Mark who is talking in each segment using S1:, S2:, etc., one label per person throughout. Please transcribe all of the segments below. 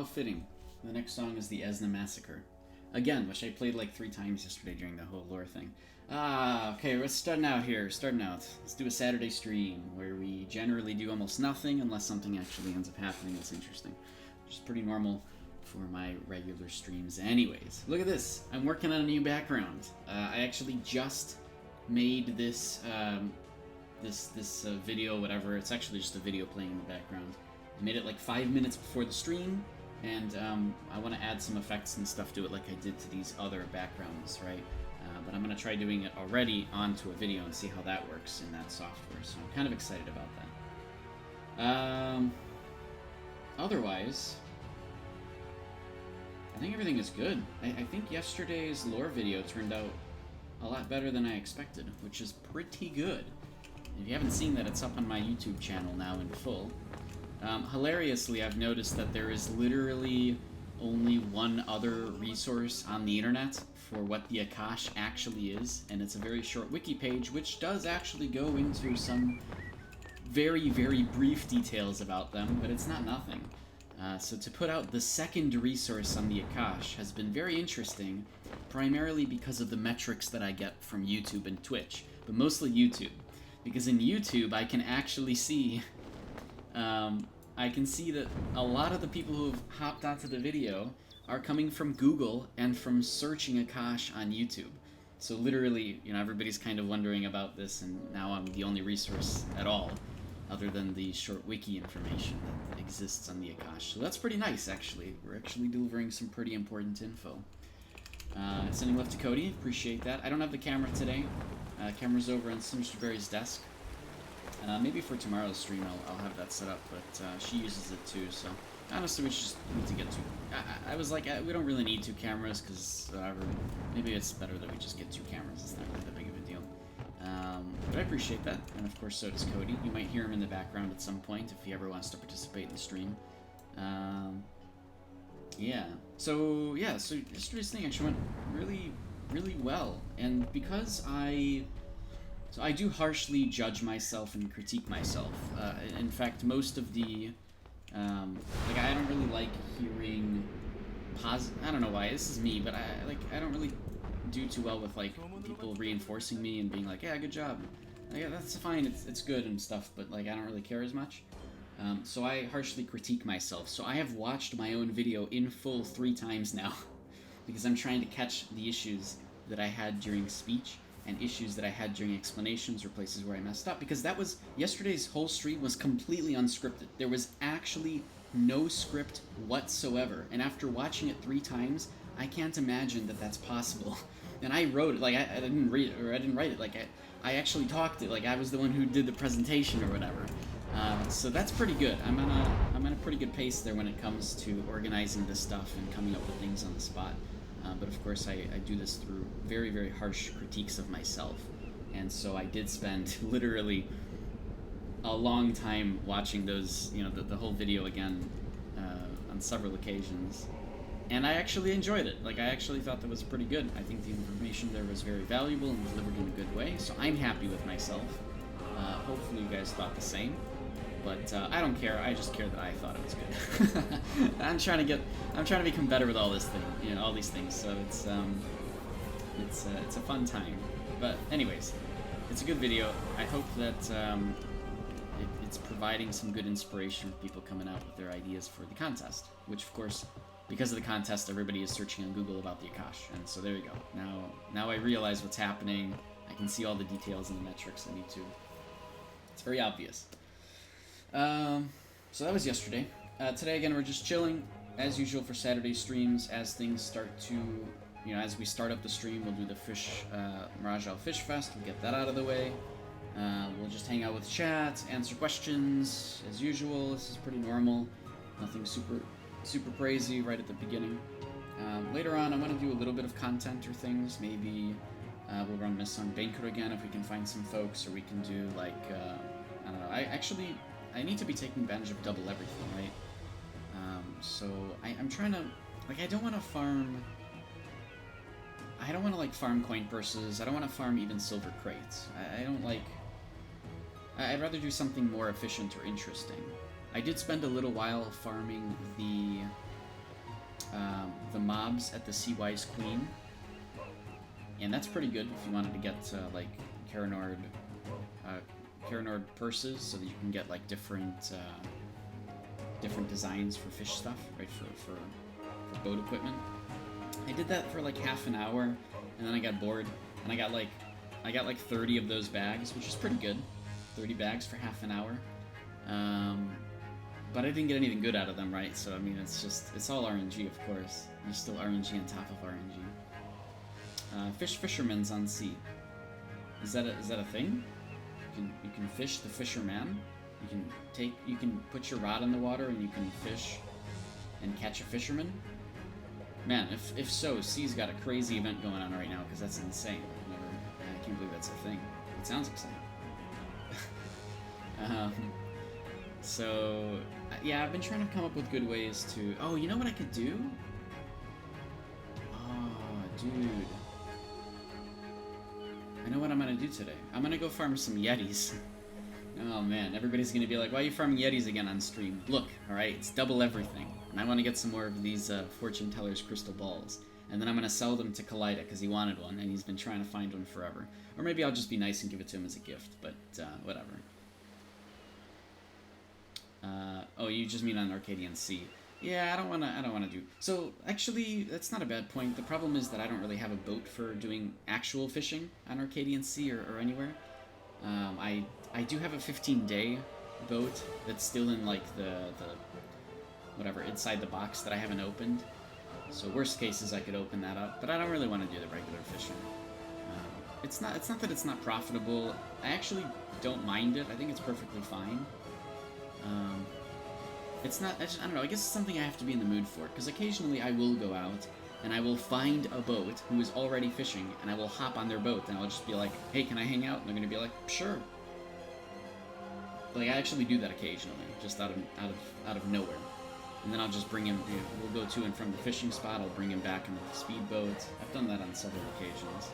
S1: how fitting. The next song is the Esna Massacre. Again, which I played like 3 times yesterday during the whole lore thing. Okay, we're starting out here. Let's do a Saturday stream where we generally do almost nothing unless something actually ends up happening that's interesting. Which is pretty normal for my regular streams anyways. Look at this. I'm working on a new background. I actually just made this video, whatever. It's actually just a video playing in the background. I made it like 5 minutes before the stream, and I want to add some effects and stuff to it like I did to these other backgrounds, right? But I'm going to try doing it already onto a video and see how that works in that software, so I'm kind of excited about that. Otherwise, I think everything is good. I think yesterday's lore video turned out a lot better than I expected, which is pretty good. If you haven't seen that, it's up on my YouTube channel now in full. Hilariously, I've noticed that there is literally only one other resource on the internet for what the Archeage actually is, and it's a very short wiki page, which does actually go into some very, very brief details about them, but it's not nothing. So to put out the second resource on the Archeage has been very interesting, primarily because of the metrics that I get from YouTube and Twitch, but mostly YouTube. Because in YouTube, I can actually see, that a lot of the people who have hopped onto the video are coming from Google and from searching Archeage on YouTube. So literally, everybody's kind of wondering about this, and now I'm the only resource at all, other than the short wiki information that exists on the Archeage. So that's pretty nice, actually. We're actually delivering some pretty important info. Sending love to Cody, appreciate that. I don't have the camera today. Camera's over on Simsterberry's desk. Maybe for tomorrow's stream I'll have that set up, but she uses it too, so honestly we just need to get two. I was like, we don't really need 2 cameras, because maybe it's better that we just get 2 cameras. It's not really that big of a deal. But I appreciate that, and of course so does Cody. You might hear him in the background at some point if he ever wants to participate in the stream. So yesterday's thing actually went really, really well, and because I do harshly judge myself and critique myself. In fact, most of the, I don't really like hearing I don't know why, this is me, but I don't really do too well with, people reinforcing me and being like, yeah, good job. Yeah, that's fine, it's good and stuff, but, I don't really care as much. So I harshly critique myself. So I have watched my own video in full 3 times now, because I'm trying to catch the issues that I had during speech, and issues that I had during explanations or places where I messed up, because yesterday's whole stream was completely unscripted. There was actually no script whatsoever, and after watching it 3 times, I can't imagine that that's possible. And I wrote it, I didn't read it, or I didn't write it, I actually talked it, I was the one who did the presentation or whatever. So that's pretty good. I'm on a pretty good pace there when it comes to organizing this stuff and coming up with things on the spot. But of course I do this through very, very harsh critiques of myself. And so I did spend literally a long time watching those, the whole video again on several occasions. And I actually enjoyed it. I actually thought that was pretty good. I think the information there was very valuable and delivered in a good way. So I'm happy with myself. Hopefully you guys thought the same. But I don't care. I just care that I thought it was good. I'm trying to become better with all this thing, all these things. So it's a fun time. But anyways, it's a good video. I hope that it's providing some good inspiration for people coming out with their ideas for the contest. Which, of course, because of the contest, everybody is searching on Google about the Archeage. And so there you go. Now I realize what's happening. I can see all the details and the metrics on YouTube. It's very obvious. So that was yesterday. Today, again, we're just chilling, as usual for Saturday streams. As things start to, as we start up the stream, we'll do the Mirage Fish Fest, we'll get that out of the way. We'll just hang out with chat, answer questions, as usual. This is pretty normal. Nothing super crazy right at the beginning. Later on, I want to do a little bit of content or things. Maybe we'll run Miss on Banker again if we can find some folks, or we can do, I don't know. I need to be taking advantage of double everything, right? So I'm trying to, I don't want to farm farm coin purses. I don't want to farm even silver crates. I'd rather do something more efficient or interesting. I did spend a little while farming the the mobs at the Sea Wise Queen, and that's pretty good if you wanted to get like Karanord purses, so that you can get like different designs for fish stuff, right? For boat equipment. I did that for like half an hour, and then I got bored, and I got like 30 of those bags, which is pretty good. 30 bags for half an hour. But I didn't get anything good out of them, right? So I mean, it's all RNG, of course. There's still RNG on top of RNG. Fisherman's on sea. Is that a thing? You can fish the fisherman. You can put your rod in the water and you can fish and catch a fisherman. Man, if so, Sea's got a crazy event going on right now, because that's insane. I can't believe that's a thing. It sounds exciting. So, yeah, I've been trying to come up with good ways to... Oh, you know what I could do? Oh, dude. I know what I'm gonna do today. I'm gonna go farm some Yetis. Oh man, everybody's gonna be like, why are you farming Yetis again on stream? Look, alright, it's double everything. And I want to get some more of these Fortune Teller's crystal balls. And then I'm gonna sell them to Kaleida, because he wanted one, and he's been trying to find one forever. Or maybe I'll just be nice and give it to him as a gift, but whatever. Oh, you just mean on Arcadian Sea. Yeah, I don't wanna do... So, actually, that's not a bad point. The problem is that I don't really have a boat for doing actual fishing on Arcadian Sea or anywhere. I do have a 15-day boat that's still in, like, the whatever, inside the box that I haven't opened. So worst case is I could open that up, but I don't really want to do the regular fishing. It's not that it's not profitable. I actually don't mind it. I think it's perfectly fine. It's not, I don't know, I guess it's something I have to be in the mood for, because occasionally I will go out, and I will find a boat who is already fishing, and I will hop on their boat, and I'll just be like, hey, can I hang out? And they're going to be like, sure. Like, I actually do that occasionally, just out of nowhere. And then I'll just bring him, we'll go to and from the fishing spot, I'll bring him back in the speedboat. I've done that on several occasions.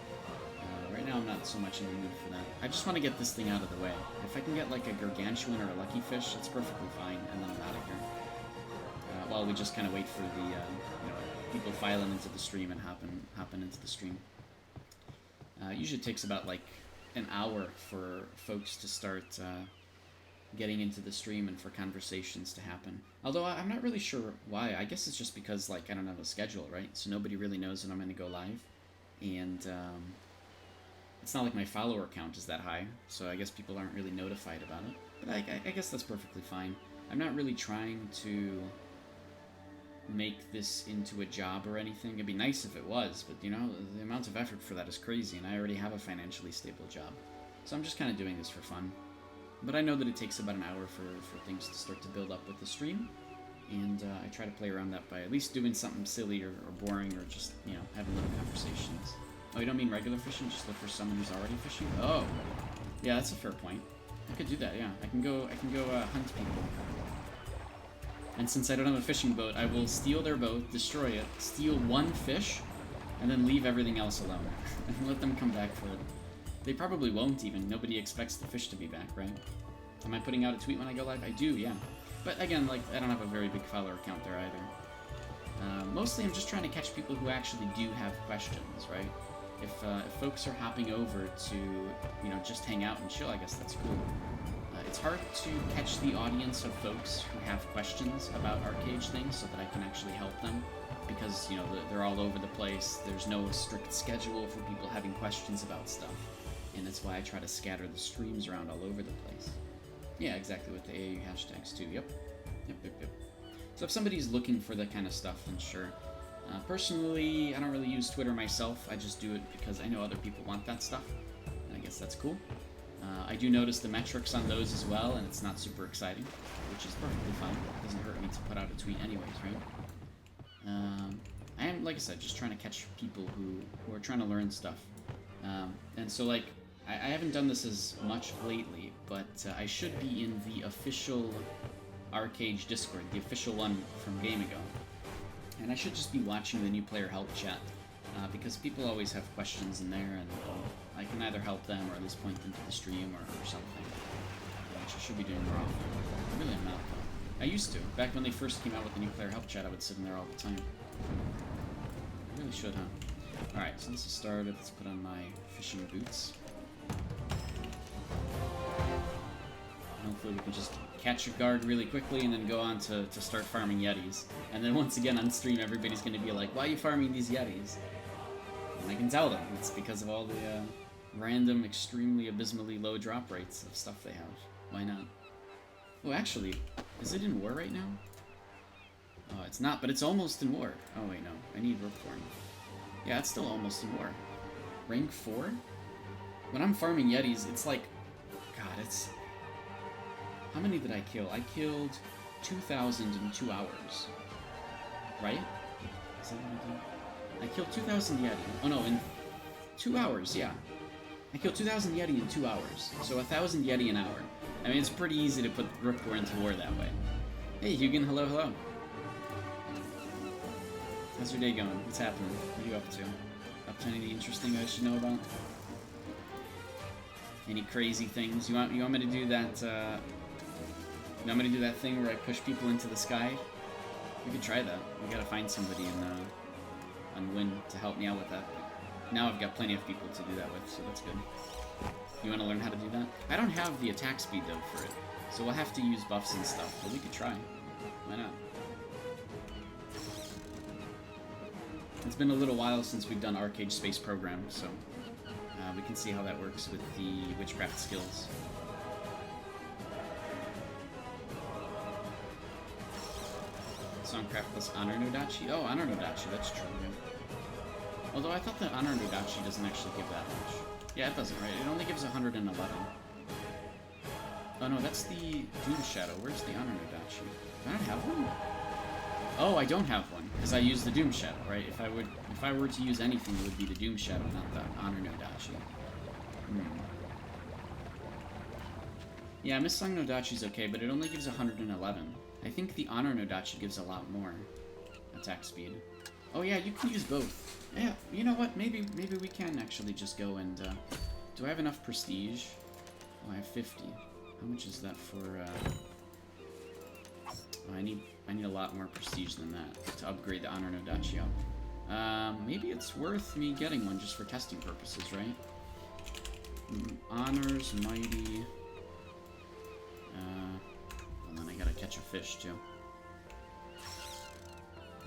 S1: Right now I'm not so much in the mood for that. I just want to get this thing out of the way. If I can get like a gargantuan or a lucky fish, it's perfectly fine, and then I'm out of here. While we just kind of wait for the people filing into the stream and hopping into the stream. Usually takes about like an hour for folks to start getting into the stream and for conversations to happen. Although I'm not really sure why. I guess it's just because like I don't have a schedule, right? So nobody really knows when I'm going to go live, and it's not like my follower count is that high, so I guess people aren't really notified about it. But I guess that's perfectly fine. I'm not really trying to make this into a job or anything. It'd be nice if it was, but you know, the amount of effort for that is crazy, and I already have a financially stable job. So I'm just kind of doing this for fun. But I know that it takes about an hour for things to start to build up with the stream, and I try to play around that by at least doing something silly or boring, or just, you know, having little conversations. Oh, you don't mean regular fishing? Just look for someone who's already fishing? Oh! Yeah, that's a fair point. I could do that, yeah. I can go hunt people. And since I don't have a fishing boat, I will steal their boat, destroy it, steal one fish, and then leave everything else alone. And let them come back for it. They probably won't even. Nobody expects the fish to be back, right? Am I putting out a tweet when I go live? I do, yeah. But again, like, I don't have a very big follower count there either. Mostly I'm just trying to catch people who actually do have questions, right? If folks are hopping over to, you know, just hang out and chill, I guess that's cool. It's hard to catch the audience of folks who have questions about Archeage things so that I can actually help them, because, you know, they're all over the place. There's no strict schedule for people having questions about stuff, and that's why I try to scatter the streams around all over the place. Yeah, exactly, with the AAU hashtags too. Yep. So if somebody's looking for that kind of stuff, then sure. Personally, I don't really use Twitter myself. I just do it because I know other people want that stuff, and I guess that's cool. I do notice the metrics on those as well, and it's not super exciting, which is perfectly fine. It doesn't hurt me to put out a tweet anyways, right? I am, like I said, just trying to catch people who are trying to learn stuff. And so, like, I haven't done this as much lately, but I should be in the official Archeage Discord, the official one from Game Ago. And I should just be watching the new player help chat, because people always have questions in there, and I can either help them or at least point them to the stream or something, which I should be doing more often. Really, I'm not. I used to. Back when they first came out with the new player help chat, I would sit in there all the time. I really should, huh? Alright, so this is started. Let's put on my fishing boots. Hopefully we can just catch a guard really quickly and then go on to start farming Yetis. And then once again on stream, everybody's going to be like, why are you farming these Yetis? And I can tell them. It's because of all the random, extremely abysmally low drop rates of stuff they have. Why not? Oh, actually, is it in war right now? Oh, it's not, but it's almost in war. Oh, wait, no. I need Rookthorn. Yeah, it's still almost in war. Rank 4? When I'm farming Yetis, it's like... God, it's... How many did I kill? I killed 2,000 in 2 hours. Right? Is that what I did? I killed 2,000 Yeti. Oh no, in 2 hours, yeah. I killed 2,000 Yeti in 2 hours. So 1,000 Yeti an hour. I mean, it's pretty easy to put Rookthorn into war that way. Hey, Hugin, hello, hello. How's your day going? What's happening? What are you up to? Up to anything interesting I should know about? Any crazy things? You want me to do that, you want me to do that thing where I push people into the sky? We could try that. We gotta find somebody on Win to help me out with that. Now I've got plenty of people to do that with, so that's good. You want to learn how to do that? I don't have the attack speed, though, for it. So we'll have to use buffs and stuff, but we could try. Why not? It's been a little while since we've done Archeage Space Program, so we can see how that works with the witchcraft skills. Songcraft plus Honor no Dachi? Oh, Honor no Dachi, that's true, yeah. Although I thought that Honor no Dachi doesn't actually give that much. Yeah, it doesn't, right? It only gives 111. Oh no, that's the Doom Shadow. Where's the Honor no Dachi? Do I not have one? Oh, I don't have one, because I use the Doom Shadow, right? If I were to use anything, it would be the Doom Shadow, not the Honor no Dachi. Yeah, Miss Song no Dachi's okay, but it only gives 111. I think the Honor no Dachi gives a lot more attack speed. Oh yeah, you can use both. Yeah, you know what? Maybe we can actually just go and... do I have enough prestige? Oh, I have 50. How much is that for... Oh, I need a lot more prestige than that to upgrade the Honor no Dachi up. Maybe it's worth me getting one just for testing purposes, right? Honors, Mighty... Hold on, I gotta catch a fish, too.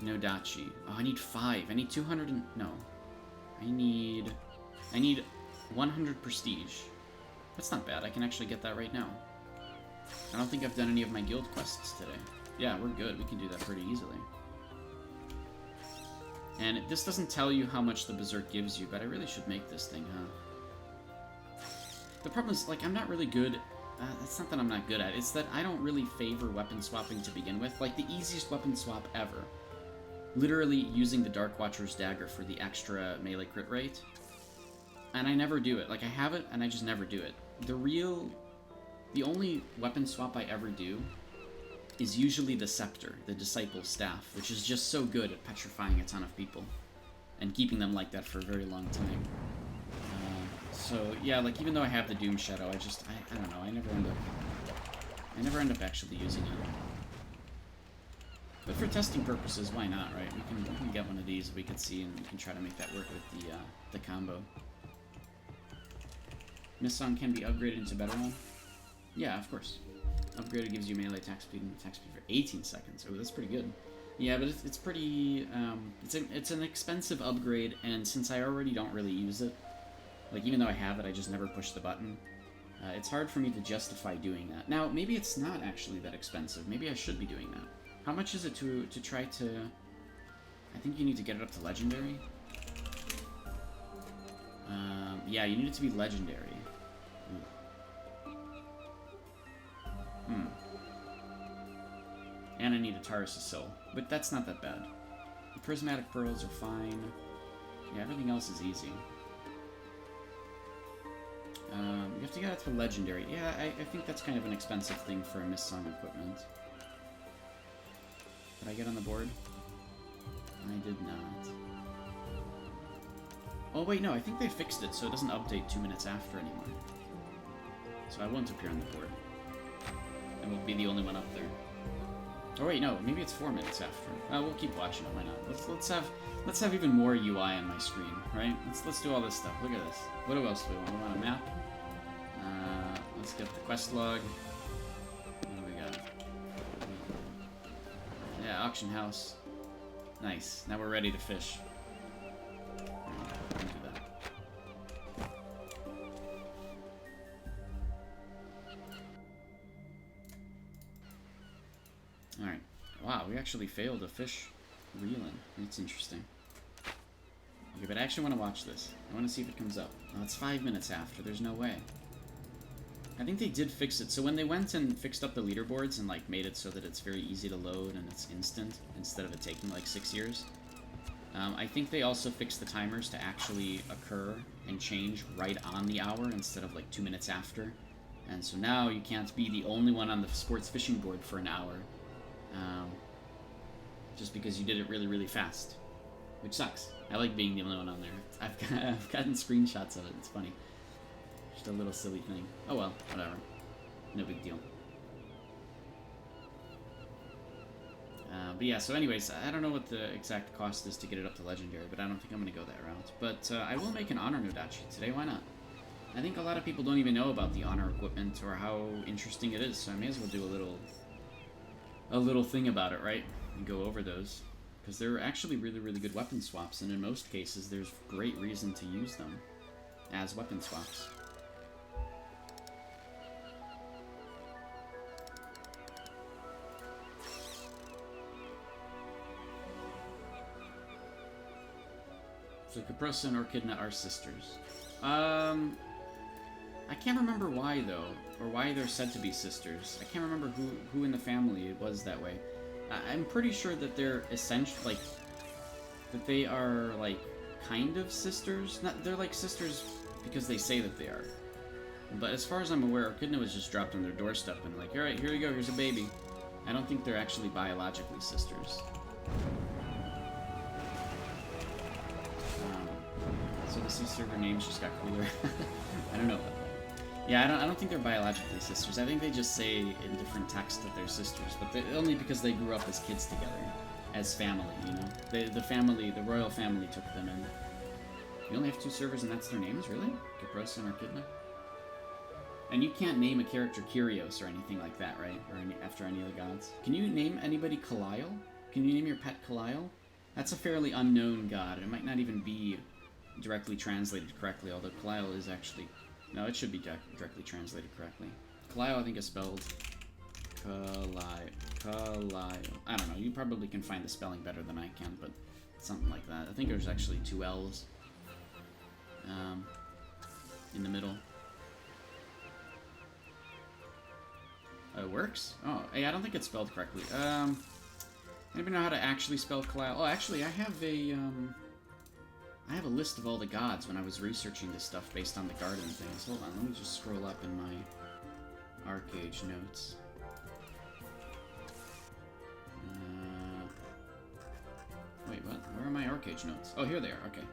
S1: No Dachi. Oh, I need 5. I need 200 and... No. I need 100 prestige. That's not bad. I can actually get that right now. I don't think I've done any of my guild quests today. Yeah, we're good. We can do that pretty easily. And this doesn't tell you how much the Berserk gives you, but I really should make this thing, huh? The problem is, like, I'm not really good... it's not that I'm not good at it. It's that I don't really favor weapon swapping to begin with. Like, the easiest weapon swap ever. Literally using the Dark Watcher's Dagger for the extra melee crit rate. And I never do it. Like, I have it, and I just never do it. The only weapon swap I ever do is usually the Scepter, the Disciple's Staff, which is just so good at petrifying a ton of people. And keeping them like that for a very long time. So, yeah, like, even though I have the Doom Shadow, I don't know, I never end up actually using it. But for testing purposes, why not, right? We can get one of these, we can see, and we can try to make that work with the combo. Missong can be upgraded into better one? Yeah, of course. Upgraded gives you melee attack speed and attack speed for 18 seconds. Oh, that's pretty good. Yeah, but it's pretty... it's an expensive upgrade, and since I already don't really use it, like, even though I have it, I just never push the button. It's hard for me to justify doing that. Now, maybe it's not actually that expensive. Maybe I should be doing that. How much is it to try to... I think you need to get it up to Legendary. Yeah, you need it to be Legendary. And I need a Taurus' Soul. But that's not that bad. The Prismatic Pearls are fine. Yeah, everything else is easy. You have to get it to Legendary. Yeah, I think that's kind of an expensive thing for a Missong equipment. Did I get on the board? I did not. Oh wait, no, I think they fixed it so it doesn't update 2 minutes after anymore. So I won't appear on the board. I won't be the only one up there. Oh wait, no, maybe it's 4 minutes after. We'll keep watching it. Why not? Let's have even more UI on my screen, right? Let's do all this stuff. Look at this. What else do we want? We want a map. Let's get the quest log. What do we got? Yeah, auction house. Nice. Now we're ready to fish. Do that. Alright. Wow, we actually failed a fish reeling. That's interesting. Okay, but I actually want to watch this. I want to see if it comes up. Oh, it's 5 minutes after. There's no way. I think they did fix it. So when they went and fixed up the leaderboards and like made it so that it's very easy to load and it's instant instead of it taking like 6 years, I think they also fixed the timers to actually occur and change right on the hour instead of like 2 minutes after. And so now you can't be the only one on the sports fishing board for an hour, just because you did it really, really fast, which sucks. I like being the only one on there. I've gotten screenshots of it. It's funny. Just a little silly thing. Oh well, whatever. No big deal. But yeah, so anyways, I don't know what the exact cost is to get it up to Legendary, but I don't think I'm going to go that route. But I will make an Honor Nodachi today, why not? I think a lot of people don't even know about the Honor equipment or how interesting it is, so I may as well do a little thing about it, right? And go over those. Because they're actually really, really good weapon swaps, and in most cases there's great reason to use them as weapon swaps. So Caprosa and Orchidna are sisters. I can't remember why though, or why they're said to be sisters. I can't remember who in the family it was that way. I'm pretty sure that they're essential, like, that they are like kind of sisters. They're like sisters because they say that they are. But as far as I'm aware, Orchidna was just dropped on their doorstep and like, all right, here you go, here's a baby. I don't think they're actually biologically sisters. So the C server names just got cooler. I don't know about that. Yeah, I don't think they're biologically sisters. I think they just say in different texts that they're sisters, but only because they grew up as kids together, as family, you know? The royal family took them in. You only have 2 servers and that's their names, really? Caprosa and Orchidna? And you can't name a character Kyrios or anything like that, right? Or after any of the gods. Can you name anybody Kalile? Can you name your pet Kalile? That's a fairly unknown god. It might not even be directly translated correctly, although Kalile is actually... No, it should be directly translated correctly. Kalile, I think, is spelled... Kalile. I don't know, you probably can find the spelling better than I can, but something like that. I think there's actually 2 L's in the middle. Oh, it works? Oh, hey, I don't think it's spelled correctly. I don't even know how to actually spell Kalile. Oh, actually, I have a list of all the gods when I was researching this stuff based on the garden things. Hold on, let me just scroll up in my Archeage notes. Wait, what? Where are my Archeage notes? Oh, here they are, okay.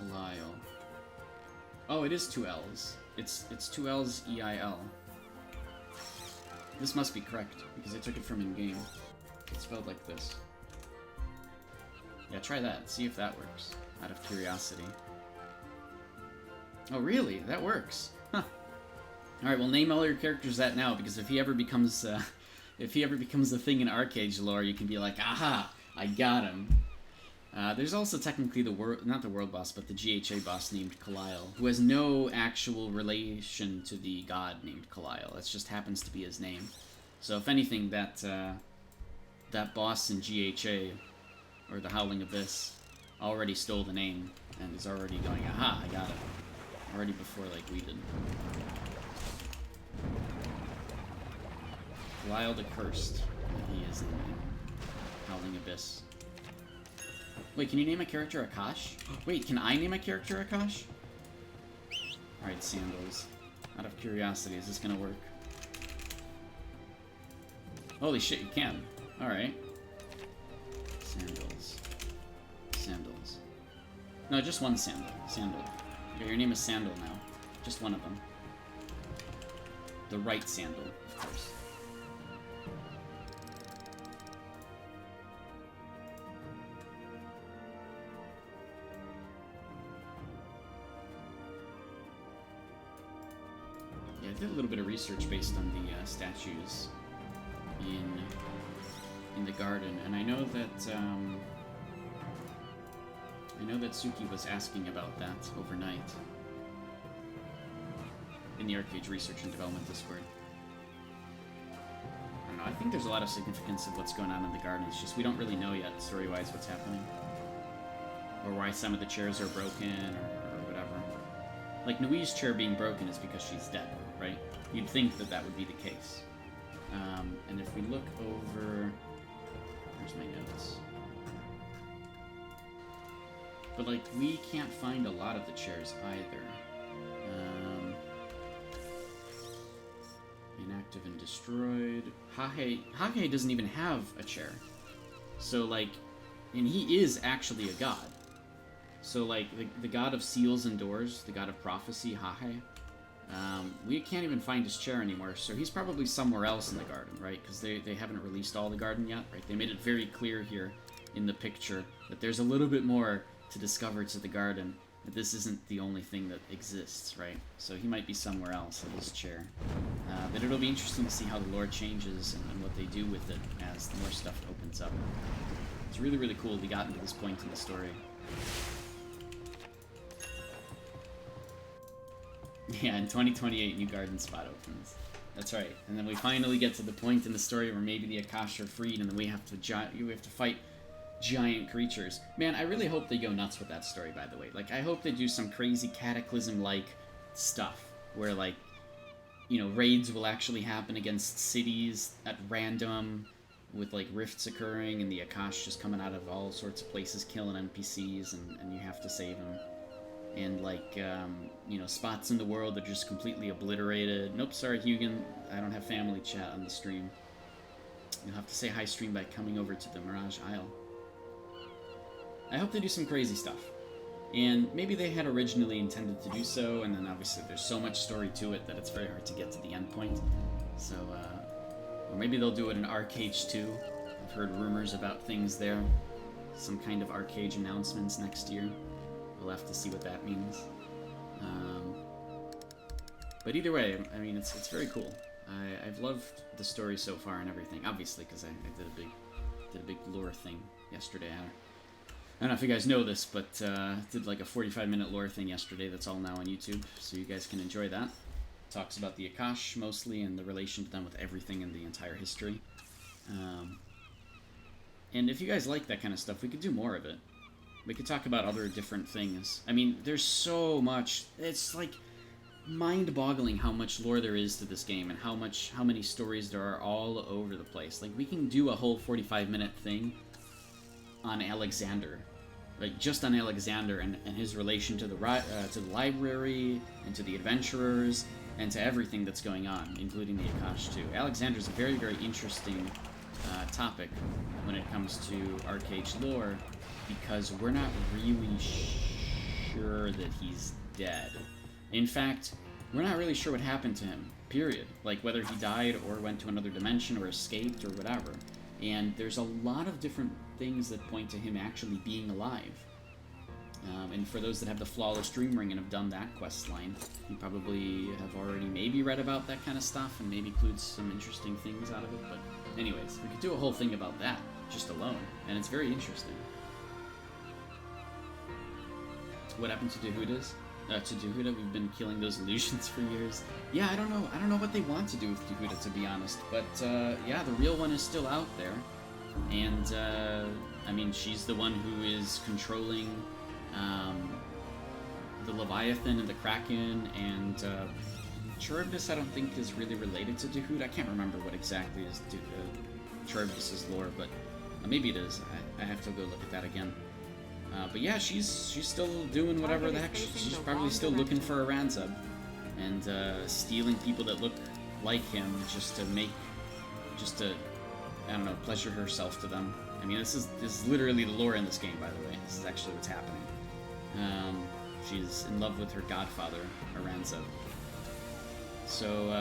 S1: Kalile. Oh, it is 2 L's. It's 2 L's E-I-L. This must be correct, because I took it from in-game. It's spelled like this. Yeah, try that. See if that works. Out of curiosity. Oh, really? That works. Huh. Alright, well, name all your characters that now, because if he ever becomes a thing in Archeage lore, you can be like, aha! I got him. There's also technically not the world boss, but the GHA boss named Kalile, who has no actual relation to the god named Kalile. It just happens to be his name. So if anything, that boss in GHA, or the Howling Abyss, already stole the name, and is already going, aha, I got it. Already before, like, we did. Kalile the Cursed. He is in Howling Abyss. Wait, can you name a character Akash? Wait, can I name a character Akash? Alright, Sandals. Out of curiosity, is this gonna work? Holy shit, you can. Alright. Sandals. Sandals. No, just one Sandal. Sandal. Okay, your name is Sandal now. Just one of them. The right Sandal, of course. did a little bit of research based on the statues in the garden, and I know that Suki was asking about that overnight in the Archeage Research and Development Discord. I don't know, I think there's a lot of significance of what's going on in the garden. It's just we don't really know yet, story-wise, what's happening. Or why some of the chairs are broken, or whatever. Like, Nui's chair being broken is because she's dead, right? You'd think that that would be the case. And if we look over... Where's my notes? But, like, we can't find a lot of the chairs either. Inactive and destroyed. Hage doesn't even have a chair. So, like, and he is actually a god. So, like, the god of seals and doors, the god of prophecy, Hage, we can't even find his chair anymore, so he's probably somewhere else in the garden, right? Because they haven't released all the garden yet, right? They made it very clear here in the picture that there's a little bit more to discover to the garden, that this isn't the only thing that exists, right? So he might be somewhere else at his chair. But it'll be interesting to see how the lore changes and what they do with it as the more stuff opens up. It's really, really cool we got into this point in the story. Yeah, in 2028, new garden spot opens. That's right. And then we finally get to the point in the story where maybe the Akash are freed, and then we have to fight giant creatures. Man, I really hope they go nuts with that story, by the way. Like, I hope they do some crazy Cataclysm-like stuff, where, like, you know, raids will actually happen against cities at random, with, like, rifts occurring, and the Akash just coming out of all sorts of places, killing NPCs, and you have to save them. And, like, you know, spots in the world that are just completely obliterated. Nope, sorry, Hugin, I don't have family chat on the stream. You'll have to say hi stream by coming over to the Mirage Isle. I hope they do some crazy stuff. And maybe they had originally intended to do so, and then obviously there's so much story to it that it's very hard to get to the end point. So, or maybe they'll do it in Archeage too. I've heard rumors about things there. Some kind of Archeage announcements next year. We'll have to see what that means. But either way, I mean, it's very cool. I've loved the story so far and everything, obviously, because I did a big lore thing yesterday. I don't know if you guys know this, but did like a 45-minute lore thing yesterday that's all now on YouTube, so you guys can enjoy that. Talks about the Akash mostly and the relation to them with everything in the entire history. And if you guys like that kind of stuff, we could do more of it. We could talk about other different things. I mean, there's so much. It's like mind-boggling how much lore there is to this game and how many stories there are all over the place. Like, we can do a whole 45-minute thing on Alexander, like just on Alexander and his relation to the library and to the adventurers and to everything that's going on, including the Akash too. Alexander's a very, very interesting topic when it comes to Archeage lore, because we're not really sure that he's dead. In fact, we're not really sure what happened to him, period. Like, whether he died or went to another dimension or escaped or whatever. And there's a lot of different things that point to him actually being alive. And for those that have the Flawless Dream Ring and have done that quest line, you probably have already maybe read about that kind of stuff and maybe includes some interesting things out of it. But anyways, we could do a whole thing about that, just alone. And it's very interesting. What happened to Dehudas? To Dehuda, we've been killing those illusions for years. Yeah, I don't know what they want to do with Dehuda, to be honest. But yeah, the real one is still out there, and I mean, she's the one who is controlling the Leviathan and the Kraken, and Charybdis I don't think is really related to Dehuda. I can't remember what exactly is Charybdis' lore, but maybe it is. I have to go look at that again. But yeah, she's still doing whatever the heck. She's probably still looking for a Ranzab and stealing people that look like him just to I don't know, pleasure herself to them. I mean, this is literally the lore in this game, by the way. This is actually what's happening. She's in love with her godfather, Ranzab. So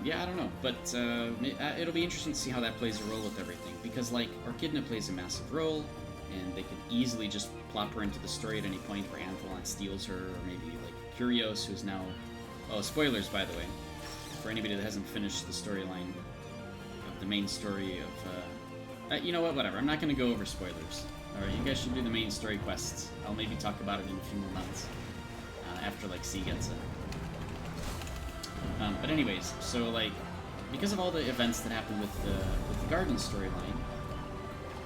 S1: yeah, I don't know, but it'll be interesting to see how that plays a role with everything, because like Orchidna plays a massive role. And they could easily just plop her into the story at any point where Anthalon steals her, or maybe like Curios, who's now... Oh, spoilers, by the way. for anybody that hasn't finished the storyline of the main story of, you know what, whatever, I'm not going to go over spoilers. Alright, you guys should do the main story quests. I'll maybe talk about it in a few more months, after, like, C gets it. But anyways, so, like, because of all the events that happen with the Garden storyline,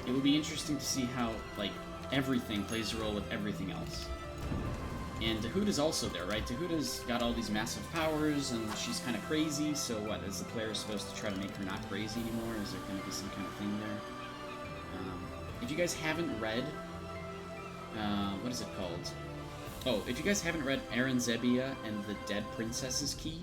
S1: it will be interesting to see how, like, everything plays a role with everything else. And Dahuda's also there, right? Dahuda's got all these massive powers, and she's kind of crazy, so what, is the player supposed to try to make her not crazy anymore? Is there going to be some kind of thing there? If you guys haven't read, what is it called? Oh, if you guys haven't read Aranzebia and the Dead Princess's Key,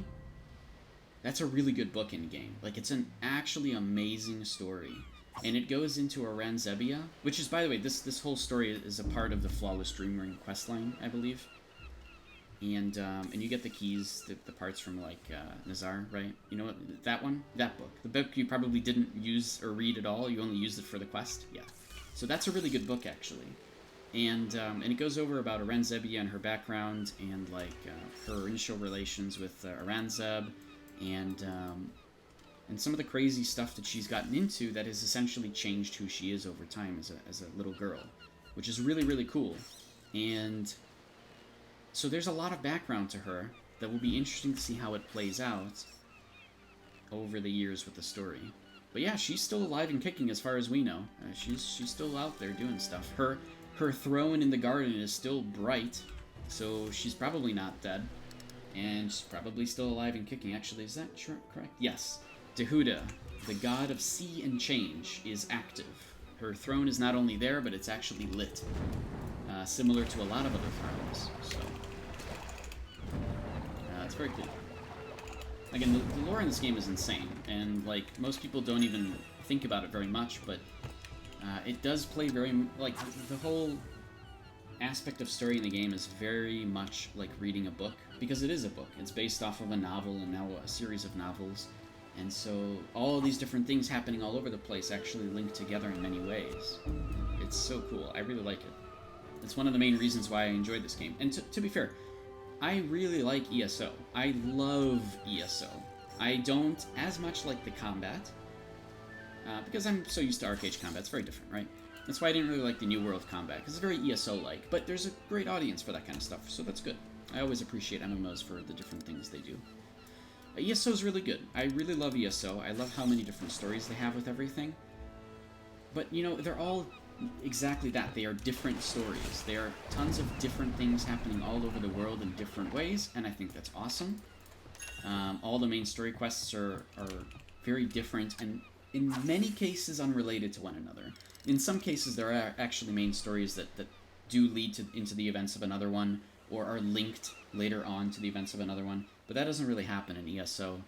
S1: that's a really good book in the game. Like, it's an actually amazing story. And it goes into Aranzebia, which is, by the way, this whole story is a part of the Flawless Dreamring questline, I believe. And you get the keys, the parts from, like, Nazar, right? You know what? That one? That book. The book you probably didn't use or read at all. You only used it for the quest? Yeah. So that's a really good book, actually. And it goes over about Aranzebia and her background and, like, her initial relations with Aranzeb and some of the crazy stuff that she's gotten into that has essentially changed who she is over time as a little girl, which is really, really cool. And so there's a lot of background to her that will be interesting to see how it plays out over the years with the story. But yeah, she's still alive and kicking as far as we know. She's still out there doing stuff. Her throne in the garden is still bright, so she's probably not dead. And she's probably still alive and kicking. Actually, is that correct? Yes. Dahuda, the god of sea and change, is active. Her throne is not only there, but it's actually lit. Similar to a lot of other thrones. So, it's very cool. Again, the lore in this game is insane, and, like, most people don't even think about it very much, but it does play very, like, the whole aspect of story in the game is very much like reading a book, because it is a book. It's based off of a novel, and now a series of novels, and so all of these different things happening all over the place actually link together in many ways. It's so cool. I really like it. It's one of the main reasons why I enjoyed this game. And to be fair, I really like ESO. I love ESO. I don't as much like the combat, because I'm so used to Archeage combat. It's very different, right? That's why I didn't really like the New World combat, because it's very ESO-like. But there's a great audience for that kind of stuff, so that's good. I always appreciate MMOs for the different things they do. ESO is really good. I really love ESO. I love how many different stories they have with everything. But, you know, they're all exactly that. They are different stories. There are tons of different things happening all over the world in different ways, and I think that's awesome. All the main story quests are very different, and in many cases unrelated to one another. In some cases, there are actually main stories that do lead into the events of another one, or are linked later on to the events of another one, but that doesn't really happen in ESO.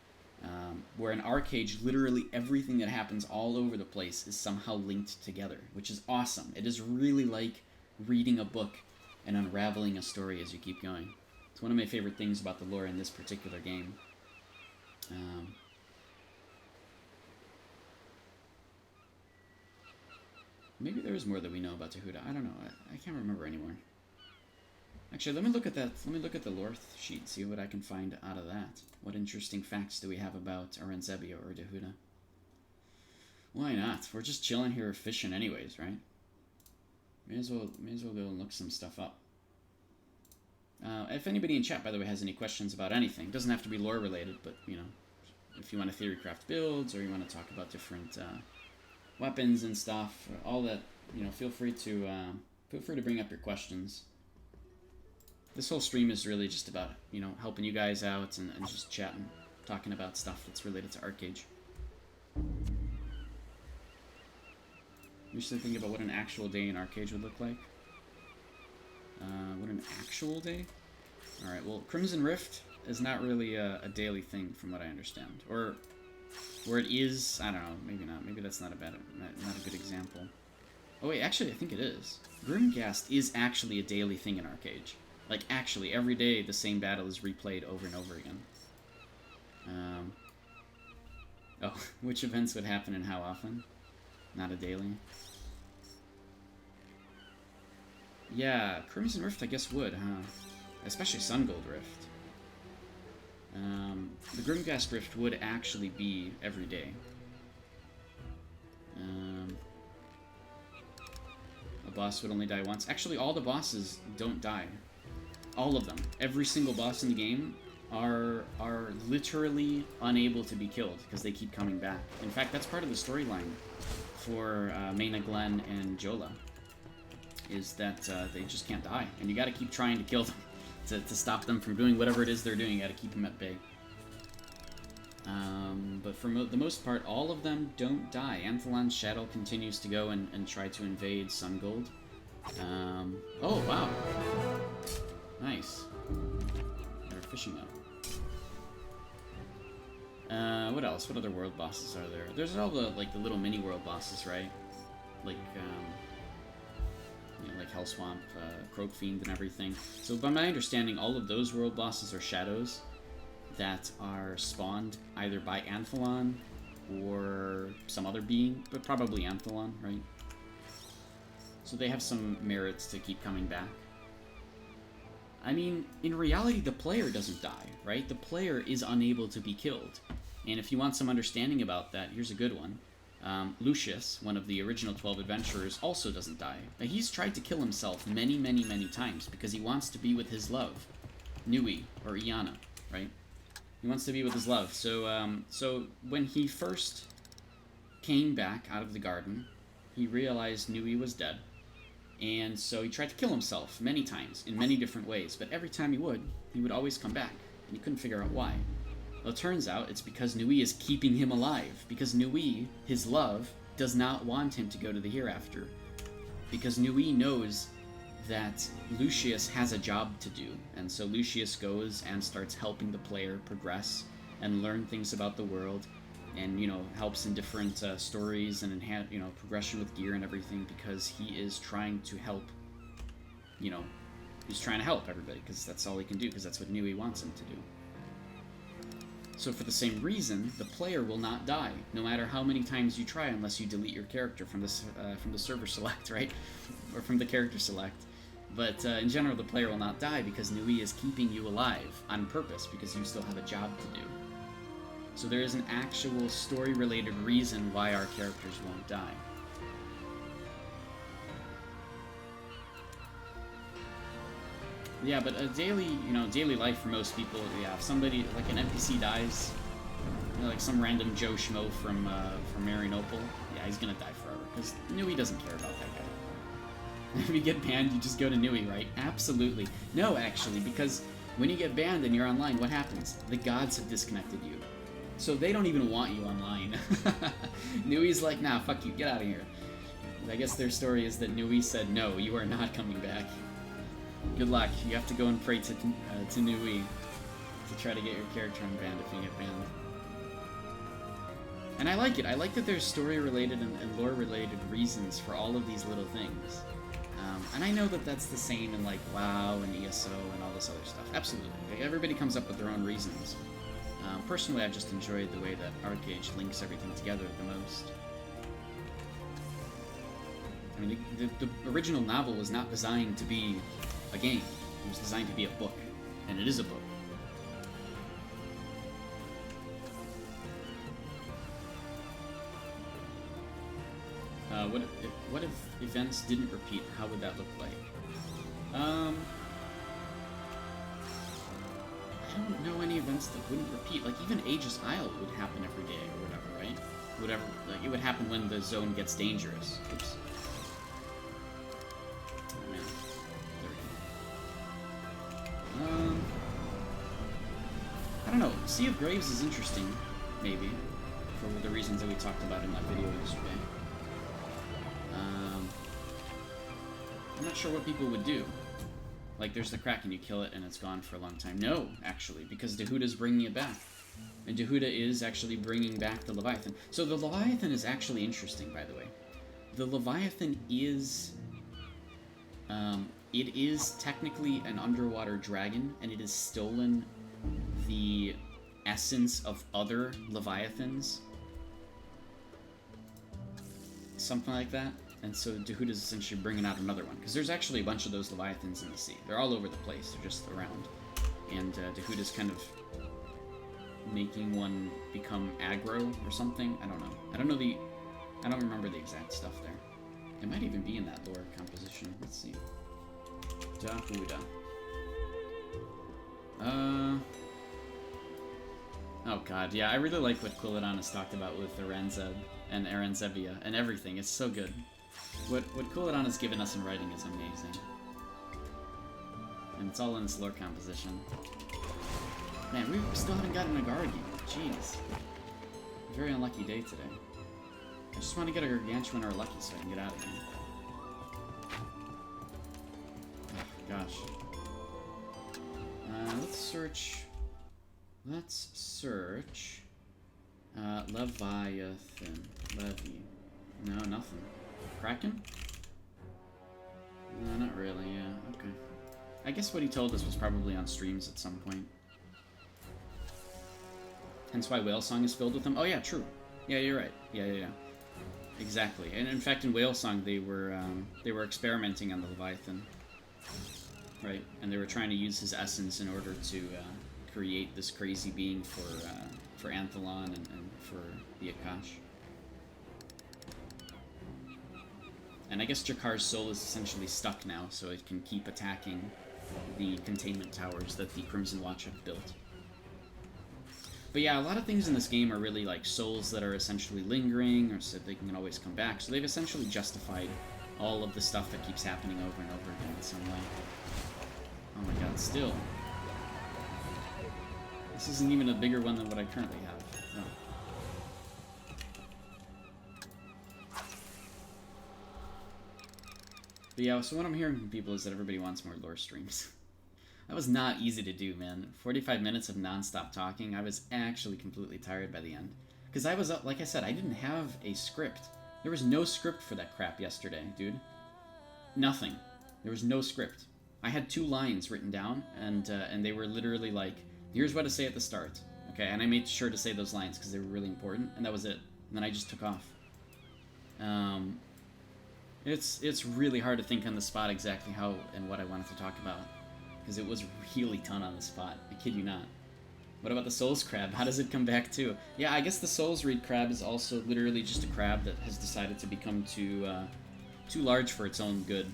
S1: Where in Archeage, literally everything that happens all over the place is somehow linked together, which is awesome. It is really like reading a book and unraveling a story as you keep going. It's one of my favorite things about the lore in this particular game. Maybe there is more that we know about Dahuda. I don't know. I can't remember anymore. Actually, let me look at that. Let me look at the lore sheet, see what I can find out of that. What interesting facts do we have about Aranzebia or Dahuda? Why not? We're just chilling here fishing anyways, right? May as well go and look some stuff up. If anybody in chat, by the way, has any questions about anything, doesn't have to be lore related, but, you know, if you want to theory craft builds, or you want to talk about different weapons and stuff, all that, you know, feel free to bring up your questions. This whole stream is really just about, you know, helping you guys out and just chatting, talking about stuff that's related to Archeage. You should think about what an actual day in Archeage would look like. What an actual day? Alright, well, Crimson Rift is not really a daily thing from what I understand. Or it is, I don't know, maybe not. Maybe that's not a good example. Oh wait, actually I think it is. Grimghast is actually a daily thing in Archeage. Like, actually, every day the same battle is replayed over and over again. Oh, which events would happen and how often? Not a daily. Yeah, Crimson Rift I guess would, huh? Especially Sun Gold Rift. The Grimghast Rift would actually be every day. A boss would only die once. Actually, all the bosses don't die. All of them. Every single boss in the game are literally unable to be killed because they keep coming back. In fact, that's part of the storyline for Maina, Glenn, and Jola, is that they just can't die, and you gotta keep trying to kill them to stop them from doing whatever it is they're doing. You gotta keep them at bay. But for the most part, all of them don't die. Anthelon's shadow continues to go and try to invade Sungold. Oh, wow. Nice. They're fishing up. What else? What other world bosses are there? There's all the, like, the little mini world bosses, right? Like, you know, like Hellswamp, Croakfiend, and everything. So, by my understanding, all of those world bosses are shadows that are spawned either by Anthelon or some other being, but probably Anthelon, right? So they have some merits to keep coming back. I mean, in reality, the player doesn't die, right? The player is unable to be killed. And if you want some understanding about that, here's a good one. Lucius, one of the original 12 adventurers, also doesn't die. Now, he's tried to kill himself many, many, many times because he wants to be with his love, Nui, or Iana, right? He wants to be with his love. So, so when he first came back out of the garden, he realized Nui was dead. And so he tried to kill himself many times, in many different ways. But every time he would always come back. And he couldn't figure out why. Well, it turns out it's because Nui is keeping him alive. Because Nui, his love, does not want him to go to the hereafter. Because Nui knows that Lucius has a job to do, and so Lucius goes and starts helping the player progress and learn things about the world, and, you know, helps in different stories and enhance, you know, progression with gear and everything, because he is trying to help, you know, he's trying to help everybody, because that's all he can do, because that's what Nui wants him to do. So for the same reason, the player will not die, no matter how many times you try, unless you delete your character from the server select, right? Or from the character select. But in general, the player will not die because Nui is keeping you alive on purpose, because you still have a job to do. So there is an actual story-related reason why our characters won't die. Yeah, but a daily life for most people, yeah, if somebody, like an NPC dies, you know, like some random Joe Schmo from Marianople, yeah, he's gonna die forever, because Nui doesn't care about that guy. If you get banned, you just go to Nui, right? Absolutely. No, actually, because when you get banned and you're online, what happens? The gods have disconnected you. So they don't even want you online. Nui's like, nah, fuck you, get out of here. I guess their story is that Nui said, no, you are not coming back. Good luck. You have to go and pray to Nui to try to get your character unbanned if you get banned. And I like it. I like that there's story-related and lore-related reasons for all of these little things. And I know that that's the same in, like, WoW and ESO and all this other stuff. Absolutely. Like, everybody comes up with their own reasons. Personally, I've just enjoyed the way that Archeage links everything together the most. I mean, the original novel was not designed to be a game. It was designed to be a book. And it is a book. What if events didn't repeat? How would that look like? I don't know any events that wouldn't repeat. Like, even Aegis Isle would happen every day or whatever, right? Whatever, like, it would happen when the zone gets dangerous. Oops. Oh, man. There we go. I don't know. Sea of Graves is interesting, maybe, for the reasons that we talked about in that video yesterday. I'm not sure what people would do. Like, there's the Kraken, you kill it, and it's gone for a long time. No, actually, because Dahuda's bringing it back. And Dahuda is actually bringing back the Leviathan. So the Leviathan is actually interesting, by the way. The Leviathan is... it is technically an underwater dragon, and it has stolen the essence of other Leviathans. Something like that. And so Dahuda's essentially bringing out another one. Because there's actually a bunch of those Leviathans in the sea. They're all over the place. They're just around. And Dahuda's kind of making one become aggro or something. I don't know. I don't remember the exact stuff there. It might even be in that lore composition. Let's see. Dahuda. Oh god, yeah, I really like what Quilladon has talked about with Aranzeb and Aranzebia and everything. It's so good. What Quilladon has given us in writing is amazing. And it's all in this lore composition. Man, we still haven't gotten a Gargi. Jeez. Very unlucky day today. I just want to get a Gargantuan or a Lucky so I can get out of here. Oh, gosh. Let's search... Leviathan. Levy. No, nothing. Kraken? No, not really, yeah, okay. I guess what he told us was probably on streams at some point. Hence why Whale Song is filled with them. Oh yeah, true. Yeah, you're right. Yeah. Exactly. And in fact, in Whale Song, they were experimenting on the Leviathan. Right? And they were trying to use his essence in order to create this crazy being for Anthelon and for the Archeage. And I guess Jakar's soul is essentially stuck now, so it can keep attacking the containment towers that the Crimson Watch have built. But yeah, a lot of things in this game are really like souls that are essentially lingering, or so they can always come back. So they've essentially justified all of the stuff that keeps happening over and over again in some way. Oh my god, still. This isn't even a bigger one than what I currently have. No. But yeah, so what I'm hearing from people is that everybody wants more lore streams. That was not easy to do, man. 45 minutes of non-stop talking. I was actually completely tired by the end. Because I was, like I said, I didn't have a script. There was no script for that crap yesterday, dude. Nothing. There was no script. I had 2 lines written down, and they were literally like, here's what to say at the start. Okay, and I made sure to say those lines because they were really important, and that was it. And then I just took off. It's really hard to think on the spot exactly how and what I wanted to talk about. Because it was really ton on the spot. I kid you not. What about the Souls Crab? How does it come back too? Yeah, I guess the Souls Reed Crab is also literally just a crab that has decided to become too large for its own good.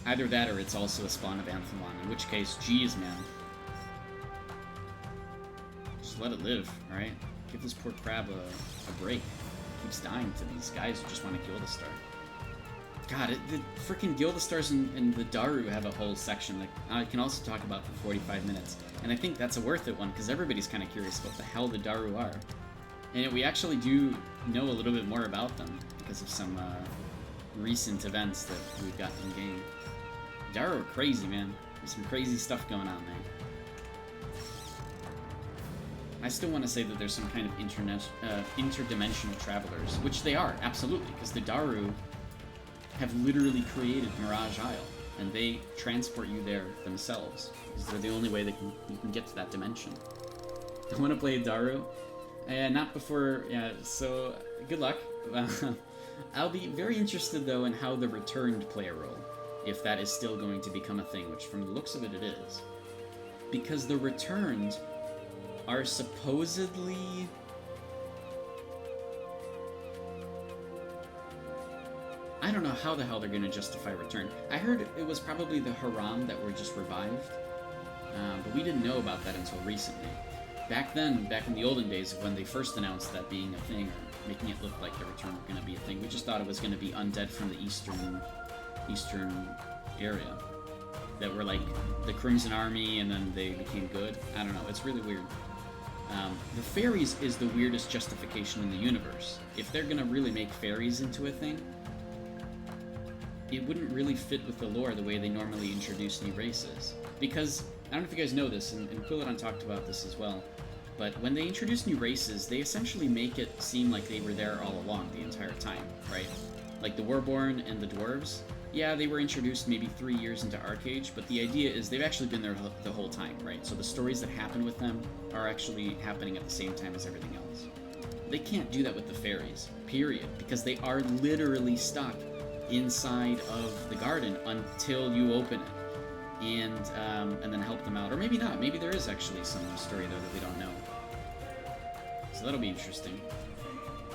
S1: Either that or it's also a spawn of Anthelon, in which case, geez, man. Just let it live, alright? Give this poor crab a break. It keeps dying to these guys who just want to kill the star. God, the freaking Gildastars and the Daru have a whole section that I can also talk about for 45 minutes. And I think that's a worth it one, because everybody's kind of curious about the hell the Daru are. And we actually do know a little bit more about them, because of some recent events that we've got in game. Daru are crazy, man. There's some crazy stuff going on there. I still want to say that there's some kind of interdimensional travelers, which they are, absolutely, because the Daru have literally created Mirage Isle, and they transport you there themselves, because they're the only way that you can get to that dimension. I want to play Daru. Not before, yeah, so good luck. I'll be very interested, though, in how the Returned play a role, if that is still going to become a thing, which from the looks of it, it is. Because the Returned are supposedly... I don't know how the hell they're going to justify Return. I heard it was probably the Haram that were just revived, but we didn't know about that until recently. Back then, back in the olden days, when they first announced that being a thing, or making it look like the Return were going to be a thing, we just thought it was going to be undead from the eastern area. That were like the Crimson Army, and then they became good. I don't know, it's really weird. The fairies is the weirdest justification in the universe. If they're going to really make fairies into a thing, it wouldn't really fit with the lore the way they normally introduce new races. Because, I don't know if you guys know this, and Quilladon talked about this as well, but when they introduce new races, they essentially make it seem like they were there all along the entire time, right? Like the Warborn and the Dwarves, yeah, they were introduced maybe 3 years into Archeage, but the idea is they've actually been there the whole time, right? So the stories that happen with them are actually happening at the same time as everything else. They can't do that with the fairies, period, because they are literally stuck inside of the garden until you open it, and then help them out, or maybe not. Maybe there is actually some story there that we don't know. So that'll be interesting.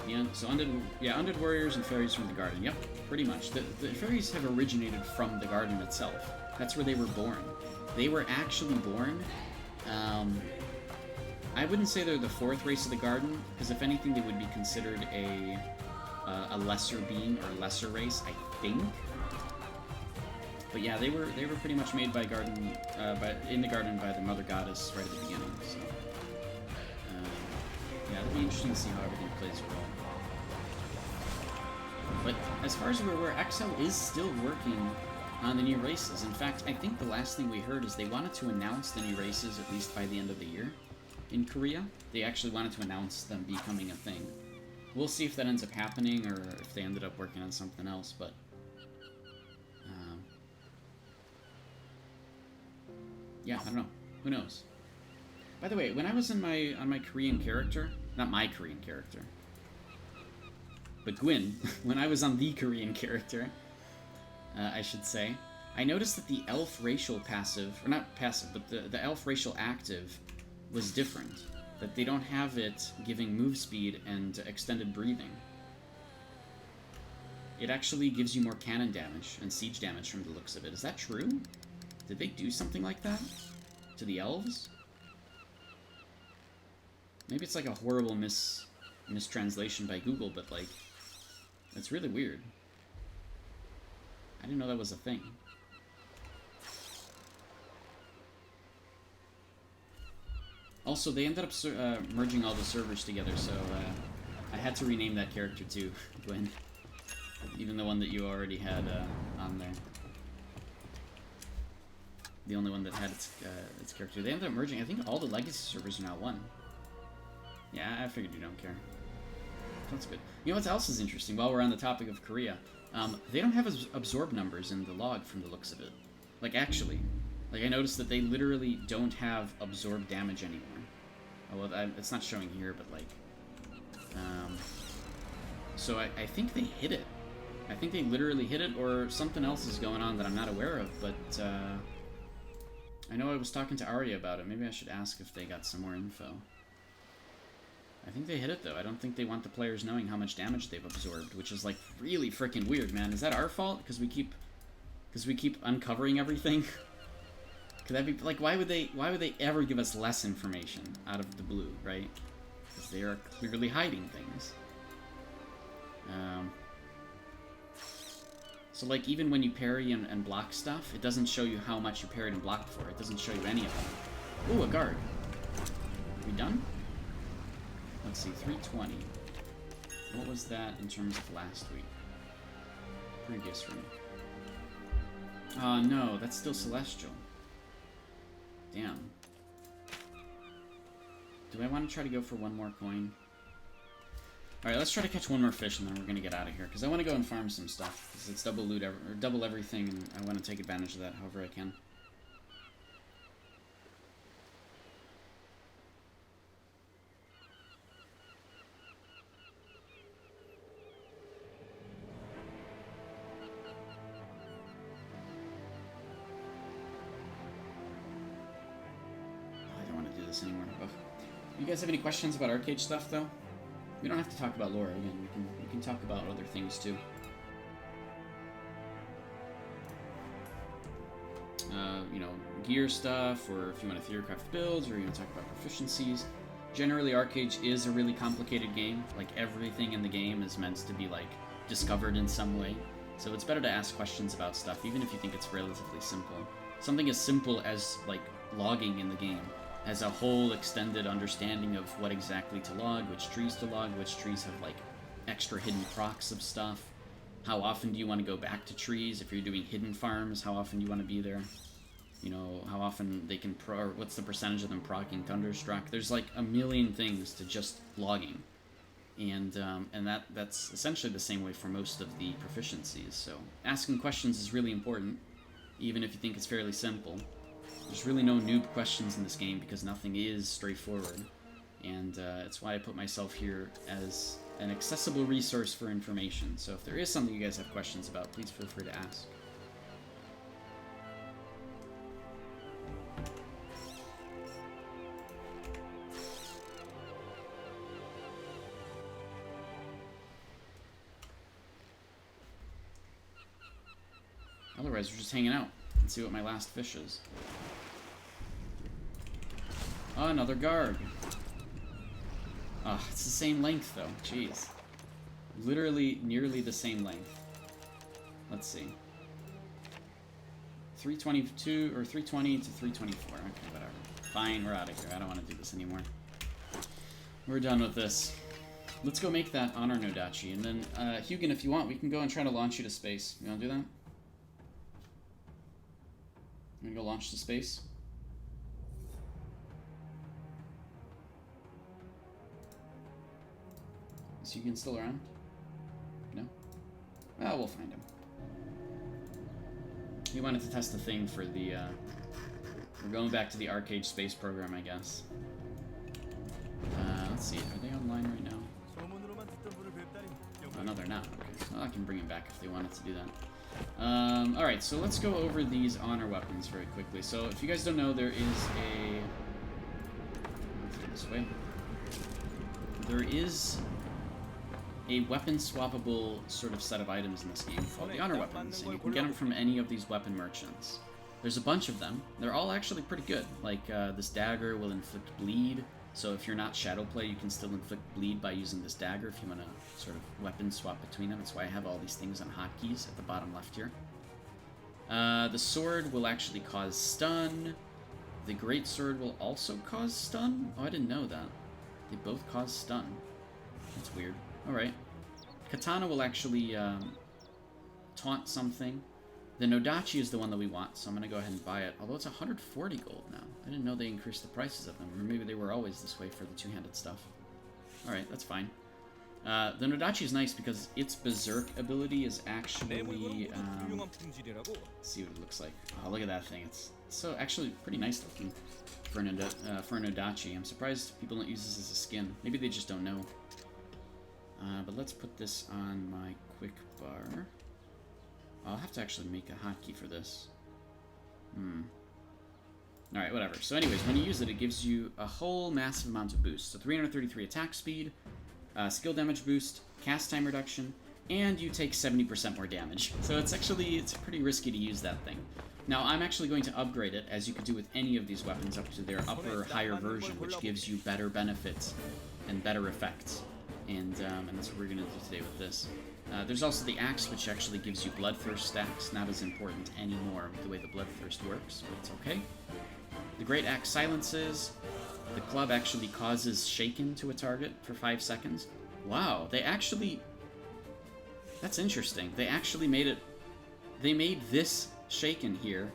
S1: Yeah, so undead warriors and fairies from the garden. Yep, pretty much. The fairies have originated from the garden itself. That's where they were born. They were actually born. I wouldn't say they're the fourth race of the garden, because if anything, they would be considered a lesser being or lesser race, I think. But yeah, they were pretty much made by in the garden by the mother goddess right at the beginning. So yeah, it'll be interesting to see how everything plays a role. But as far as we're aware, XL is still working on the new races. In fact, I think the last thing we heard is they wanted to announce the new races at least by the end of the year in Korea. They actually wanted to announce them becoming a thing. We'll see if that ends up happening or if they ended up working on something else, but yeah, I don't know. Who knows? By the way, when I was on my Korean character, not my Korean character, but Gwyn, when I was on the Korean character, I should say, I noticed that the elf racial passive, or not passive, but the elf racial active was different. That they don't have it giving move speed and extended breathing. It actually gives you more cannon damage and siege damage from the looks of it. Is that true? Did they do something like that to the elves? Maybe it's like a horrible mistranslation by Google, but like, it's really weird. I didn't know that was a thing. Also, they ended up merging all the servers together, so I had to rename that character too, Gwen. Even the one that you already had on there. The only one that had its character. They ended up merging. I think all the legacy servers are now one. Yeah, I figured you don't care. That's good. You know what else is interesting? While we're on the topic of Korea, they don't have absorb numbers in the log from the looks of it. Like, actually. Like, I noticed that they literally don't have absorb damage anymore. Oh, well, it's not showing here, but, like... so I think they hit it. I think they literally hit it, or something else is going on that I'm not aware of, but, I know I was talking to Arya about it. Maybe I should ask if they got some more info. I think they hit it, though. I don't think they want the players knowing how much damage they've absorbed, which is, like, really freaking weird, man. Is that our fault? Because we keep uncovering everything? Could that be, like, why would they ever give us less information out of the blue, right? Because they are clearly hiding things. So, like, even when you parry and block stuff, it doesn't show you how much you parried and blocked for. It doesn't show you any of that. Ooh, a guard. Are we done? Let's see, 320. What was that in terms of last week? Previous room. No, that's still Celestial. Damn. Do I want to try to go for one more coin? Alright, let's try to catch one more fish and then we're gonna get out of here. Because I want to go and farm some stuff. Because it's double loot, or double everything, and I want to take advantage of that however I can. Anymore. Ugh. You guys have any questions about Archeage stuff, though? We don't have to talk about lore again. We can talk about other things too. You know, gear stuff, or if you want to theorycraft builds, or you want to talk about proficiencies. Generally, Archeage is a really complicated game. Like, everything in the game is meant to be, like, discovered in some way. So it's better to ask questions about stuff, even if you think it's relatively simple. Something as simple as, like, logging in the game has a whole extended understanding of what exactly to log, which trees to log, which trees have, like, extra hidden procs of stuff. How often do you want to go back to trees? If you're doing hidden farms, how often do you want to be there? You know, how often they can or what's the percentage of them proccing Thunderstruck? There's, like, a million things to just logging. And that's essentially the same way for most of the proficiencies. So asking questions is really important, even if you think it's fairly simple. There's really no noob questions in this game because nothing is straightforward, and it's why I put myself here as an accessible resource for information. So if there is something you guys have questions about, please feel free to ask. Otherwise, we're just hanging out. Let's see what my last fish is. Oh, another Garg. Oh, it's the same length, though. Jeez. Literally, nearly the same length. Let's see. 322, or 320 to 324. Okay, whatever. Fine, we're out of here. I don't want to do this anymore. We're done with this. Let's go make that Honor Nodachi, and then, Hugin, if you want, we can go and try to launch you to space. You wanna do that? I'm gonna go launch to space. Is Hugin still around? No? Well, we'll find him. He wanted to test the thing for the, we're going back to the Archeage space program, I guess. Let's see, are they online right now? Oh, no, they're not. Okay. Well, I can bring him back if they wanted to do that. Alright, so let's go over these honor weapons very quickly. So, if you guys don't know, there is a... Let's go this way. There is a weapon swappable sort of set of items in this game called the honor weapons, and you can get them from any of these weapon merchants. There's a bunch of them. They're all actually pretty good. Like, this dagger will inflict bleed. So if you're not Shadowplay, you can still inflict bleed by using this dagger if you want to sort of weapon swap between them. That's why I have all these things on hotkeys at the bottom left here. The sword will actually cause stun. The great sword will also cause stun? Oh, I didn't know that. They both cause stun. That's weird. Alright. Katana will actually taunt something. The Nodachi is the one that we want, so I'm going to go ahead and buy it. Although it's 140 gold now. I didn't know they increased the prices of them. Or maybe they were always this way for the two-handed stuff. Alright, that's fine. The Nodachi is nice because its Berserk ability is actually... let's see what it looks like. Oh, look at that thing. It's so actually pretty nice looking for a Nodachi. I'm surprised people don't use this as a skin. Maybe they just don't know. But let's put this on my quick bar. I'll have to actually make a hotkey for this. Alright, whatever. So anyways, when you use it, it gives you a whole massive amount of boost. So 333 attack speed, skill damage boost, cast time reduction, and you take 70% more damage. So it's pretty risky to use that thing. Now, I'm actually going to upgrade it, as you could do with any of these weapons, up to their upper, higher version, which gives you better benefits and better effects. And that's what we're going to do today with this. There's also the axe, which actually gives you bloodthirst stacks. Not as important anymore with the way the bloodthirst works, but it's okay. The great axe silences. The club actually causes shaken to a target for 5 seconds. Wow, they actually... That's interesting. They actually made it... They made this shaken here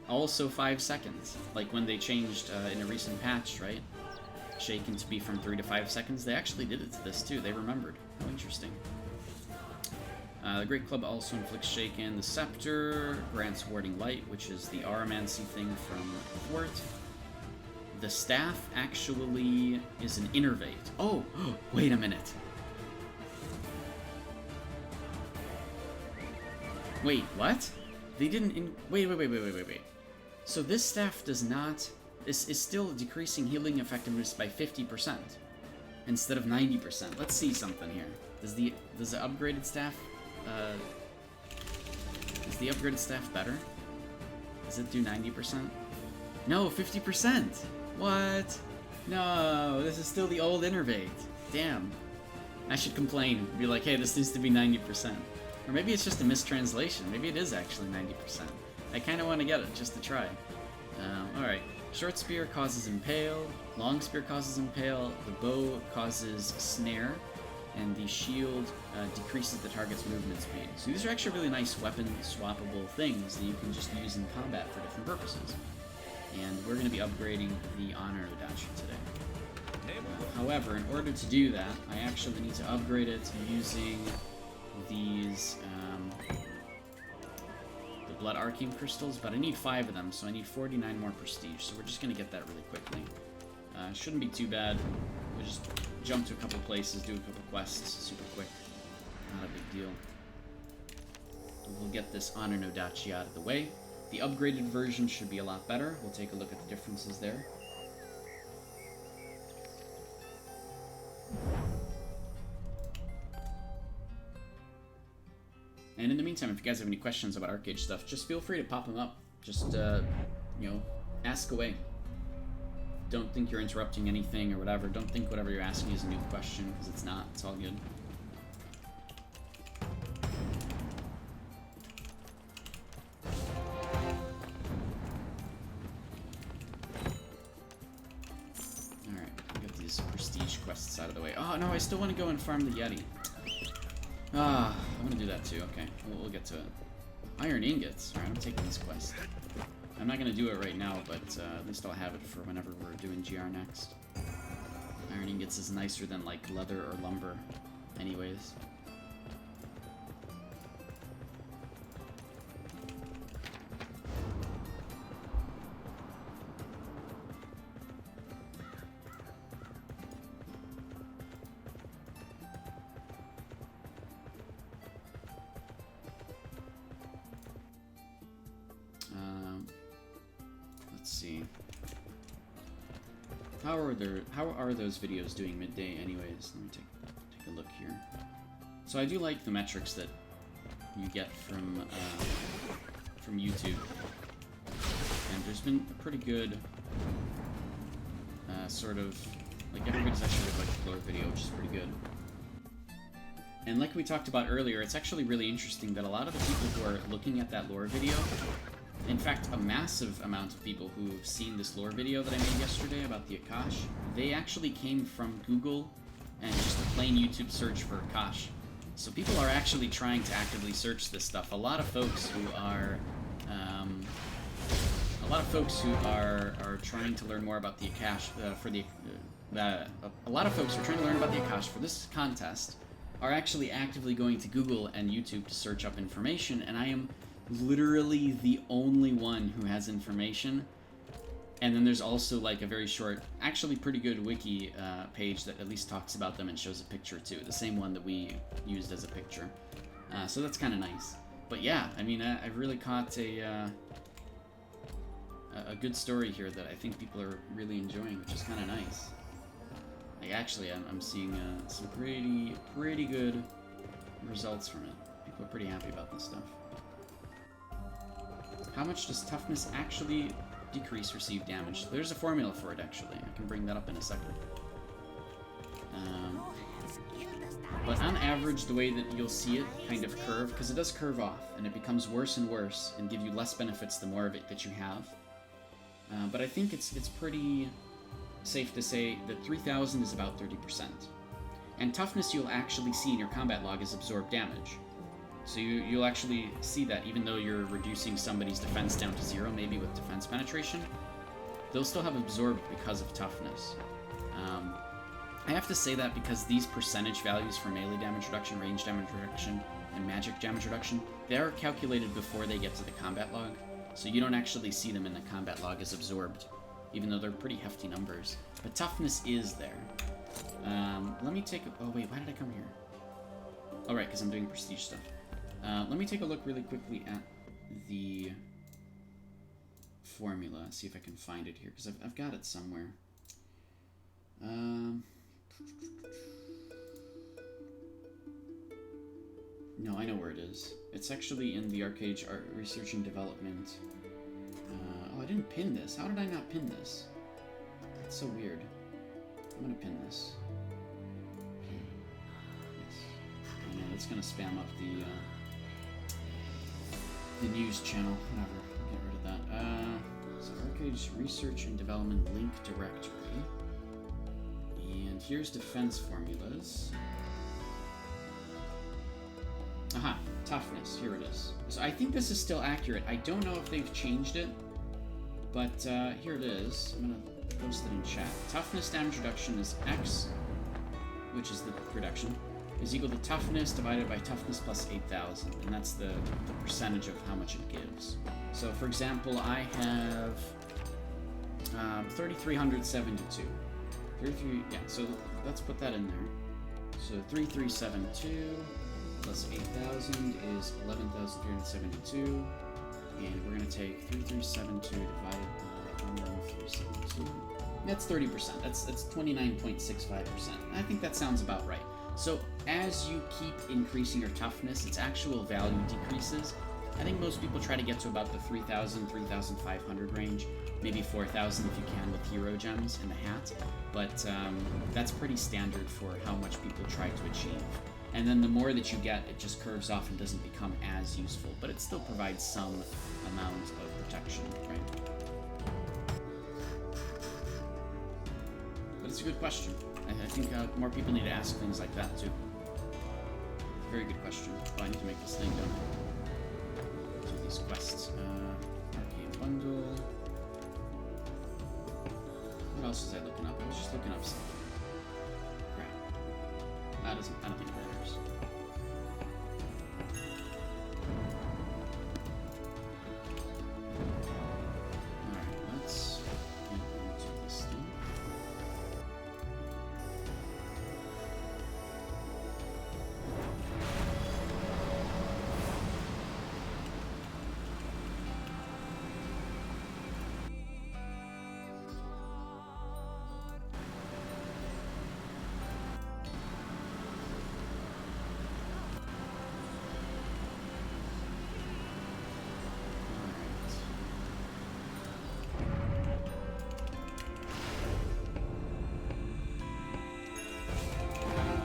S1: also 5 seconds. Like when they changed in a recent patch, right? Shaken to be from 3 to 5 seconds. They actually did it to this too. They remembered. How interesting. The Great Club also inflicts Shaken. The Scepter grants Warding Light, which is the Aramancy thing from Thwart. The Staff actually is an Innervate. Oh, wait a minute. Wait, what? They didn't wait. So this staff does not... is still decreasing healing effectiveness by 50% instead of 90%. Let's see something here. Does the upgraded staff is the upgraded staff better? Does it do 90%? No, 50%. What? No, this is still the old Innervate. Damn. I should complain. Be like, hey, this needs to be 90%. Or maybe it's just a mistranslation. Maybe it is actually 90%. I kind of want to get it just to try. Alright. Short spear causes impale, long spear causes impale, the bow causes snare, and the shield decreases the target's movement speed. So these are actually really nice weapon swappable things that you can just use in combat for different purposes. And we're going to be upgrading the Honor Nodachi today. However, in order to do that, I actually need to upgrade it using these Blood Arcane Crystals, but I need 5 of them, so I need 49 more Prestige, so we're just going to get that really quickly. Shouldn't be too bad. We'll just jump to a couple places, do a couple quests super quick. Not a big deal. We'll get this Honor Nodachi out of the way. The upgraded version should be a lot better. We'll take a look at the differences there. And and in the meantime, if you guys have any questions about Archeage stuff, just feel free to pop them up. Just, you know, ask away. Don't think you're interrupting anything or whatever. Don't think whatever you're asking is a new question, because it's not. It's all good. Prestige quests out of the way. Oh no, I still want to go and farm the Yeti. I want to do that too. Okay, we'll get to it. Iron ingots. Alright, I'm taking this quest. I'm not going to do it right now, but at least I'll have it for whenever we're doing GR next. Iron ingots is nicer than like leather or lumber anyways. How are those videos doing midday anyways? Let me take a look here. So I do like the metrics that you get from YouTube. And there's been a pretty good sort of, like, everybody's actually really liked the lore video, which is pretty good. And like we talked about earlier, it's actually really interesting that a lot of the people who are looking at that lore video, in fact, a massive amount of people who've seen this lore video that I made yesterday about the Archeage, they actually came from Google and just a plain YouTube search for Archeage. So people are actually trying to actively search this stuff. A lot of folks who are trying to learn more about the Archeage a lot of folks who are trying to learn about the Archeage for this contest are actually actively going to Google and YouTube to search up information, and I am literally the only one who has information. And then there's also like a very short, actually pretty good wiki page that at least talks about them and shows a picture too, the same one that we used as a picture. So that's kind of nice. But yeah, I mean, I've really caught a good story here that I think people are really enjoying, which is kind of nice. Like, actually, I'm seeing some pretty good results from it. People are pretty happy about this stuff. How much does toughness actually decrease received damage? There's a formula for it, actually. I can bring that up in a second. But on average, the way that you'll see it kind of curve, because it does curve off, and it becomes worse and worse, and give you less benefits the more of it that you have. But I think it's pretty safe to say that 3,000 is about 30%. And toughness you'll actually see in your combat log is absorbed damage. So you'll actually see that even though you're reducing somebody's defense down to 0, maybe with defense penetration, they'll still have absorbed because of toughness. I have to say that because these percentage values for melee damage reduction, range damage reduction, and magic damage reduction, they're calculated before they get to the combat log, so you don't actually see them in the combat log as absorbed, even though they're pretty hefty numbers. But toughness is there. Let me take a... Oh wait, why did I come here? Oh right, because I'm doing prestige stuff. Let me take a look really quickly at the formula, see if I can find it here, because I've got it somewhere. No, I know where it is. It's actually in the Archeage Research and Development. Oh, I didn't pin this. How did I not pin this? That's so weird. I'm gonna pin this. Yes. Oh, man, it's gonna spam up the news channel. Whatever. Get rid of that. So Archeage Research and Development link directory. And here's defense formulas. Aha, toughness. Here it is. So I think this is still accurate. I don't know if they've changed it, but here it is. I'm gonna post it in chat. Toughness damage reduction is X, which is the reduction, is equal to toughness divided by toughness plus 8,000, and that's the percentage of how much it gives. So, for example, I have 3,372. 33, yeah, so let's put that in there. So 3,372 plus 8,000 is 11,372, and we're going to take 3,372 divided by 11,372. That's 30%. That's 29.65%. I think that sounds about right. So as you keep increasing your toughness, its actual value decreases. I think most people try to get to about the 3,000, 3,500 range, maybe 4,000 if you can with hero gems in the hat, but that's pretty standard for how much people try to achieve. And then the more that you get, it just curves off and doesn't become as useful, but it still provides some amount of protection, right? But it's a good question. I think more people need to ask things like that, too. Very good question. Oh, I need to make this thing, don't I? Do these quests. Arcane Bundle. What else was I looking up? I was just looking up something. Crap. I don't think it matters. Alright, let's get into this thing. Alright.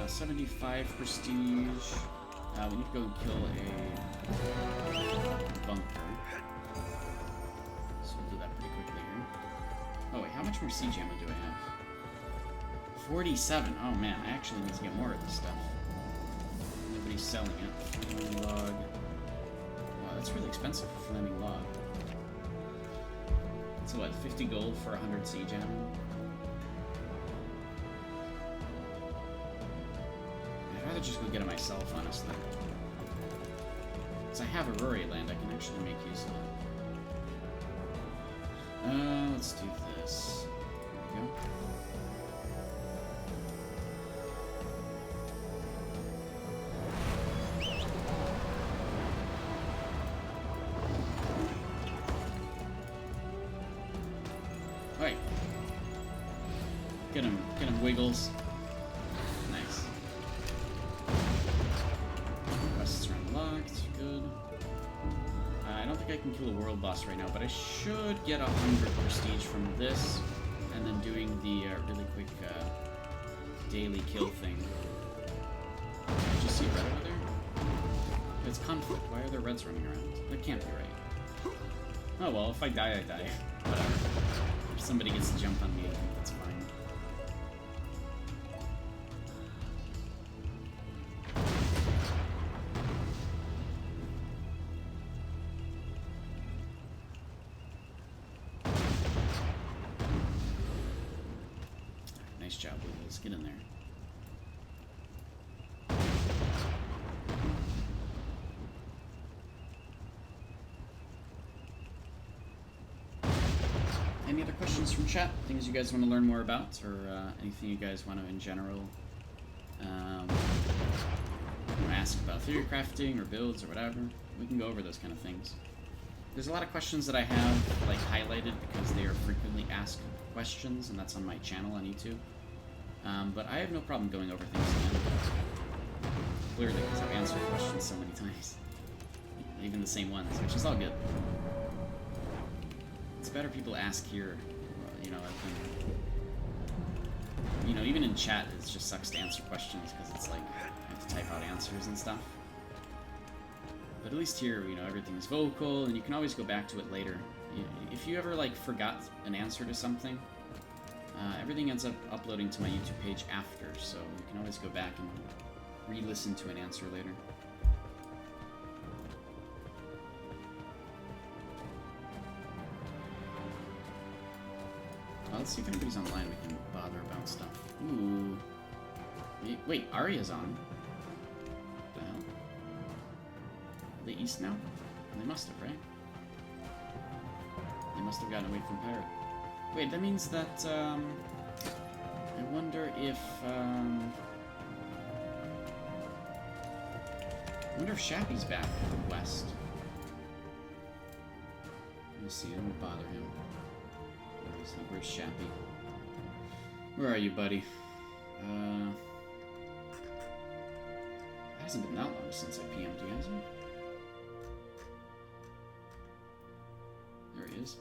S1: 75 prestige. We need to go and kill a bunker. So we'll do that pretty quickly here. Oh wait, how much more siege ammo do I have? 47. Oh man, I actually need to get more of this stuff. Nobody's selling it. Flaming log. Wow, that's really expensive for flaming log. So what, 50 gold for 100 siege ammo? I'd rather just go get it myself, honestly. Because I have a Rory land, I can actually make use of it. Let's do this. There we go. Alright. Get him, Wiggles. Nice. Quests are unlocked, good. I don't think I can kill a world boss right now, but I should get 100 prestige from this, and then doing the really quick daily kill thing. Did you see red over there? It's conflict. Why are there reds running around? That can't be right. Oh well, if I die, I die. Whatever. If somebody gets to jump on me, I think that's fine. Nice job, Wiggles. Get in there. Any other questions from chat? Things you guys want to learn more about, or anything you guys want to, in general, ask about theory crafting or builds or whatever? We can go over those kind of things. There's a lot of questions that I have like highlighted because they are frequently asked questions, and that's on my channel on YouTube. But I have no problem going over things again. Clearly, because I've answered questions so many times, even the same ones, which is all good. It's better people ask here, you know, even in chat, it just sucks to answer questions because it's like you have to type out answers and stuff. But at least here, you know, everything is vocal, and you can always go back to it later. If you ever like forgot an answer to something, everything ends up uploading to my YouTube page after, so you can always go back and re-listen to an answer later. Let's see if anybody's online we can bother about stuff. Ooh. Wait, Arya's on. What the hell? Are they east now? They must have, right? They must have gotten away from Pirate. Wait, that means that, I wonder if, Shappy's back west. Let me see, I'm gonna bother him. Where's Shappy? Where are you, buddy? It hasn't been that long since I PM'd you, has it? There he is.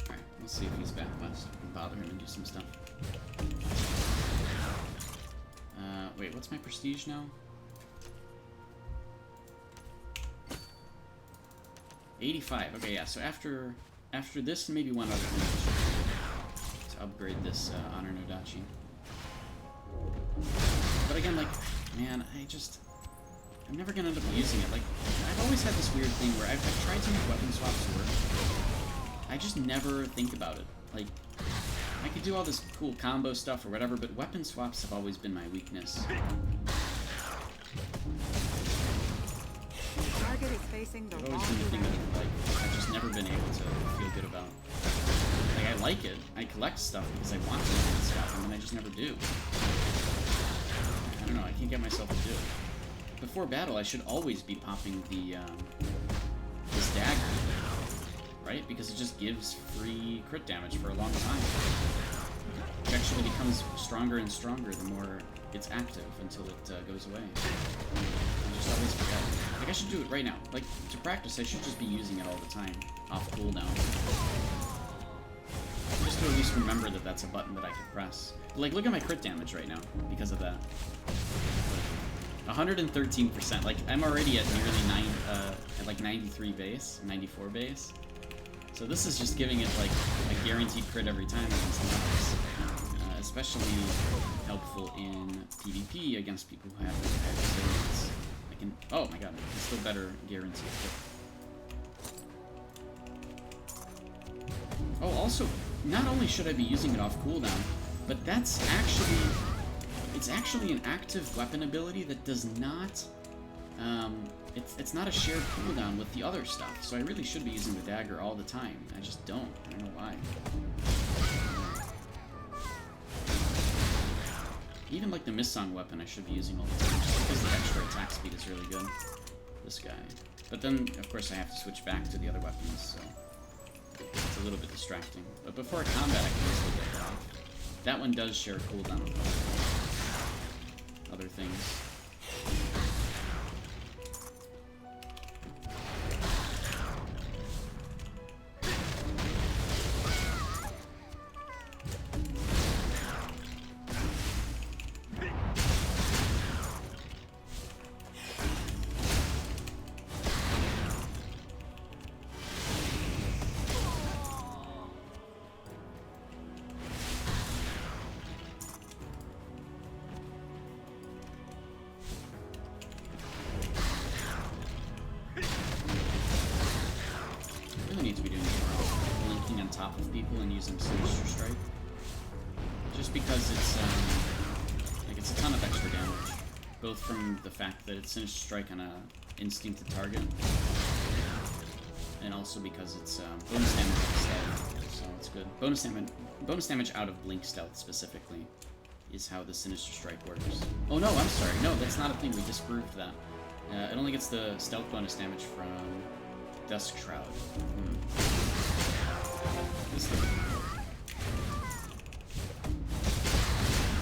S1: Alright, let's see if he's back west. I can bother him and do some stuff. Wait, what's my prestige now? 85. Okay, yeah, so after this, maybe one other thing to upgrade this Honor Nodachi. But again, like, man, I'm never gonna end up using it. Like, I've always had this weird thing where I've tried to make weapon swaps work. I just never think about it. Like, I could do all this cool combo stuff or whatever, but weapon swaps have always been my weakness.
S2: Target is facing the
S1: I've always been the thing that, like, I've just never been able to feel good about. Like, I like it. I collect stuff because I want to weapon swap, and then I just never do. I don't know, I can't get myself to do it. Before battle, I should always be popping the, this dagger. Right? Because it just gives free crit damage for a long time. It actually becomes stronger and stronger the more it's active until it goes away. I just always forget. Like, I should do it right now. Like, to practice, I should just be using it all the time, off cooldown. Just to at least remember that that's a button that I can press. But, like, look at my crit damage right now, because of that. 113%. Like, I'm already at nearly at like 93 base, 94 base. So this is just giving it, like, a guaranteed crit every time against mobs. Especially helpful in PvP against people who have resilience. I can... Oh my god, it's still better guaranteed crit. Oh, also, not only should I be using it off cooldown, but that's actually... It's actually an active weapon ability that does not... It's not a shared cooldown with the other stuff, so I really should be using the dagger all the time. I just don't. I don't know why. Even like the Missong weapon I should be using all the time, just because the extra attack speed is really good. This guy. But then, of course, I have to switch back to the other weapons, so it's a little bit distracting. But before combat, I can just get that off. That one does share a cooldown with other things. From the fact that it's Sinister Strike on a instinct to target, and also because it's bonus damage out of stealth, so it's good. Bonus damage out of blink stealth specifically is how the Sinister Strike works. Oh no, I'm sorry, no, that's not a thing. We disproved that. It only gets the stealth bonus damage from Dusk Shroud. This thing.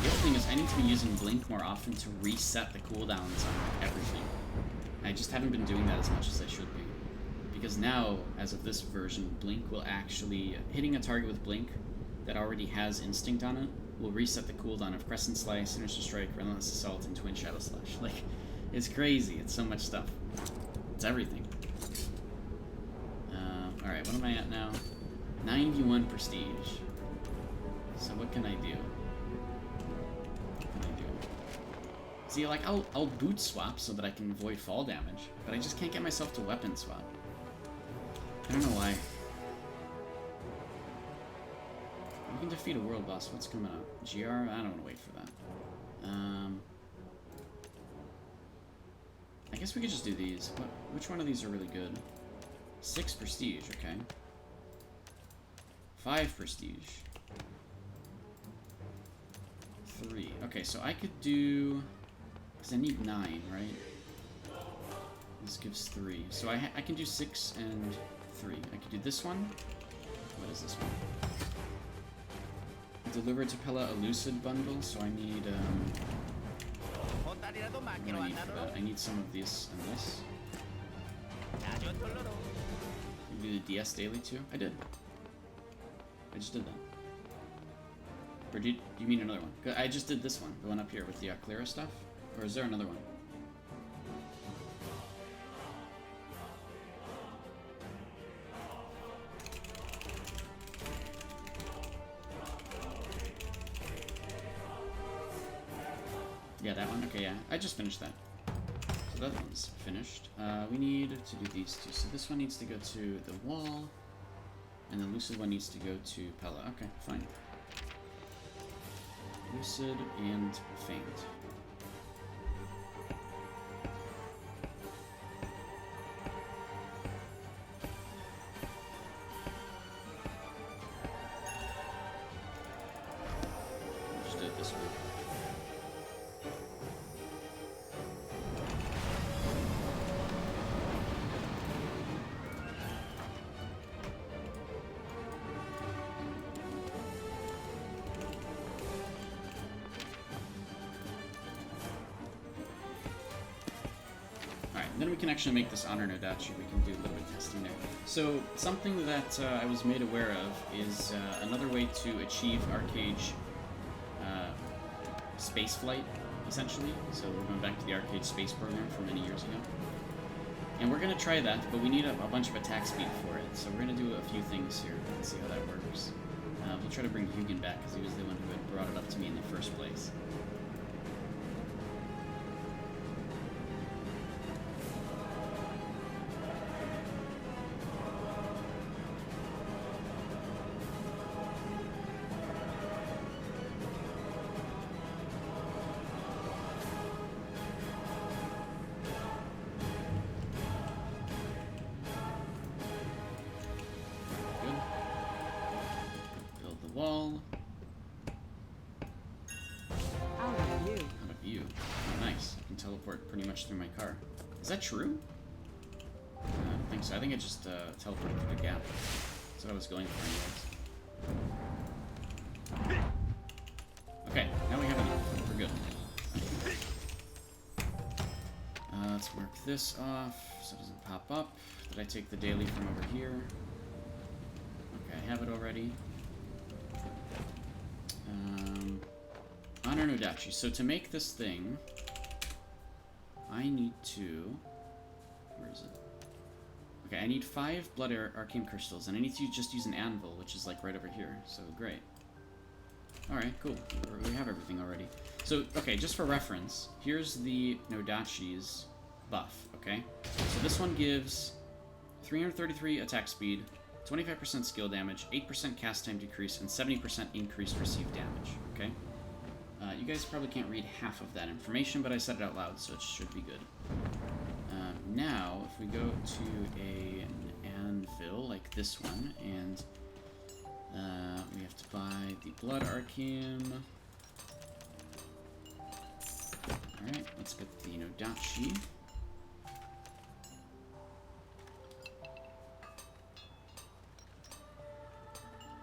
S1: The other thing is I need to be using Blink more often to reset the cooldowns on everything. I just haven't been doing that as much as I should be. Because now, as of this version, Blink will actually... Hitting a target with Blink that already has Instinct on it will reset the cooldown of Crescent Slice, Sinister Strike, Relentless Assault, and Twin Shadow Slash. Like, it's crazy. It's so much stuff. It's everything. Alright, what am I at now? 91 Prestige. So what can I do? See, like, I'll boot swap so that I can avoid fall damage, but I just can't get myself to weapon swap. I don't know why. We can defeat a world boss. What's coming up? GR? I don't want to wait for that. I guess we could just do these. Which one of these are really good? 6 Prestige, okay. 5 Prestige. 3. Okay, so I could do... Because I need 9, right? This gives 3. So I can do 6 and 3. I could do this one, what is this one? Deliver to Pella a Lucid bundle, so I need, what do I need for that? I need some of this and this. You do the DS daily too? I did. I just did that. Or do you mean another one? I just did this one, the one up here with the Clara stuff. Or is there another one? Yeah, that one? Okay, yeah. I just finished that. So that one's finished. We need to do these two. So this one needs to go to the wall, and the Lucid one needs to go to Pella. Okay, fine. Lucid and Faint. Just do it this way. Then we can actually make this honor Nodachi. We can do a little bit of testing there. So something that I was made aware of is another way to achieve Archeage space flight, essentially. So we're going back to the Archeage space program from many years ago. And we're going to try that, but we need a bunch of attack speed for it. So we're going to do a few things here and see how that works. We'll try to bring Hugin back, because he was the one who had brought it up to me in the first place. Wall.
S2: How about you?
S1: How about you? Oh, nice. I can teleport pretty much through my car. Is that true? I don't think so. I think it just teleported through the gap. That's what I was going for anyways. Okay, now we have enough. We're good. Let's mark this off so it doesn't pop up. Did I take the daily from over here? Okay, I have it already. Honor Nodachi. So to make this thing, I need to... Where is it? Okay, I need 5 Blood Arcane Crystals, and I need to just use an anvil, which is like right over here. So great. Alright, cool. We have everything already. So, okay, just for reference, here's the Nodachi's buff, okay? So this one gives 333 attack speed, 25% skill damage, 8% cast time decrease, and 70% increased received damage, okay? You guys probably can't read half of that information, but I said it out loud, so it should be good. Now, if we go to an anvil, like this one, and we have to buy the Blood Arcane. Alright, let's get the Nodachi.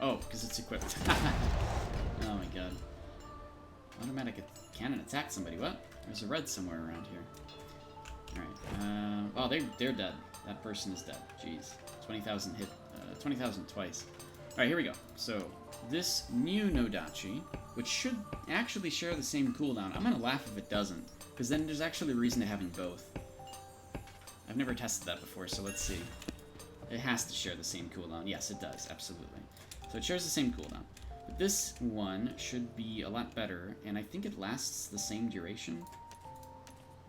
S1: Oh, because it's equipped. Oh my god. Automatic cannon attack somebody. What? There's a red somewhere around here. Alright. Oh, they're dead. That person is dead. Jeez. 20,000 hit. 20,000 twice. Alright, here we go. So, this new Nodachi, which should actually share the same cooldown. I'm gonna laugh if it doesn't, because then there's actually a reason to having both. I've never tested that before, so let's see. It has to share the same cooldown. Yes, it does. Absolutely. So it shares the same cooldown. But this one should be a lot better, and I think it lasts the same duration.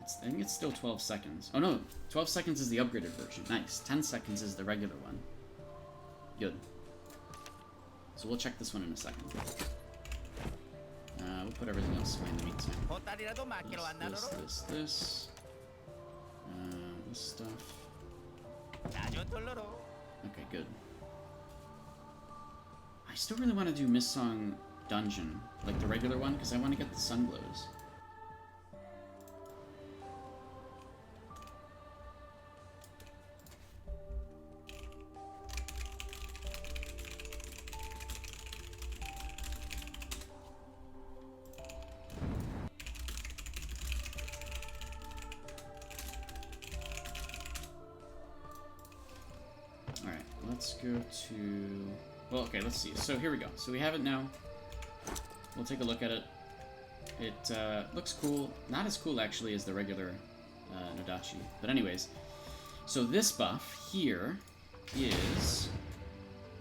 S1: I think it's still 12 seconds. Oh no, 12 seconds is the upgraded version. Nice. 10 seconds is the regular one. Good. So we'll check this one in a second. We'll put everything else away in the meantime. This. This stuff. Okay, good. I still really want to do Mist-Song Dungeon, like the regular one, because I want to get the Sunglows. let's go to... Well, okay, let's see. So here we go. So we have it now. We'll take a look at it. It looks cool. Not as cool, actually, as the regular Nodachi. But anyways, so this buff here is...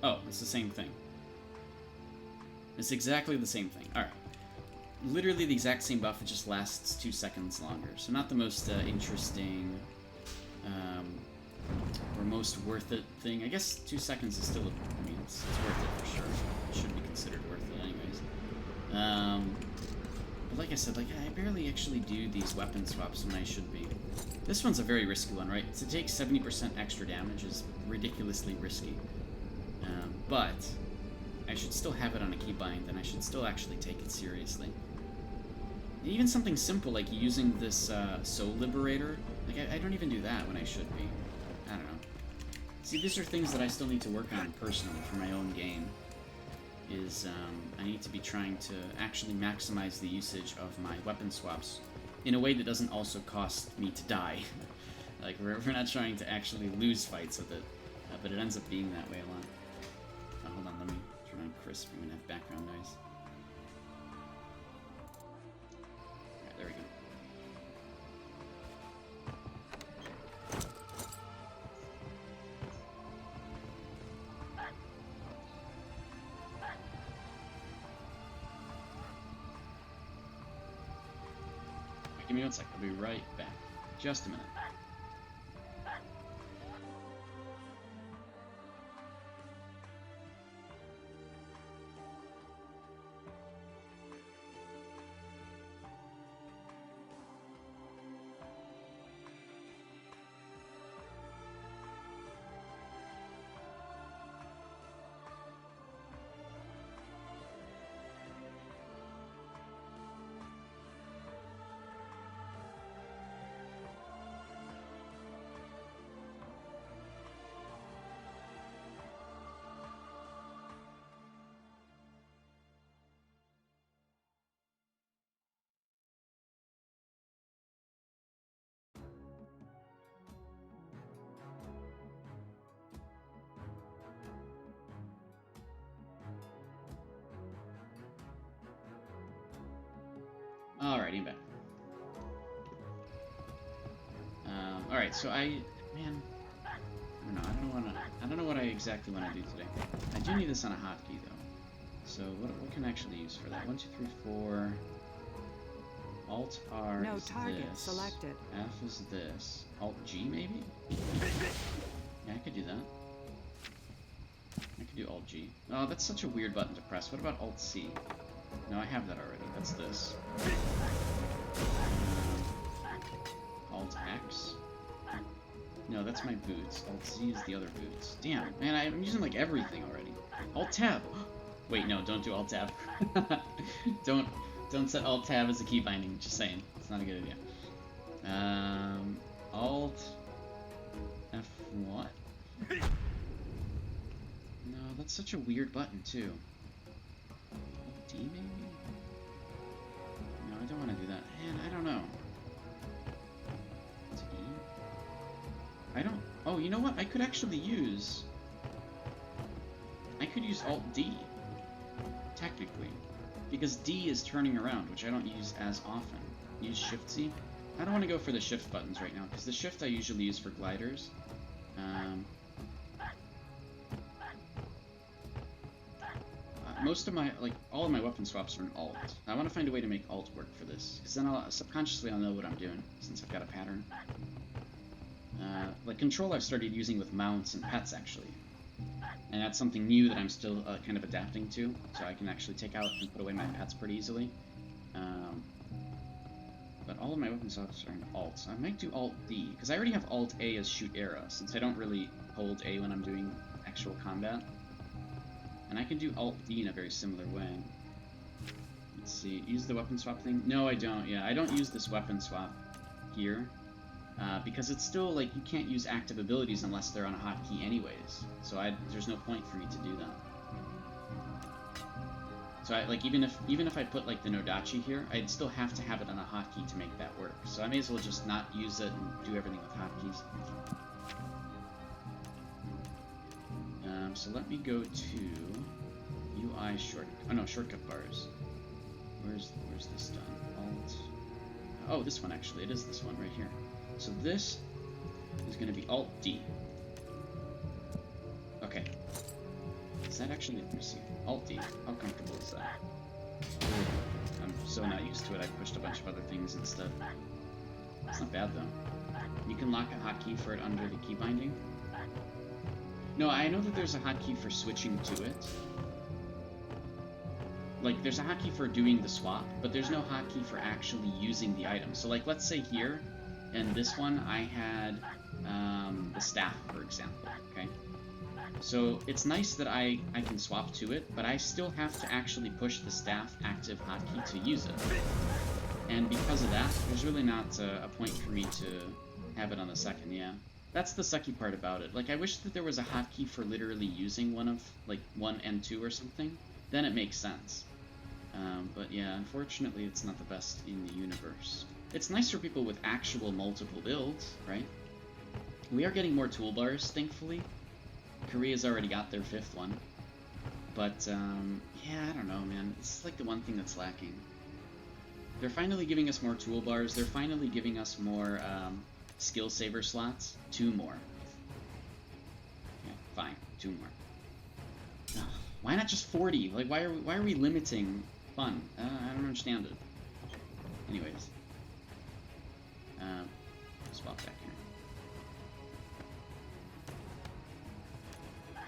S1: Oh, it's the same thing. It's exactly the same thing. Alright. Literally the exact same buff, it just lasts 2 seconds longer. So not the most interesting or most worth it thing. I guess 2 seconds is still, I mean, it's worth it for sure. It should be considered worth it anyways. But like I said, like, I barely actually do these weapon swaps when I should be. This one's a very risky one, right? To take 70% extra damage is ridiculously risky. But I should still have it on a keybind, and I should still actually take it seriously. Even something simple like using this Soul Liberator, like I don't even do that when I should be. I don't know. See, these are things that I still need to work on personally for my own game. Is I need to be trying to actually maximize the usage of my weapon swaps in a way that doesn't also cost me to die. Like, we're not trying to actually lose fights with it, but it ends up being that way a lot. Hold on, let me turn on crisp. I'm gonna have background noise. Alright, there we go. Give me 1 sec, I'll be right back. Just a minute. Alright, I'm back. Alright, so man, I don't know what I exactly want to do today. I do need this on a hotkey though. So what can I actually use for that? 1, 2, 3, 4. Alt R
S2: No
S1: is
S2: target
S1: this.
S2: selected.
S1: F is this. Alt G maybe? Yeah, I could do that. I could do Alt G. Oh, that's such a weird button to press. What about Alt C? No, I have that already. That's this. Alt X? No, that's my boots. Alt Z is the other boots. Damn, man, I'm using like everything already. Alt Tab! Wait, no, don't do Alt Tab. Don't set Alt Tab as a key binding, just saying. It's not a good idea. Alt F what? No, that's such a weird button too. Alt D maybe? No, I don't want to do that. Man, I don't know. Alt E? I don't... Oh, you know what? I could actually use... I could use Alt D. Technically. Because D is turning around, which I don't use as often. Use Shift C. I don't want to go for the Shift buttons right now, because the Shift I usually use for gliders. Most of my, like, all of my weapon swaps are in Alt. I want to find a way to make Alt work for this, because then subconsciously I'll know what I'm doing, since I've got a pattern. Like, Control I've started using with mounts and pets, actually. And that's something new that I'm still kind of adapting to, so I can actually take out and put away my pets pretty easily. But all of my weapon swaps are in Alt, so I might do Alt D, because I already have Alt A as shoot arrow, since I don't really hold A when I'm doing actual combat. And I can do Alt D in a very similar way. Let's see, use the weapon swap thing? No, I don't, yeah, I don't use this weapon swap here. Because it's still, like, you can't use active abilities unless they're on a hotkey anyways. So there's no point for me to do that. So even if I put, like, the Nodachi here, I'd still have to have it on a hotkey to make that work. So I may as well just not use it and do everything with hotkeys. So let me go to UI shortcut bars. Where's this done? Alt. Oh, this one actually. It is this one right here. So this is going to be Alt D. Okay. Is that actually? Let me see. Alt D. How comfortable is that? I'm so not used to it. I pushed a bunch of other things instead. It's not bad though. You can lock a hotkey for it under the key binding. No, I know that there's a hotkey for switching to it. Like, there's a hotkey for doing the swap, but there's no hotkey for actually using the item. So, like, let's say here, and this one, I had the staff, for example, okay? So, it's nice that I can swap to it, but I still have to actually push the staff active hotkey to use it. And because of that, there's really not a point for me to have it on the second, yeah. That's the sucky part about it. Like, I wish that there was a hotkey for literally using one of, like, 1 and 2 or something. Then it makes sense. But yeah, unfortunately, it's not the best in the universe. It's nice for people with actual multiple builds, right? We are getting more toolbars, thankfully. Korea's already got their 5th one. But, yeah, I don't know, man. It's like the one thing that's lacking. They're finally giving us more toolbars. They're finally giving us more, skill saver slots. 2 more. Yeah, fine. 2 more. Ugh, why not just 40? Like, why are we limiting fun? I don't understand it. Anyways. Swap back here.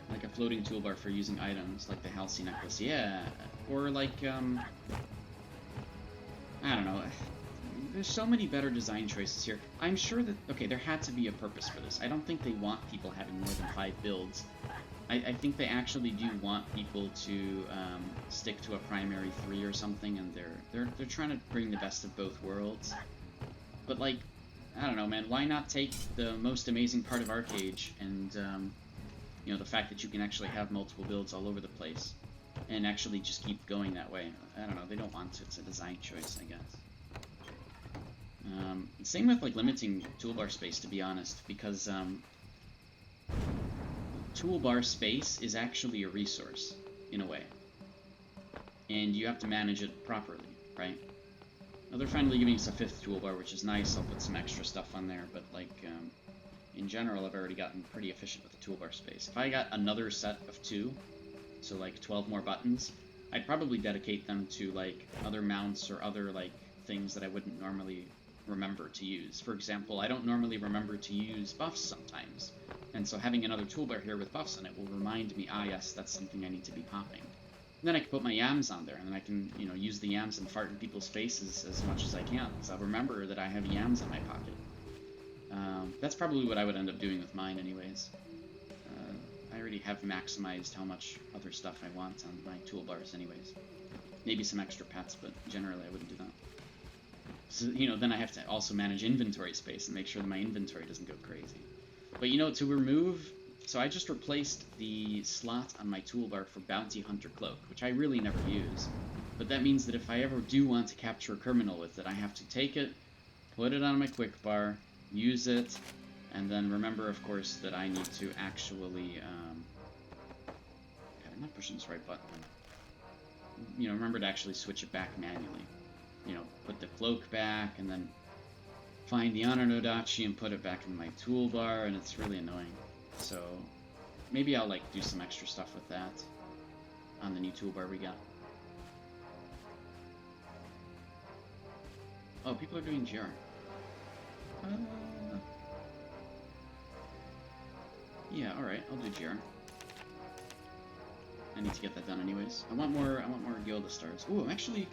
S1: Like a floating toolbar for using items, like the Halcyon necklace. Yeah. Or like, I don't know. There's so many better design choices here. I'm sure that, okay, there had to be a purpose for this. I don't think they want people having more than 5 builds. I think they actually do want people to stick to a primary 3 or something, and they're trying to bring the best of both worlds. But like, I don't know, man. Why not take the most amazing part of Archeage and you know, the fact that you can actually have multiple builds all over the place, and actually just keep going that way? I don't know. They don't want to. It's a design choice, I guess. Same with like limiting toolbar space, to be honest, because toolbar space is actually a resource, in a way. And you have to manage it properly, right? Now they're finally giving us a 5th toolbar, which is nice. I'll put some extra stuff on there, but like, in general, I've already gotten pretty efficient with the toolbar space. If I got another set of 2, so like 12 more buttons, I'd probably dedicate them to like other mounts or other like things that I wouldn't normally remember to use. For example, I don't normally remember to use buffs sometimes. And so having another toolbar here with buffs on it will remind me, ah yes, that's something I need to be popping. And then I can put my yams on there, and then I can, you know, use the yams and fart in people's faces as much as I can, because I'll remember that I have yams in my pocket. That's probably what I would end up doing with mine anyways. I already have maximized how much other stuff I want on my toolbars anyways. Maybe some extra pets, but generally I wouldn't do that. So, you know, then I have to also manage inventory space and make sure that my inventory doesn't go crazy. But, you know, to remove... So I just replaced the slot on my toolbar for Bounty Hunter Cloak, which I really never use. But that means that if I ever do want to capture a criminal with it, I have to take it, put it on my quick bar, use it, and then remember, of course, that I need to actually... God, I'm not pushing this right button. You know, remember to actually switch it back manually. You know, put the cloak back, and then find the Honor Nodachi and put it back in my toolbar, and it's really annoying. So, maybe I'll, like, do some extra stuff with that on the new toolbar we got. Oh, people are doing GR. Yeah, alright, I'll do GR. I need to get that done anyways. I want more Gilda stars. Ooh, actually,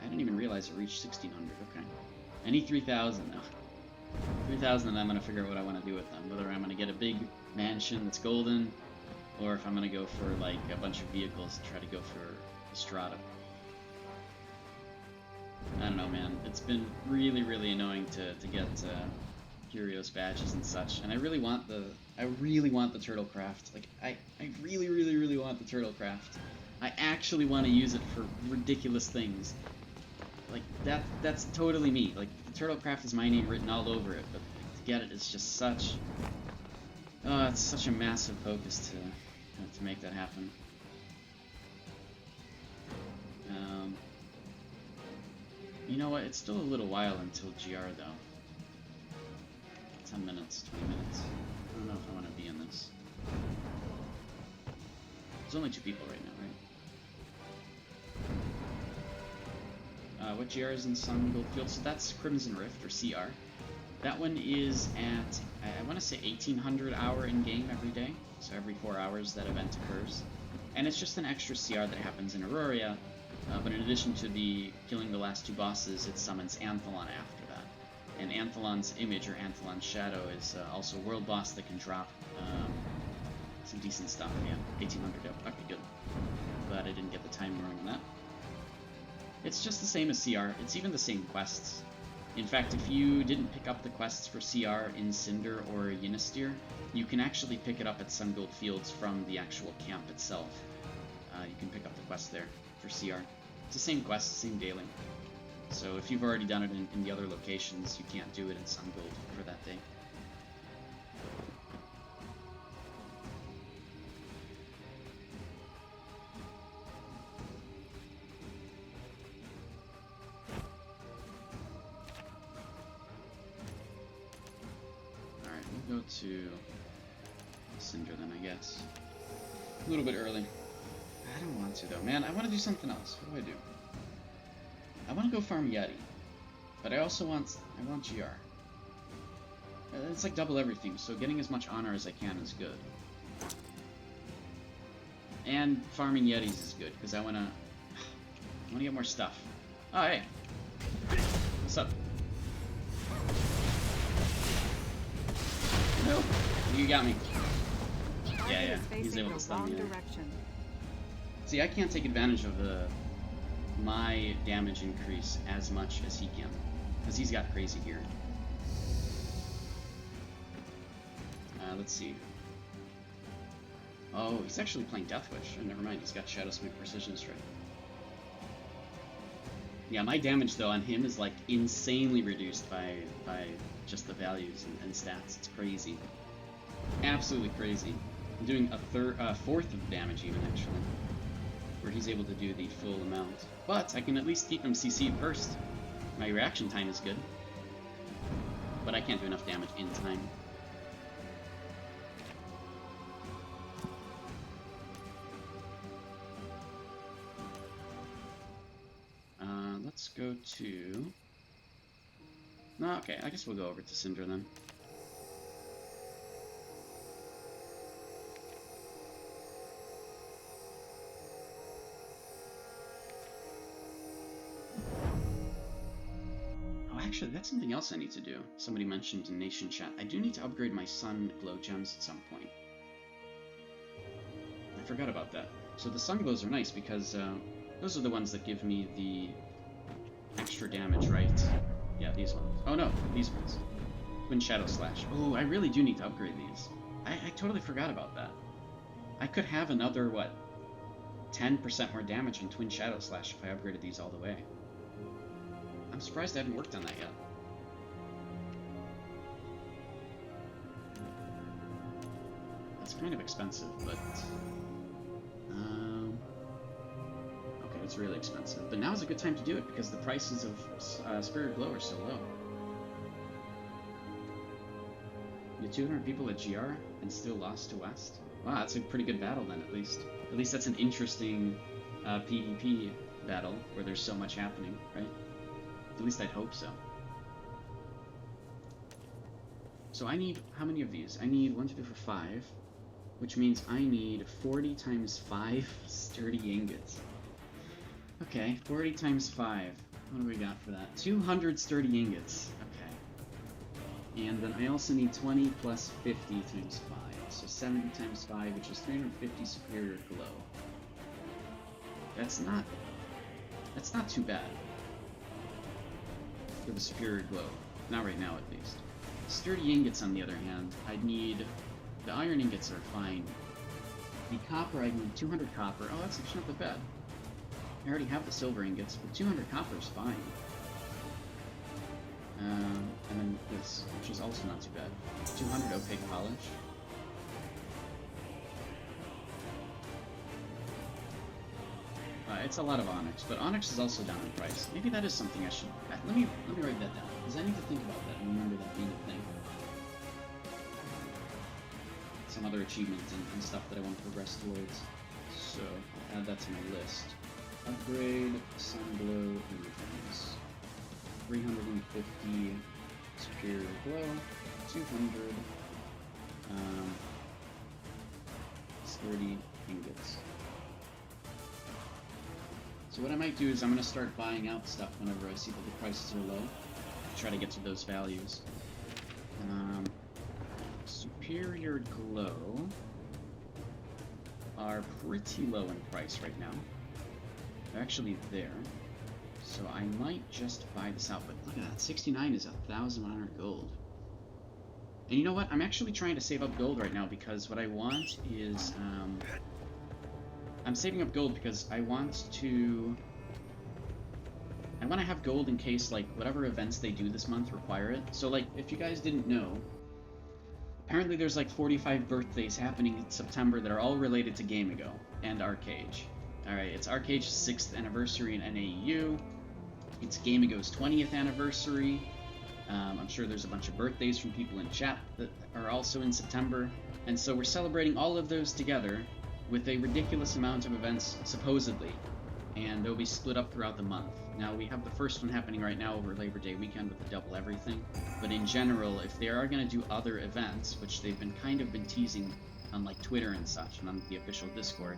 S1: I didn't even realize it reached 1600, okay. I need 3,000 now. 3,000, and I'm going to figure out what I want to do with them. Whether I'm going to get a big mansion that's golden, or if I'm going to go for, like, a bunch of vehicles and try to go for Estrada. I don't know, man. It's been really, really annoying to get Curios badges and such, and I really want the turtle craft. Like, I really, really, really want the turtle craft. I actually want to use it for ridiculous things. Like, that's totally me. Like, the turtle craft is my name written all over it, but to get it is just such... Oh, it's such a massive focus to to make that happen. You know what? It's still a little while until GR though. 10 minutes, 20 minutes. I don't know if I want to be in this. There's only 2 people right now, right? What GR is in Sun Goldfield? So that's Crimson Rift, or CR. That one is at, I want to say 1800 hour in-game every day. So every 4 hours that event occurs. And it's just an extra CR that happens in Aurora. But in addition to killing the last 2 bosses, it summons Anthelon after that. And Anthelon's image, or Anthelon's shadow, is also a world boss that can drop some decent stuff. Yeah, 1800. Okay, good. Glad I didn't get the time wrong on that. It's just the same as CR. It's even the same quests. In fact, if you didn't pick up the quests for CR in Cinder or Ynystere, you can actually pick it up at Sun Gold Fields from the actual camp itself. You can pick up the quest there for CR. It's the same quest, same daily. So if you've already done it in the other locations, you can't do it in Sun Gold for that day. Alright, we'll go to Cinder then, I guess. A little bit early. I don't want to though, man. I want to do something else. What do? I want to go farm Yeti, but I want GR. It's like double everything, so getting as much honor as I can is good. And farming Yetis is good because I want to get more stuff. Oh hey, what's up? No, you got me. Yeah, he's able to stun me. See, I can't take advantage of my damage increase as much as he can, because he's got crazy gear. Let's see. Oh, he's actually playing Deathwish. Oh, never mind, he's got Shadow Sweep Precision Strike. Yeah, my damage though on him is like insanely reduced by just the values and stats. It's crazy, absolutely crazy. I'm doing a fourth of the damage even actually, where he's able to do the full amount. But I can at least keep him CC'd first. My reaction time is good, but I can't do enough damage in time. Let's go to... No, okay, I guess we'll go over to Cinder then. Actually, that's something else I need to do. Somebody mentioned in Nation Chat. I do need to upgrade my Sun Glow Gems at some point. I forgot about that. So the Sun Glows are nice because those are the ones that give me the extra damage, right? Yeah, these ones. Oh no, these ones. Twin Shadow Slash. Oh, I really do need to upgrade these. I totally forgot about that. I could have another, what, 10% more damage on Twin Shadow Slash if I upgraded these all the way. I'm surprised I haven't worked on that yet. That's kind of expensive, but... okay, it's really expensive. But now's a good time to do it, because the prices of Spirit Glow are so low. You 200 people at GR and still lost to West? Wow, that's a pretty good battle then, at least. At least that's an interesting PvP battle, where there's so much happening, right? At least I'd hope so. So I need, how many of these? I need 1, 2, 3, 4, 5, which means I need 40 times 5 sturdy ingots. Okay, 40 times 5. What do we got for that? 200 sturdy ingots. Okay. And then I also need 20 plus 50 times 5. So 70 times 5, which is 350 superior glow. That's not too bad. For the superior glow. Not right now, at least. Sturdy ingots, on the other hand, I'd need... The iron ingots are fine. The copper, I need 200 copper. Oh, that's actually not that bad. I already have the silver ingots, but 200 copper is fine. And then this, which is also not too bad. 200 opaque polish. It's a lot of Onyx, but Onyx is also down in price. Maybe that is something I should... Let me write that down, because I need to think about that and remember that being a thing. Some other achievements and stuff that I want to progress towards. So, I'll add that to my list. Upgrade, Sunglow, Things. 350 Superior Glow, 200 30 ingots. So what I might do is I'm going to start buying out stuff whenever I see that the prices are low, to try to get to those values. Superior Glow are pretty low in price right now. They're actually there. So I might just buy this out, but look at that, 69 is 1,100 gold. And you know what? I'm actually trying to save up gold right now because what I want is, I'm saving up gold because I want to have gold in case, like, whatever events they do this month require it. So, like, if you guys didn't know, apparently there's, like, 45 birthdays happening in September that are all related to Game Ago and Archeage. Alright, it's Archeage's 6th anniversary in NAEU. It's Game Ago's 20th anniversary. I'm sure there's a bunch of birthdays from people in chat that are also in September. And so we're celebrating all of those together with a ridiculous amount of events, supposedly. And they'll be split up throughout the month. Now, we have the first one happening right now over Labor Day weekend with the double everything. But in general, if they are going to do other events, which they've been teasing on like Twitter and such, and on the official Discord,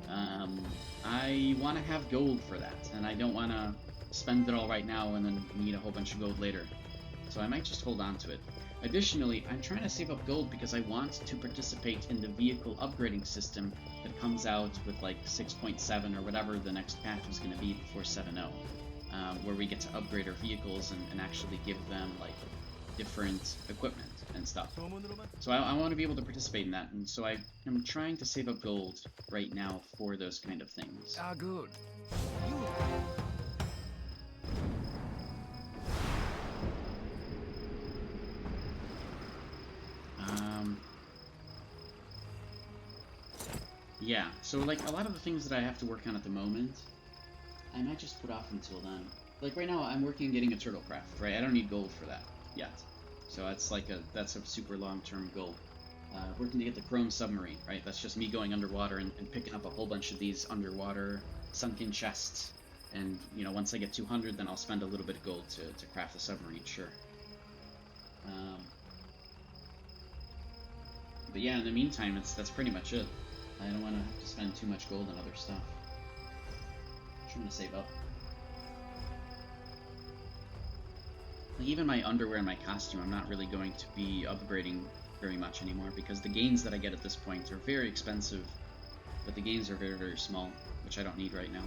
S1: I want to have gold for that. And I don't want to spend it all right now and then need a whole bunch of gold later. So I might just hold on to it. Additionally, I'm trying to save up gold because I want to participate in the vehicle upgrading system that comes out with like 6.7 or whatever the next patch is going to be before 7.0, where we get to upgrade our vehicles and actually give them like different equipment and stuff. So I want to be able to participate in that, and so I am trying to save up gold right now for those kind of things.
S3: Ah, good.
S1: Yeah, so like a lot of the things that I have to work on at the moment, I might just put off until then. Like right now, I'm working on getting a turtle craft, right? I don't need gold for that yet, so that's a super long-term goal. Working to get the chrome submarine, right? That's just me going underwater and picking up a whole bunch of these underwater sunken chests, and you know, once I get 200, then I'll spend a little bit of gold to craft the submarine, sure. But yeah, in the meantime, that's pretty much it. I don't want to have to spend too much gold on other stuff. I'm trying to save up. Like even my underwear and my costume, I'm not really going to be upgrading very much anymore because the gains that I get at this point are very expensive, but the gains are very, very small, which I don't need right now.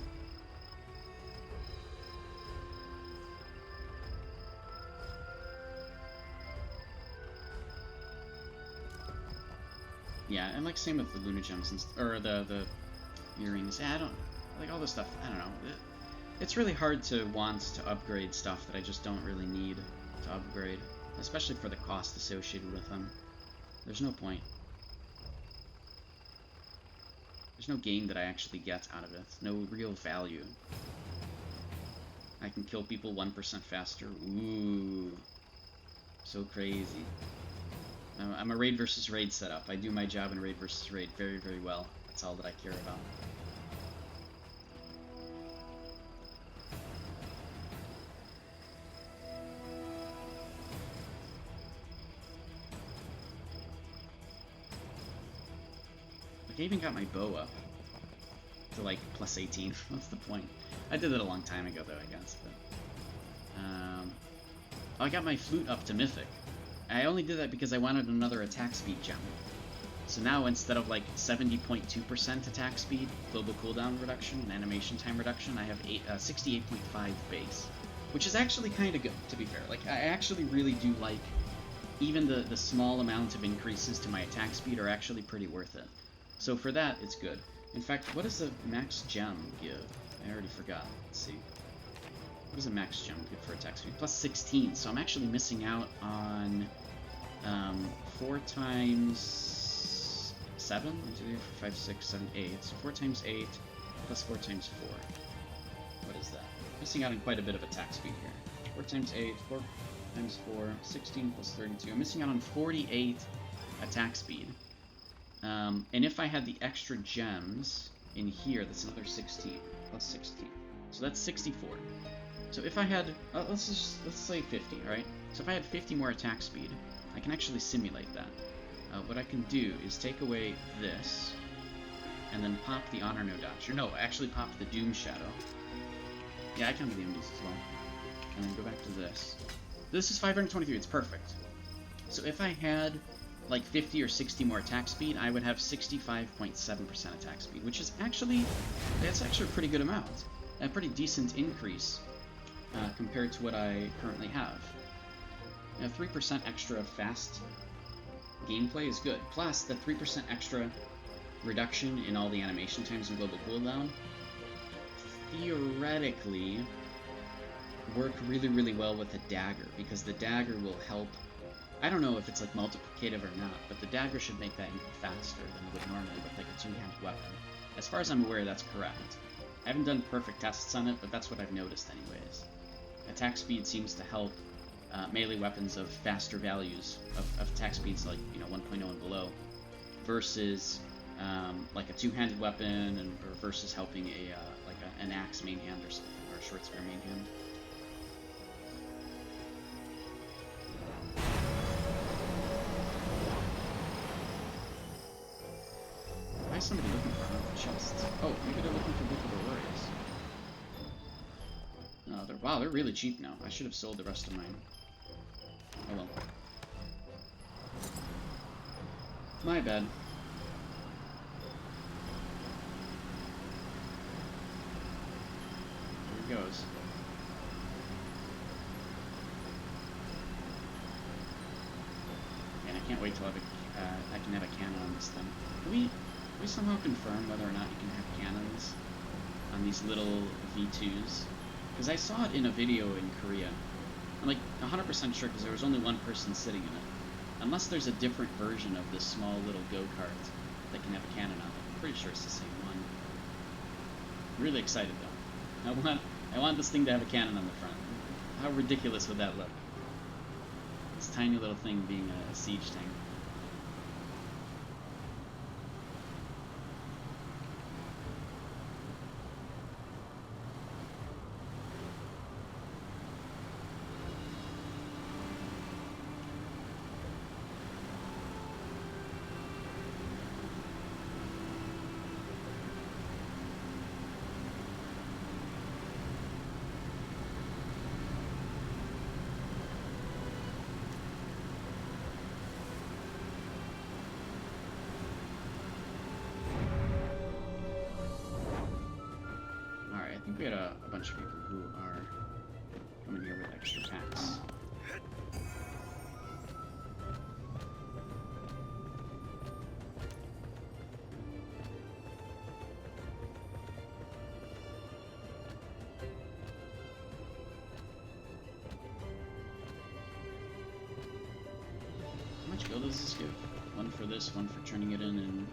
S1: Yeah, and like same with the Luna Gems and or the earrings. Yeah, I don't like all this stuff. I don't know. It's really hard to want to upgrade stuff that I just don't really need to upgrade, especially for the cost associated with them. There's no point. There's no gain that I actually get out of it. No real value. I can kill people 1% faster. Ooh, so crazy. I'm a raid versus raid setup. I do my job in raid versus raid very, very well. That's all that I care about. Like, I even got my bow up to like plus 18. What's the point? I did it a long time ago though, I guess. But, oh, I got my flute up to mythic. I only did that because I wanted another attack speed gem. So now instead of like 70.2% attack speed, global cooldown reduction, and animation time reduction, I have 68.5 base. Which is actually kind of good, to be fair. Like, I actually really do like, even the small amount of increases to my attack speed are actually pretty worth it. So for that, it's good. In fact, what does the max gem give? I already forgot. Let's see. What does a max gem give for attack speed? Plus 16, so I'm actually missing out on 4 times 7? 1, 2, 3, 4, 5, 6, 7, 8. So 4 times 8, plus 4 times 4. What is that? Missing out on quite a bit of attack speed here. 4 times 8, 4 times 4, 16 plus 32. I'm missing out on 48 attack speed. And if I had the extra gems in here, that's another 16, plus 16. So that's 64. So if I had, let's say 50, right? So if I had 50 more attack speed, I can actually simulate that. What I can do is take away this, and then pop the Honor No Dodge. Or no, actually pop the Doom Shadow. Yeah, I can do the MDs as well. And then go back to this. This is 523, it's perfect. So if I had like 50 or 60 more attack speed, I would have 65.7% attack speed, which is actually, that's actually a pretty good amount. A pretty decent increase compared to what I currently have. 3% extra fast gameplay is good. Plus, the 3% extra reduction in all the animation times and global cooldown theoretically work really, really well with a dagger, because the dagger will help. I don't know if it's like multiplicative or not, but the dagger should make that faster than it would normally with like a two-handed weapon. As far as I'm aware, that's correct. I haven't done perfect tests on it, but that's what I've noticed anyways. Attack speed seems to help melee weapons of faster values of attack speeds like 1.0 and below, versus like a two-handed weapon, or versus helping an axe main hand or something, or a short spear main hand. Why is somebody looking for another chest? Oh, maybe they're looking for Book of Auroras. Oh, wow, they're really cheap now. I should have sold the rest of mine. Oh well. My bad. Here it goes. And I can't wait till I can have a cannon on this thing. Can we somehow confirm whether or not you can have cannons on these little V2s? Because I saw it in a video in Korea. I'm like 100% sure, because there was only one person sitting in it. Unless there's a different version of this small little go-kart that can have a cannon on it. I'm pretty sure it's the same one. I'm really excited though. I want this thing to have a cannon on the front. How ridiculous would that look? This tiny little thing being a siege tank. I think we had a bunch of people who are coming here with extra packs. How much gold does this give? One for this, one for turning it in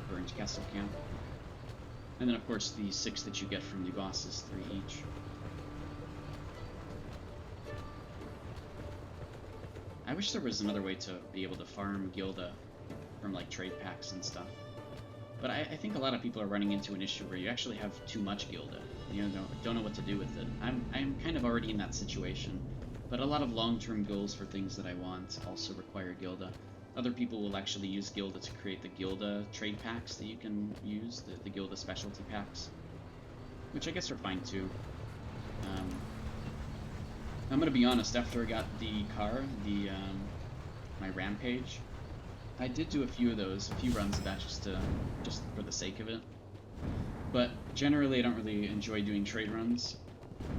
S1: Burns Castle Camp. And then, of course, the 6 that you get from the bosses, 3 each. I wish there was another way to be able to farm Gilda from, like, trade packs and stuff. But I think a lot of people are running into an issue where you actually have too much Gilda. You don't know what to do with it. I'm kind of already in that situation. But a lot of long-term goals for things that I want also require Gilda. Other people will actually use Gilda to create the Gilda trade packs that you can use, the Gilda specialty packs, which I guess are fine too. I'm gonna be honest, after I got the car, my Rampage, I did do a few of those, a few runs of that just for the sake of it. But generally I don't really enjoy doing trade runs.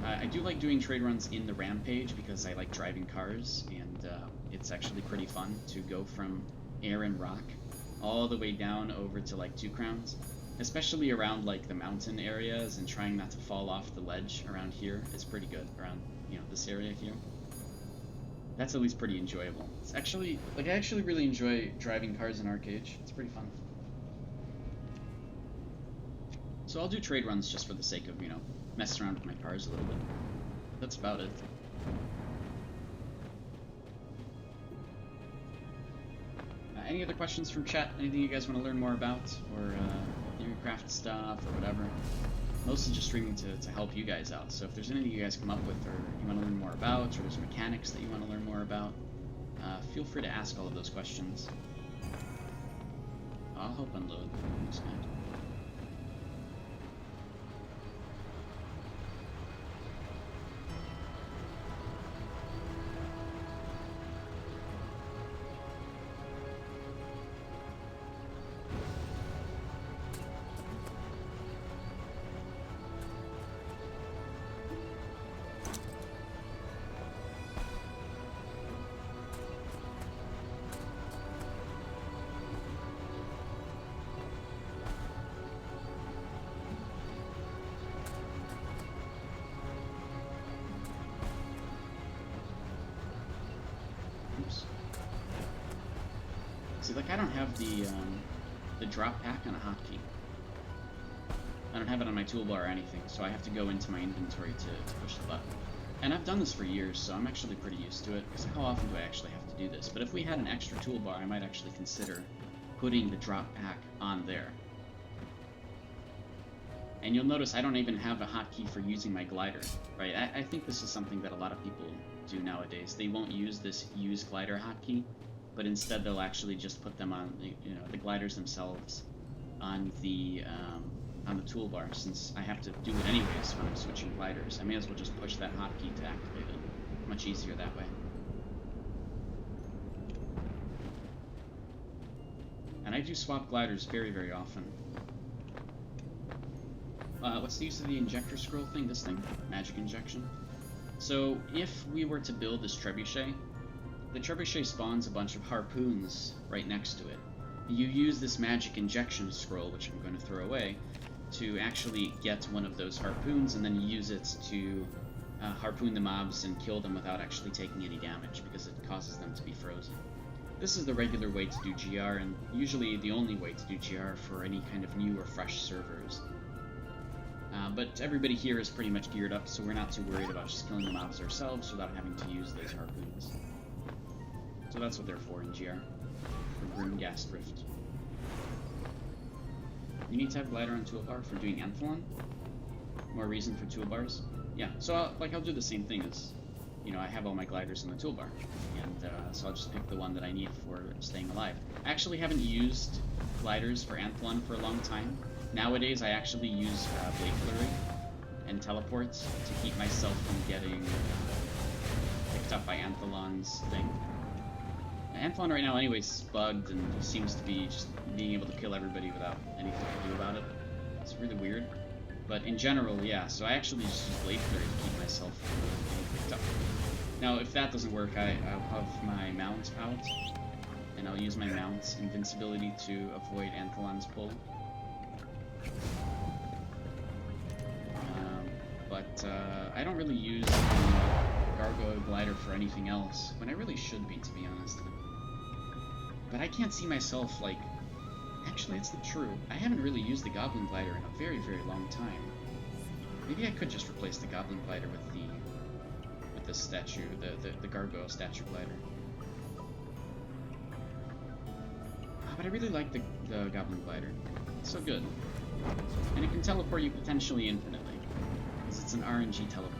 S1: I do like doing trade runs in the Rampage because I like driving cars, and it's actually pretty fun to go from air and rock all the way down over to like 2 crowns, especially around like the mountain areas, and trying not to fall off the ledge around here is pretty good. Around this area here, that's at least pretty enjoyable. It's actually I actually really enjoy driving cars in Archeage. It's pretty fun. So I'll do trade runs just for the sake of, you know, messing around with my cars a little bit. That's about it. Any other questions from chat? Anything you guys want to learn more about? Or theory craft stuff or whatever? Mostly just streaming to help you guys out. So if there's anything you guys come up with or you want to learn more about, or there's mechanics that you want to learn more about, feel free to ask all of those questions. I'll help unload this guy. See, like, I don't have the drop pack on a hotkey. I don't have it on my toolbar or anything, so I have to go into my inventory to push the button. And I've done this for years, so I'm actually pretty used to it, because how often do I actually have to do this? But if we had an extra toolbar, I might actually consider putting the drop pack on there. And you'll notice I don't even have a hotkey for using my glider, right? I think this is something that a lot of people do nowadays. They won't use this use glider hotkey, but instead they'll actually just put them on, you know, the gliders themselves on the toolbar. Since I have to do it anyways when I'm switching gliders, I may as well just push that hotkey to activate it. Much easier that way. And I do swap gliders very, very often. What's the use of the injector scroll thing? This thing? Magic injection. So if we were to build this trebuchet, the trebuchet spawns a bunch of harpoons right next to it. You use this magic injection scroll, which I'm going to throw away, to actually get one of those harpoons, and then use it to harpoon the mobs and kill them without actually taking any damage, because it causes them to be frozen. This is the regular way to do GR, and usually the only way to do GR for any kind of new or fresh servers. But everybody here is pretty much geared up, so we're not too worried about just killing the mobs ourselves without having to use those harpoons. So that's what they're for in GR, for Grimghast Rift. You need to have glider on toolbar for doing Anthelon? More reason for toolbars? Yeah, so I'll do the same thing as, you know, I have all my gliders in the toolbar, and so I'll just pick the one that I need for staying alive. I actually haven't used gliders for Anthelon for a long time. Nowadays, I actually use Blade Flurry and teleports to keep myself from getting picked up by Anthelon's thing. Anthelon right now anyways is bugged and seems to be just being able to kill everybody without anything to do about it. It's really weird. But in general, yeah, so I actually just use Blade Flurry to keep myself from getting picked up. Now, if that doesn't work, I'll have my mount out, and I'll use my mount's invincibility to avoid Anthelon's pull. But I don't really use the Gargoyle Glider for anything else, when I really should be, to be honest. But I can't see myself, like... Actually, it's not true. I haven't really used the Goblin Glider in a very, very long time. Maybe I could just replace the Goblin Glider with the statue, the Gargoyle Statue Glider. But I really like the Goblin Glider. It's so good. And it can teleport you potentially infinitely, because it's an RNG teleport.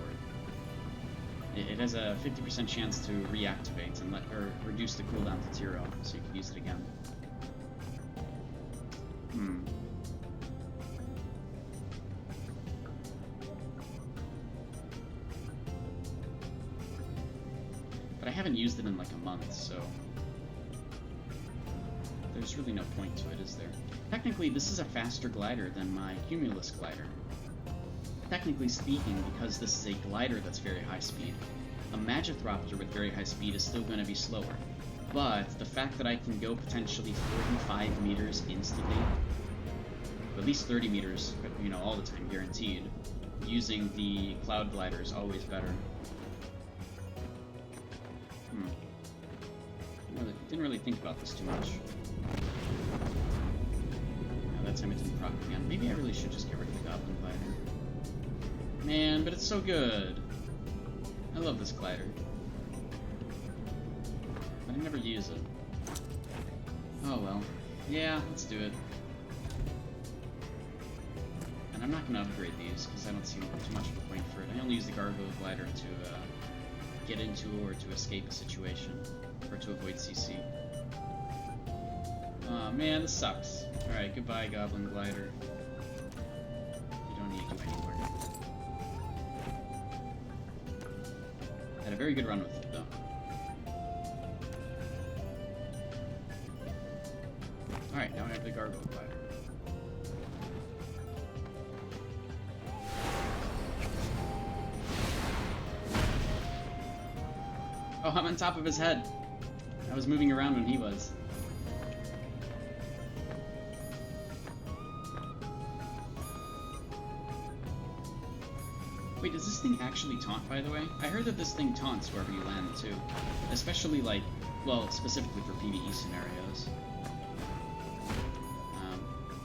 S1: It has a 50% chance to reactivate and reduce the cooldown to 0, so you can use it again. But I haven't used it in like a month, so there's really no point to it, is there? Technically, this is a faster glider than my Cumulus glider. Technically speaking, because this is a glider that's very high speed, a Magithropter with very high speed is still going to be slower. But the fact that I can go potentially 45 meters instantly, at least 30 meters, you know, all the time, guaranteed, using the Cloud Glider is always better. Didn't really think about this too much. time it didn't proc again. Maybe I really should just get rid of the Goblin Glider. Man, but it's so good. I love this glider. But I never use it. Oh well. Yeah, let's do it. And I'm not going to upgrade these, because I don't see too much of a point for it. I only use the Gargoyle Glider to get into or to escape a situation, or to avoid CC. Aw, man, this sucks. Alright, goodbye, Goblin Glider. You don't need you anymore. Had a very good run with it, though. Alright, now I have the Gargoyle Glider. Oh, I'm on top of his head. I was moving around when he was. Wait, does this thing actually taunt, by the way? I heard that this thing taunts wherever you land, too. Especially, like, well, specifically for PvE scenarios.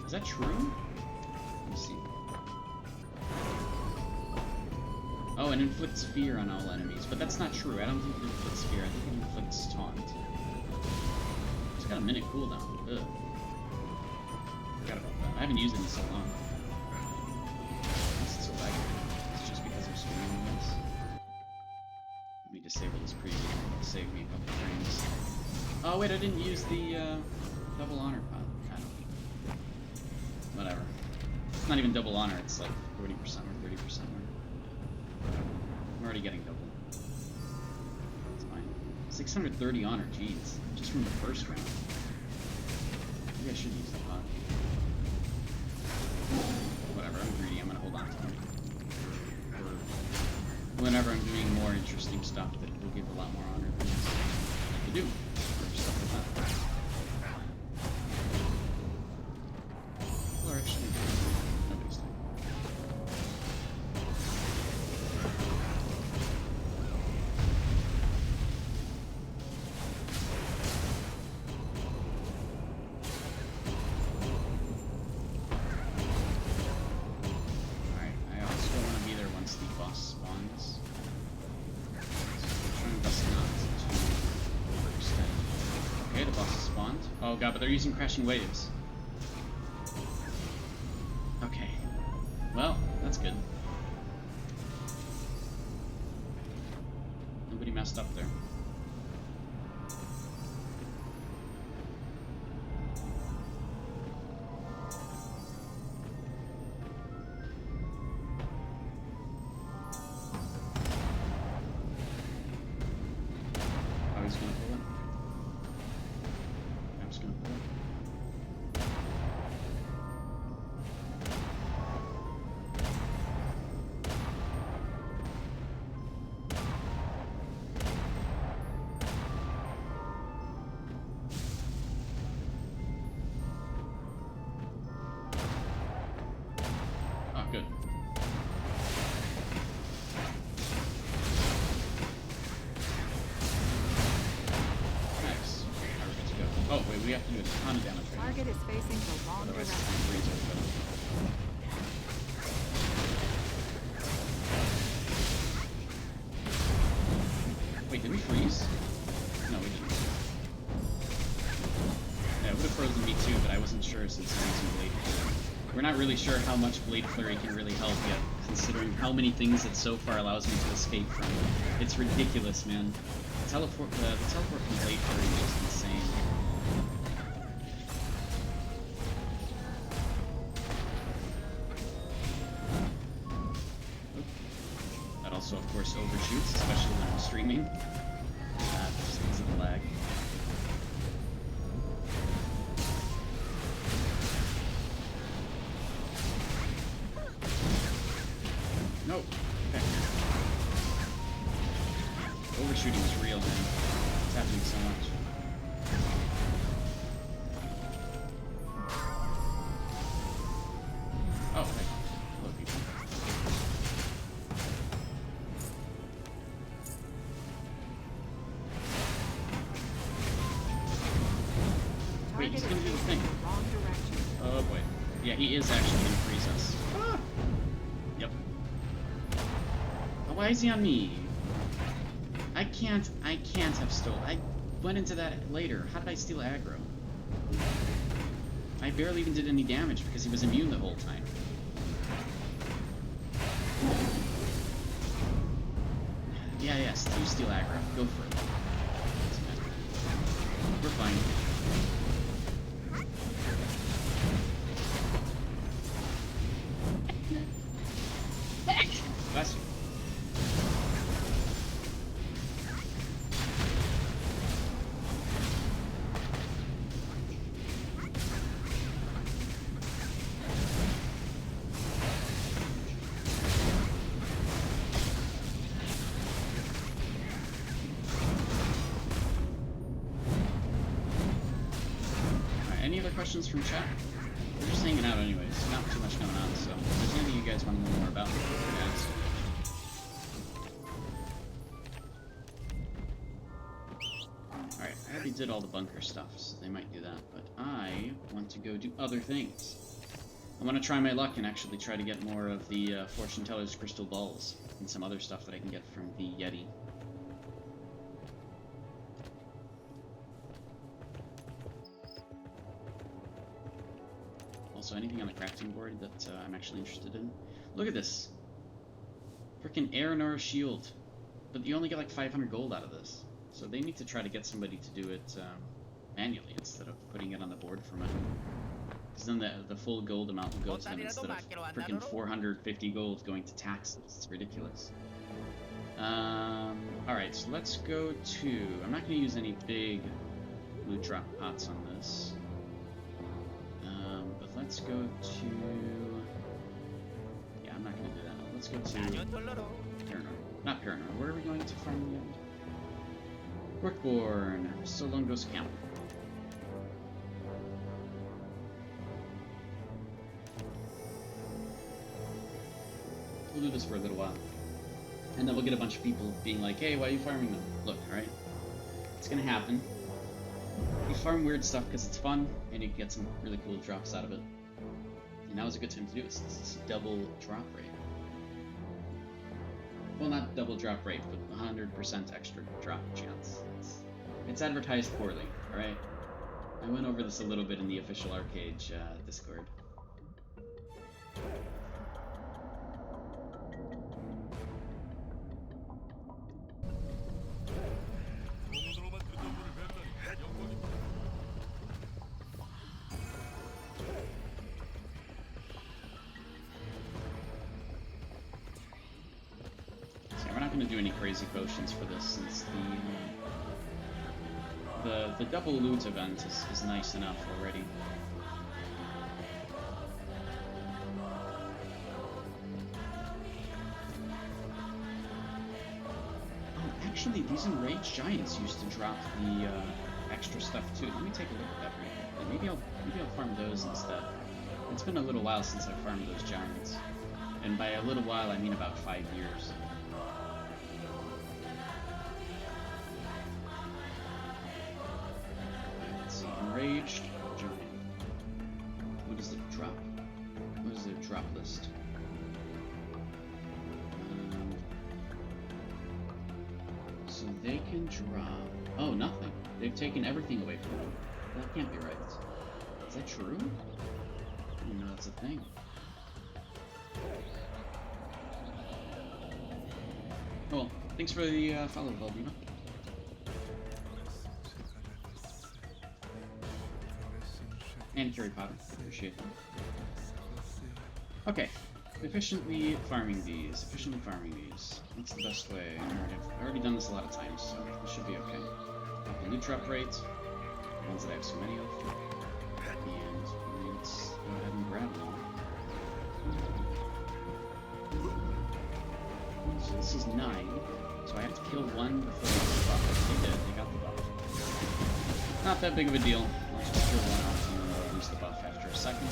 S1: Is that true? Let me see. Oh, and inflicts fear on all enemies, but that's not true. I don't think it inflicts fear. I think it inflicts taunt. It's got a minute cooldown. Ugh. Forgot about that. I haven't used it in so long. It's so laggy. It's just because I'm streaming this. Let me disable this preview. It'll save me a couple frames. Oh wait, I didn't use the double honor pot. Whatever. It's not even double honor. It's like 40% or 30% more. I'm already getting double. It's fine. 630 honor, jeez. Just from the first round. Maybe I should use the pot. Whatever, I'm greedy. I'm gonna hold on to them. For whenever I'm doing more interesting stuff that will give a lot more honor than I could do. Or stuff like that. Or actually, nobody's doing. Oh god, but they're using crashing waves. Okay. Well, that's good. Nobody messed up there. Oh, he's gonna pull it. I'm just gonna pull it. Oh, good. Nice. Now we're good to go. Oh, wait, we have to do a ton of damage right
S2: Target is facing the
S1: now.
S2: wrong
S1: Otherwise,
S2: direction.
S1: it's going to freeze everybody. Wait, did we freeze? No, we didn't. Yeah, it would have frozen me too, but I wasn't sure since I'm using Blade Flurry. We're not really sure how much Blade Flurry can really help yet, considering how many things it so far allows me to escape from. It's ridiculous, man. The teleport from Blade Flurry is just insane. That also, of course, overshoots, especially when I'm streaming. Just because of the lag. No. Okay. Overshooting is real, man. It's happening so much. Oh, hey. Hello, people. Wait,
S2: Target
S1: he's
S2: is
S1: gonna do the
S2: facing
S1: thing.
S2: the wrong direction.
S1: Oh boy. Yeah, he is actually gonna freeze us. Ah! Yep. Oh, why is he on me? I can't have stolen. I went into that later. How did I steal aggro? I barely even did any damage because he was immune the whole time. Yeah, yes, you steal aggro. Go for it. We're fine. Bless you. Any other questions from chat? We're just hanging out anyways, not too much going on, so if there's anything you guys want to know more about, ask. Alright, I already did all the bunker stuff, so they might do that, but I want to go do other things. I want to try my luck and actually try to get more of the Fortune Teller's crystal balls, and some other stuff that I can get from the Yeti. Also, anything on the crafting board that I'm actually interested in. Look at this. Frickin' Aeronor shield. But you only get like 500 gold out of this. So they need to try to get somebody to do it manually instead of putting it on the board for money. Because then the full gold amount will go to them instead of frickin' 450 gold going to taxes. It's ridiculous. Alright, so let's go to... I'm not going to use any big loot drop pots on this. But let's go to... Yeah, I'm not going to do that. Let's go to... Paranor. Not Paranor. Where are we going to farm the end? Brookborn. Solungos Camp. We'll do this for a little while. And then we'll get a bunch of people being like, hey, why are you farming them? Look, alright? It's gonna happen. You farm weird stuff because it's fun, and you can get some really cool drops out of it. And now is a good time to do it since it's double drop rate. Well, not double drop rate, but 100% extra drop chance. It's advertised poorly, alright? I went over this a little bit in the official Archeage Discord. Do any crazy potions for this since the double loot event is nice enough already. Oh, actually, these enraged giants used to drop the extra stuff too. Let me take a look at that really quickly. Maybe I'll farm those instead. It's been a little while since I farmed those giants, and by a little while I mean about 5 years. Enraged giant. What is the drop? What is their drop list? So they can drop... Oh, nothing. They've taken everything away from them. That can't be right. Is that true? I didn't know that's a thing. Oh, well, thanks for the follow, Valdino. And Harry Potter. Appreciate them. Okay. Efficiently farming these. What's the best way? I've already done this a lot of times, so this should be okay. Got the loot drop rate. The ones that I have so many of. And let's go ahead and grab them. So this is 9. So I have to kill one before they get the buff. They did. They got the buff. Not that big of a deal. Let's just kill one off and lose the buff after a second.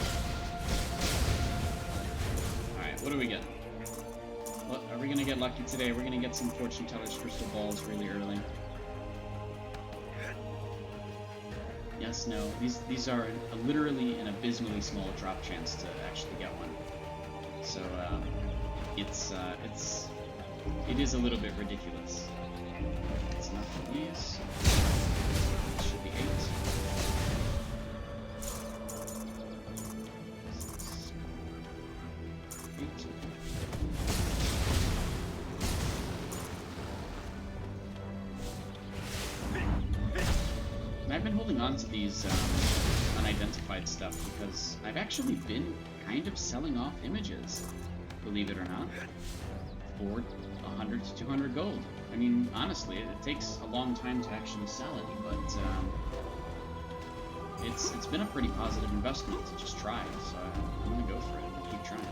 S1: Alright, what do we get? What, are we gonna get lucky today? We're gonna get some Fortune Teller's crystal balls really early. Yeah, yes, no. These are literally an abysmally small drop chance to actually get one. So it is a little bit ridiculous. That's enough for these. This should be 8. And I've been holding on to these unidentified stuff because I've actually been kind of selling off images, believe it or not, for 100 to 200 gold. I mean, honestly, it takes a long time to actually sell any, but it's been a pretty positive investment to just try, so I'm gonna go for it and keep trying.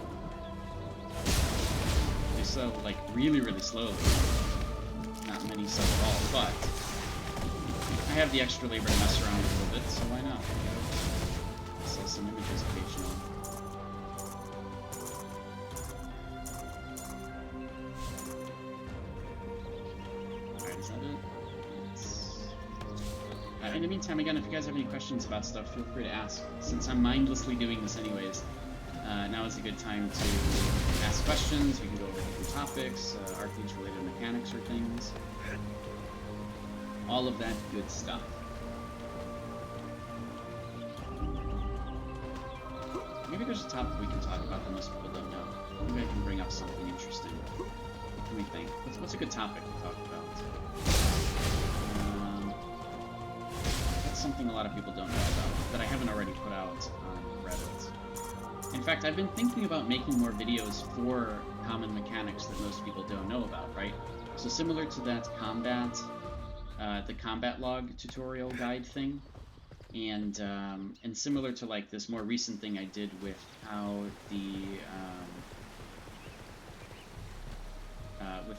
S1: They sell, like, really, really slowly. Not many sell at all, but I have the extra labor to mess around a little bit, so why not? Sell some images occasionally. Alright, is that it? In the meantime, again, if you guys have any questions about stuff, feel free to ask. Since I'm mindlessly doing this anyways, now is a good time to ask questions. We can go over different topics, Archeage-related mechanics or things. All of that good stuff. Maybe there's a topic we can talk about that most people don't know. Maybe I can bring up something interesting. What do we think? What's a good topic to talk about? That's something a lot of people don't know about, that I haven't already put out on Reddit. In fact, I've been thinking about making more videos for common mechanics that most people don't know about, right? So similar to that the combat log tutorial guide thing, and similar to like this more recent thing I did with how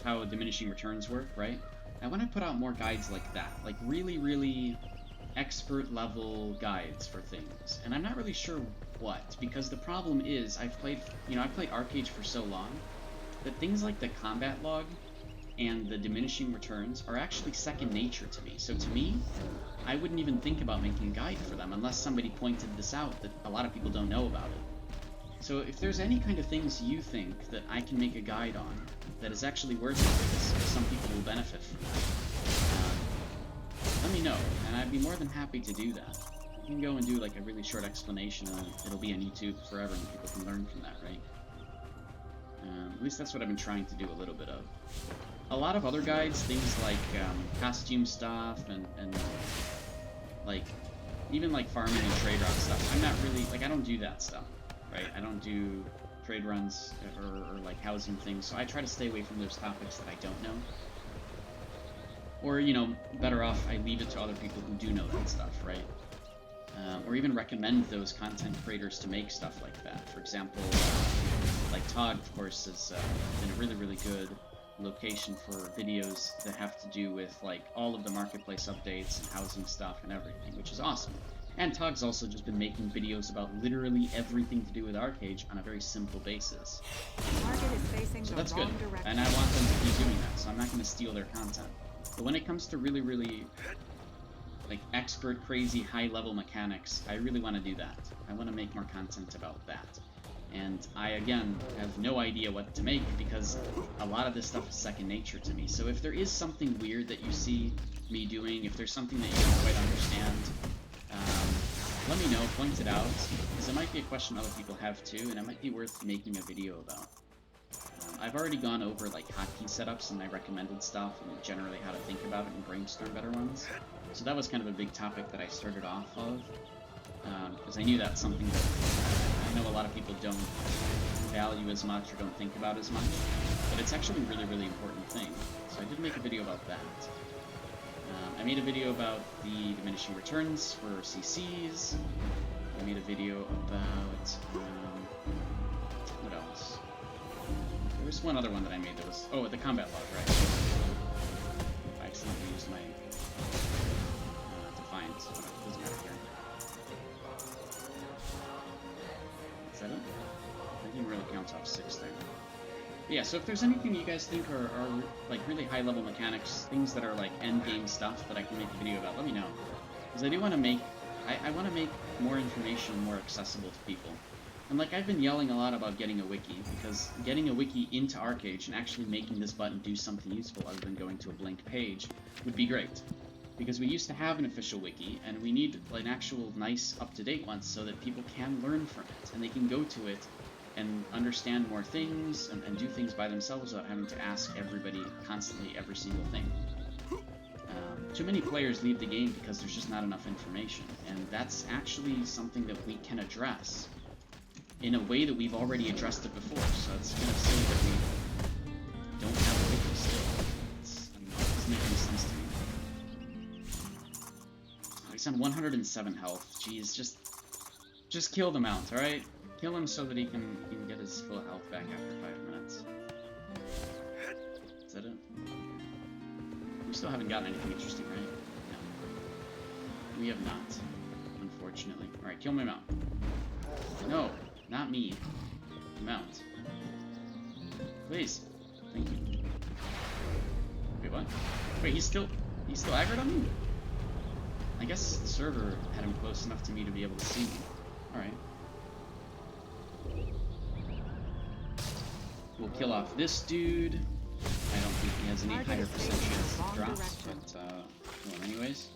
S1: how diminishing returns work, right? I want to put out more guides like that, like really, really expert level guides for things, and I'm not really sure what, because the problem is I've played Archeage for so long that things like the combat log and the diminishing returns are actually second nature to me. So to me, I wouldn't even think about making a guide for them unless somebody pointed this out that a lot of people don't know about it. So if there's any kind of things you think that I can make a guide on that is actually worth it, because some people will benefit from that, let me know, and I'd be more than happy to do that. You can go and do like a really short explanation, and it'll be on YouTube forever, and people can learn from that, right? At least that's what I've been trying to do a little bit of. A lot of other guides, things like costume stuff and like even like farming and trade run stuff, I'm not really, like, I don't do that stuff, right? I don't do trade runs or like housing things, so I try to stay away from those topics that I don't know. Or, you know, better off I leave it to other people who do know that stuff, right? Or even recommend those content creators to make stuff like that. For example, like Tog, of course, has been a really, really good location for videos that have to do with like all of the marketplace updates and housing stuff and everything, which is awesome. And Tog's also just been making videos about literally everything to do with Archeage on a very simple basis. So that's good, and I want them to keep doing that, so I'm not going to steal their content. But when it comes to really, really like expert, crazy, high-level mechanics, I really want to do that. I want to make more content about that. And I, again, have no idea what to make because a lot of this stuff is second nature to me. So if there is something weird that you see me doing, if there's something that you don't quite understand, let me know, point it out, because it might be a question other people have too, and it might be worth making a video about. I've already gone over like hotkey setups and my recommended stuff, and generally how to think about it and brainstorm better ones. So that was kind of a big topic that I started off of, because I knew that's something that I know a lot of people don't value as much or don't think about as much, but it's actually a really, really important thing. So I did make a video about that. I made a video about the diminishing returns for CCs. I made a video about, what else? There was one other one that I made that was, oh, the combat log, right? I accidentally used my defiance, but it doesn't matter here. Is that it? I didn't really count off 6 there. But yeah, so if there's anything you guys think are like really high-level mechanics, things that are like end-game stuff that I can make a video about, let me know. Because I do want to make I want to make more information more accessible to people. And like, I've been yelling a lot about getting a wiki, because getting a wiki into Archeage and actually making this button do something useful other than going to a blank page would be great. Because we used to have an official wiki, and we need an actual nice, up-to-date one so that people can learn from it, and they can go to it and understand more things, and do things by themselves without having to ask everybody constantly every single thing. Too many players leave the game because there's just not enough information, and that's actually something that we can address in a way that we've already addressed it before, so it's kind of silly that we don't have a wiki still. It doesn't make any sense to me. Oh, he's on 107 health. Jeez, just kill the mount, alright? Kill him so that he can get his full health back after 5 minutes. Is that it? We still haven't gotten anything interesting, right? No. We have not, unfortunately. Alright, kill my mount. No, not me. Mount. Please. Thank you. Wait, what? Wait, he's still aggroed on me? I guess the server had him close enough to me to be able to see me. Alright. We'll kill off this dude. I don't think he has any higher percent chance of drops, but kill him anyways.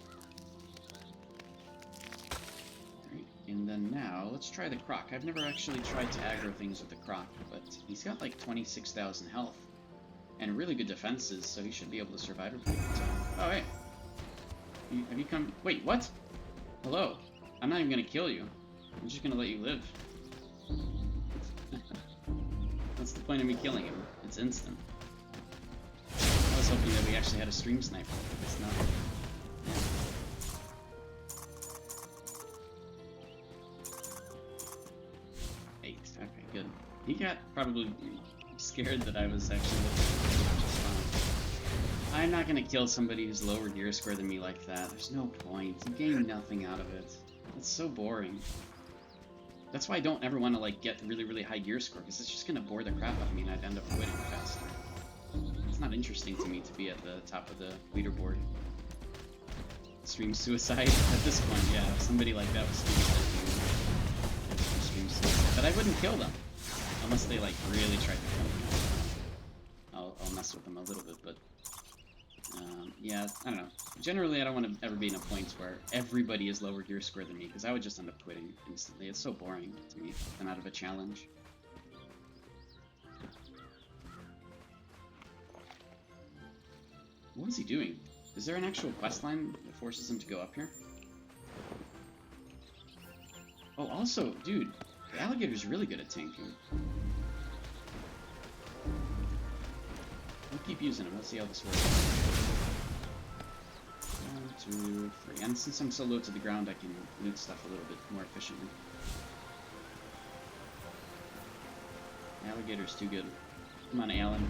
S1: Alright, and then now, let's try the Croc. I've never actually tried to aggro things with the Croc, but he's got like 26,000 health. And really good defenses, so he should be able to survive a pretty good time. Oh, hey. Have you come... Wait, what? Hello. I'm not even gonna kill you. I'm just gonna let you live. What's the point of me killing him? It's instant. I was hoping that we actually had a stream sniper, but it's not. Yeah. 8. Okay, good. He got probably scared that I was actually looking at just fine. I'm not gonna kill somebody who's lower gear score than me like that. There's no point. You gain nothing out of it. It's so boring. That's why I don't ever want to like get really, really high gear score, because it's just gonna bore the crap out of me and I'd end up quitting faster. It's not interesting to me to be at the top of the leaderboard. Stream suicide at this point, yeah. If somebody like that was stream suicide, but I wouldn't kill them unless they like really tried to kill me. I'll mess with them a little bit, but yeah, I don't know. Generally, I don't want to ever be in a point where everybody is lower gear score than me, because I would just end up quitting instantly. It's so boring to me. I'm out of a challenge. What is he doing? Is there an actual quest line that forces him to go up here? Oh, also, dude, the alligator's really good at tanking. We'll keep using him. Let's see how this works. 1, 2, 3. And since I'm so low to the ground, I can loot stuff a little bit more efficiently. The alligator's too good. Come on, Alan.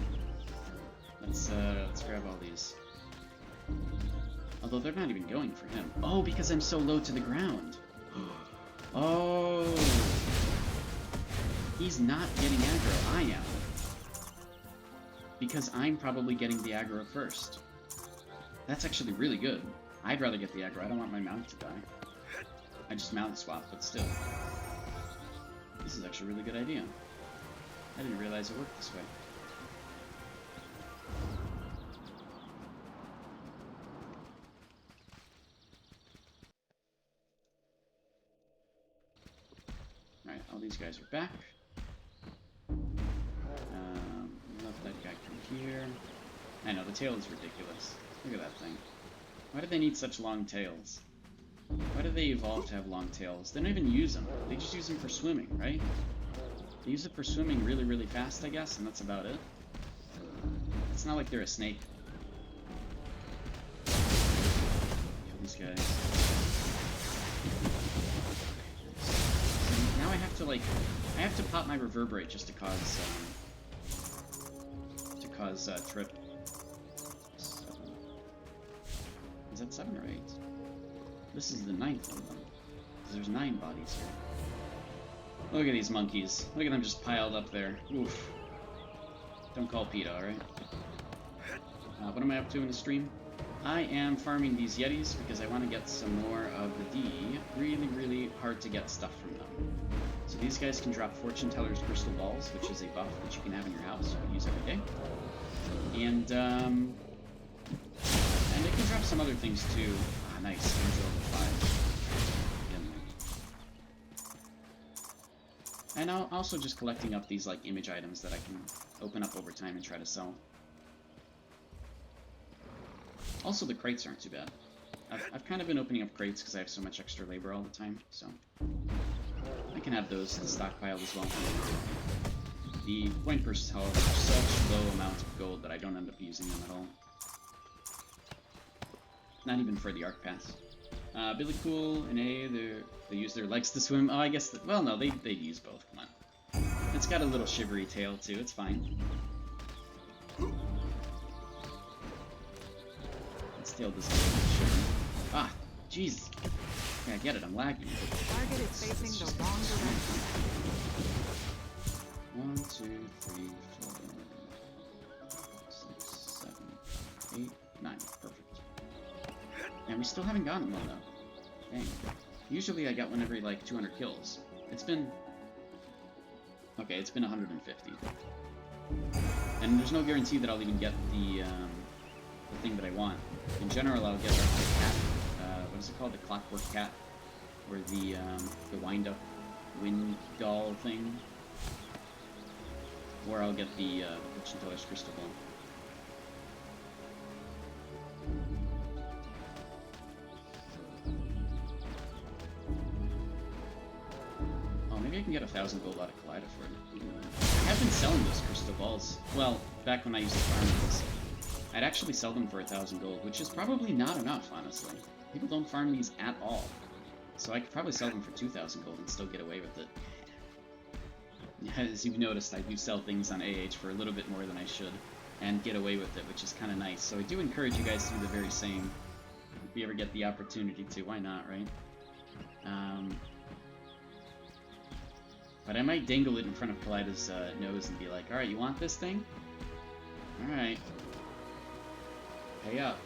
S1: Let's grab all these. Although they're not even going for him. Oh, because I'm so low to the ground. Oh. He's not getting aggro. I am. Because I'm probably getting the aggro first. That's actually really good. I'd rather get the aggro. I don't want my mount to die. I just mount swap, but still. This is actually a really good idea. I didn't realize it worked this way. Alright, all these guys are back. Let that guy come here. I know, the tail is ridiculous. Look at that thing. Why do they need such long tails? Why do they evolve to have long tails? They don't even use them. They just use them for swimming, right? They use it for swimming really, really fast, I guess, and that's about it. It's not like they're a snake. Kill these guys. So now I have to, like, I have to pop my reverberate just to cause trip. 7. Is that 7 or 8? This is the 9th of them. There's 9 bodies here. Look at these monkeys. Look at them just piled up there. Oof. Don't call PETA, alright? What am I up to in the stream? I am farming these Yetis because I want to get some more of the D. Really, really hard to get stuff from them. So these guys can drop Fortune Teller's Crystal Balls, which is a buff that you can have in your house. You can use every day. And they can drop some other things too. Ah, nice. Angel of the 5. And I'm also just collecting up these like image items that I can open up over time and try to sell. Also, the crates aren't too bad. I've kind of been opening up crates because I have so much extra labor all the time, so I can have those stockpiled as well. The coin purses, however, are such low amounts of gold that I don't end up using them at all. Not even for the Arc Pass. Billy Cool and A, they use their legs to swim. Oh, I guess, well, no, they use both, come on. It's got a little shivery tail, too, it's fine. Tail doesn't shiver. Ah, jeez. Yeah, I get it, I'm lagging.
S2: Target is facing the wrong direction.
S1: 1, 2, 3, 4, 6, 7, 8, 9. Perfect. And we still haven't gotten one, though. Dang. Usually I get one every, like, 200 kills. It's been... Okay, it's been 150. And there's no guarantee that I'll even get the thing that I want. In general, I'll get the cat, what is it called? The Clockwork Cat? Or the wind-up wind doll thing. Or I'll get the Fortune Teller's Crystal Ball. Oh, maybe I can get 1,000 gold out of Collider for it. I have been selling those crystal balls. Well, back when I used to farm these. I'd actually sell them for 1,000 gold, which is probably not enough, honestly. People don't farm these at all. So I could probably sell them for 2,000 gold and still get away with it. As you've noticed, I do sell things on AH for a little bit more than I should, and get away with it, which is kind of nice. So I do encourage you guys to do the very same. If you ever get the opportunity to, why not, right? But I might dangle it in front of Collider's nose and be like, alright, you want this thing? Alright. Pay up.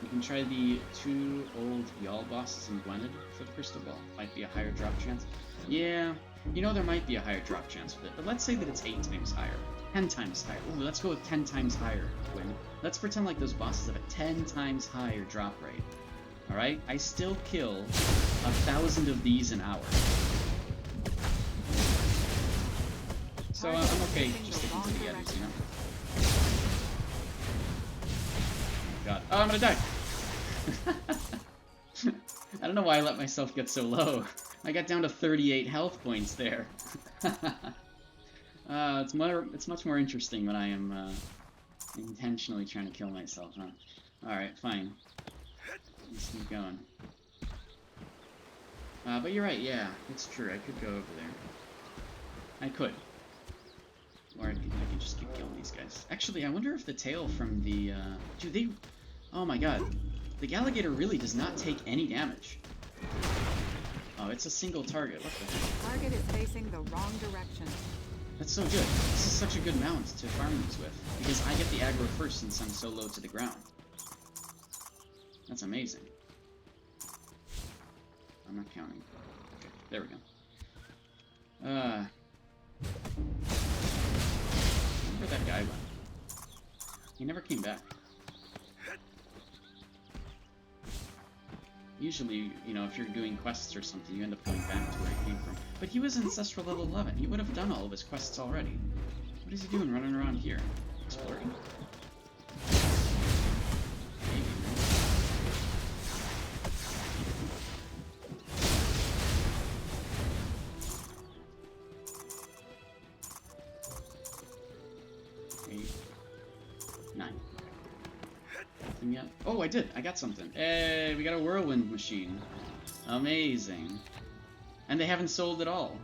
S1: You can try the 2 old Y'all bosses in Gwynedd for the Crystal Ball. Might be a higher drop chance. Yeah, you know there might be a higher drop chance with it, but let's say that it's 8 times higher. 10 times higher. Ooh, let's go with 10 times higher, Gwynedd. Let's pretend like those bosses have a 10 times higher drop rate. Alright? I still kill 1,000 of these an hour. So I'm okay just sticking to the Yetis, you know? God. Oh, I'm gonna die! I don't know why I let myself get so low. I got down to 38 health points there. It's much more interesting when I am intentionally trying to kill myself, huh? Alright, fine. Let's keep going. But you're right, yeah, it's true. I could go over there. I could. Or I could just keep killing these guys. Actually, I wonder if the tail from the, dude, they... Oh my god. The alligator really does not take any damage. Oh, it's a single target. What the heck?
S2: Target is facing the wrong direction.
S1: That's so good. This is such a good mount to farm these with, because I get the aggro first since I'm so low to the ground. That's amazing. I'm not counting. Okay, there we go. I wonder where that guy went. He never came back. Usually, you know, if you're doing quests or something, you end up going back to where he came from. But he was Ancestral level 11. He would have done all of his quests already. What is he doing running around here? Exploring? Maybe, right? 8, 9. Nothing yet? Oh, I did! I got something. Hey, we got a whirlwind machine. Amazing. And they haven't sold at all.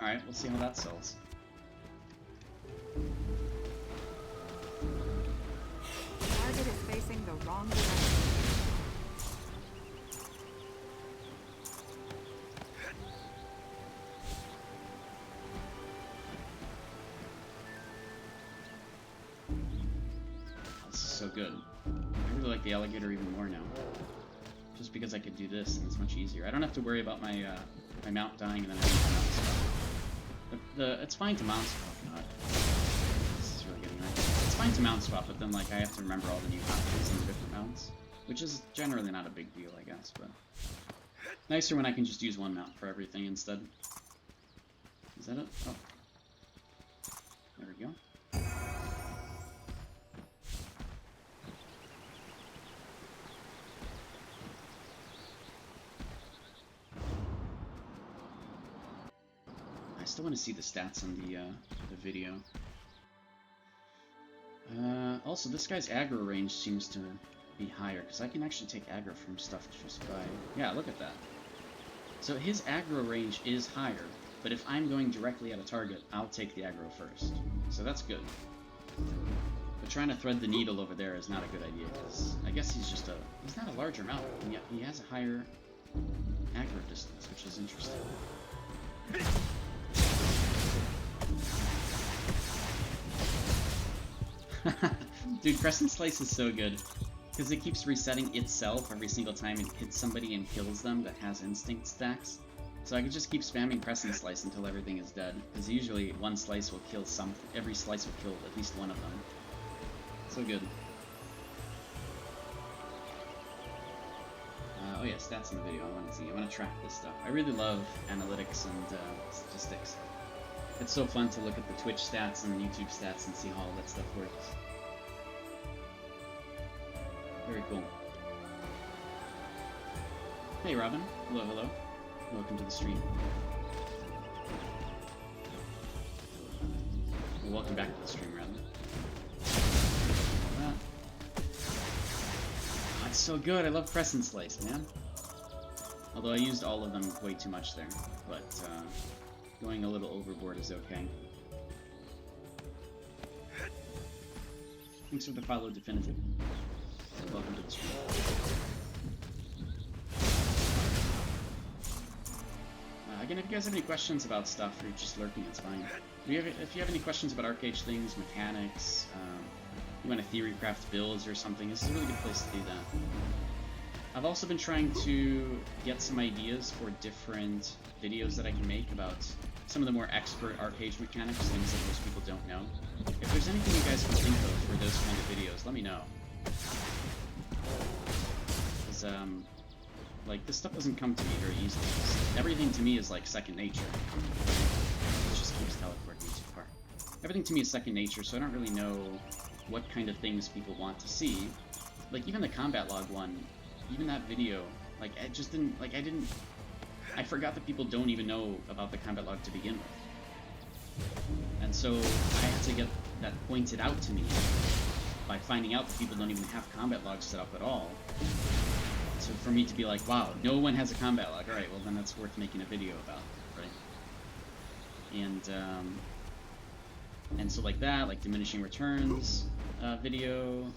S1: Alright, we'll see how that sells.
S2: Target is facing the wrong direction.
S1: so good. I really like the alligator even more now. Just because I could do this, and it's much easier. I don't have to worry about my my mount dying and then having to mount swap. It's fine to mount swap. God, this is really getting right. It's fine to mount swap, but then like I have to remember all the new options and the different mounts, which is generally not a big deal, I guess. But nicer when I can just use one mount for everything instead. Is that it? Oh, there we go. I still want to see the stats on the video. Also, this guy's aggro range seems to be higher, because I can actually take aggro from stuff just by... Yeah, look at that. So his aggro range is higher, but if I'm going directly at a target, I'll take the aggro first. So that's good. But trying to thread the needle over there is not a good idea, because I guess he's just a... He's not a larger mount, and yet he has a higher aggro distance, which is interesting. Dude, Crescent Slice is so good, because it keeps resetting itself every single time it hits somebody and kills them that has instinct stacks. So I can just keep spamming Crescent Slice until everything is dead, because usually one slice will kill every slice will kill at least one of them. So good. Oh yeah, stats in the video, I want to see. I want to track this stuff. I really love analytics and statistics. It's so fun to look at the Twitch stats and the YouTube stats and see how all that stuff works. Very cool. Hey Robin. Hello, hello. Welcome to the stream. Well, welcome back to the stream, rather. Oh, it's so good. I love Crescent Slice, man. Although I used all of them way too much there. But, going a little overboard is okay. Thanks for the follow, Definitive. Welcome to the stream. Again, if you guys have any questions about stuff or you're just lurking, it's fine. If you have any questions about Archeage things, mechanics, you want to theory craft builds or something, this is a really good place to do that. I've also been trying to get some ideas for different videos that I can make about some of the more expert Archeage mechanics, things that most people don't know. If there's anything you guys can think of for those kind of videos, let me know. Because, like, this stuff doesn't come to me very easily. Everything to me is like second nature. It just keeps teleporting me too far. Everything to me is second nature, so I don't really know what kind of things people want to see. Like, even the combat log one, even that video, like, I just didn't, like, I forgot that people don't even know about the combat log to begin with. And so I had to get that pointed out to me by finding out that people don't even have combat logs set up at all. So for me to be like, wow, no one has a combat log. Alright, well then that's worth making a video about, right? And so like that, like diminishing returns video.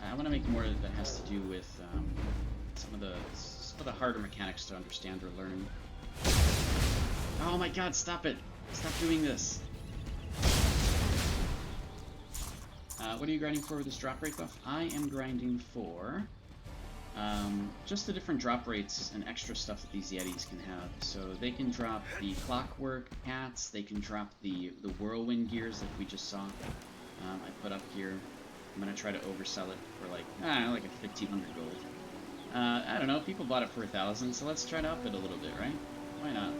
S1: I want to make more that has to do with some of the harder mechanics to understand or learn. Oh my god, stop it! Stop doing this! What are you grinding for with this drop rate buff? I am grinding for just the different drop rates and extra stuff that these Yetis can have. So they can drop the clockwork hats, they can drop the whirlwind gears that we just saw. I put up here. I'm gonna try to oversell it for like, I don't know, like a 1,500 gold. I don't know, people bought it for 1,000, so let's try to up it a little bit, right? Why not?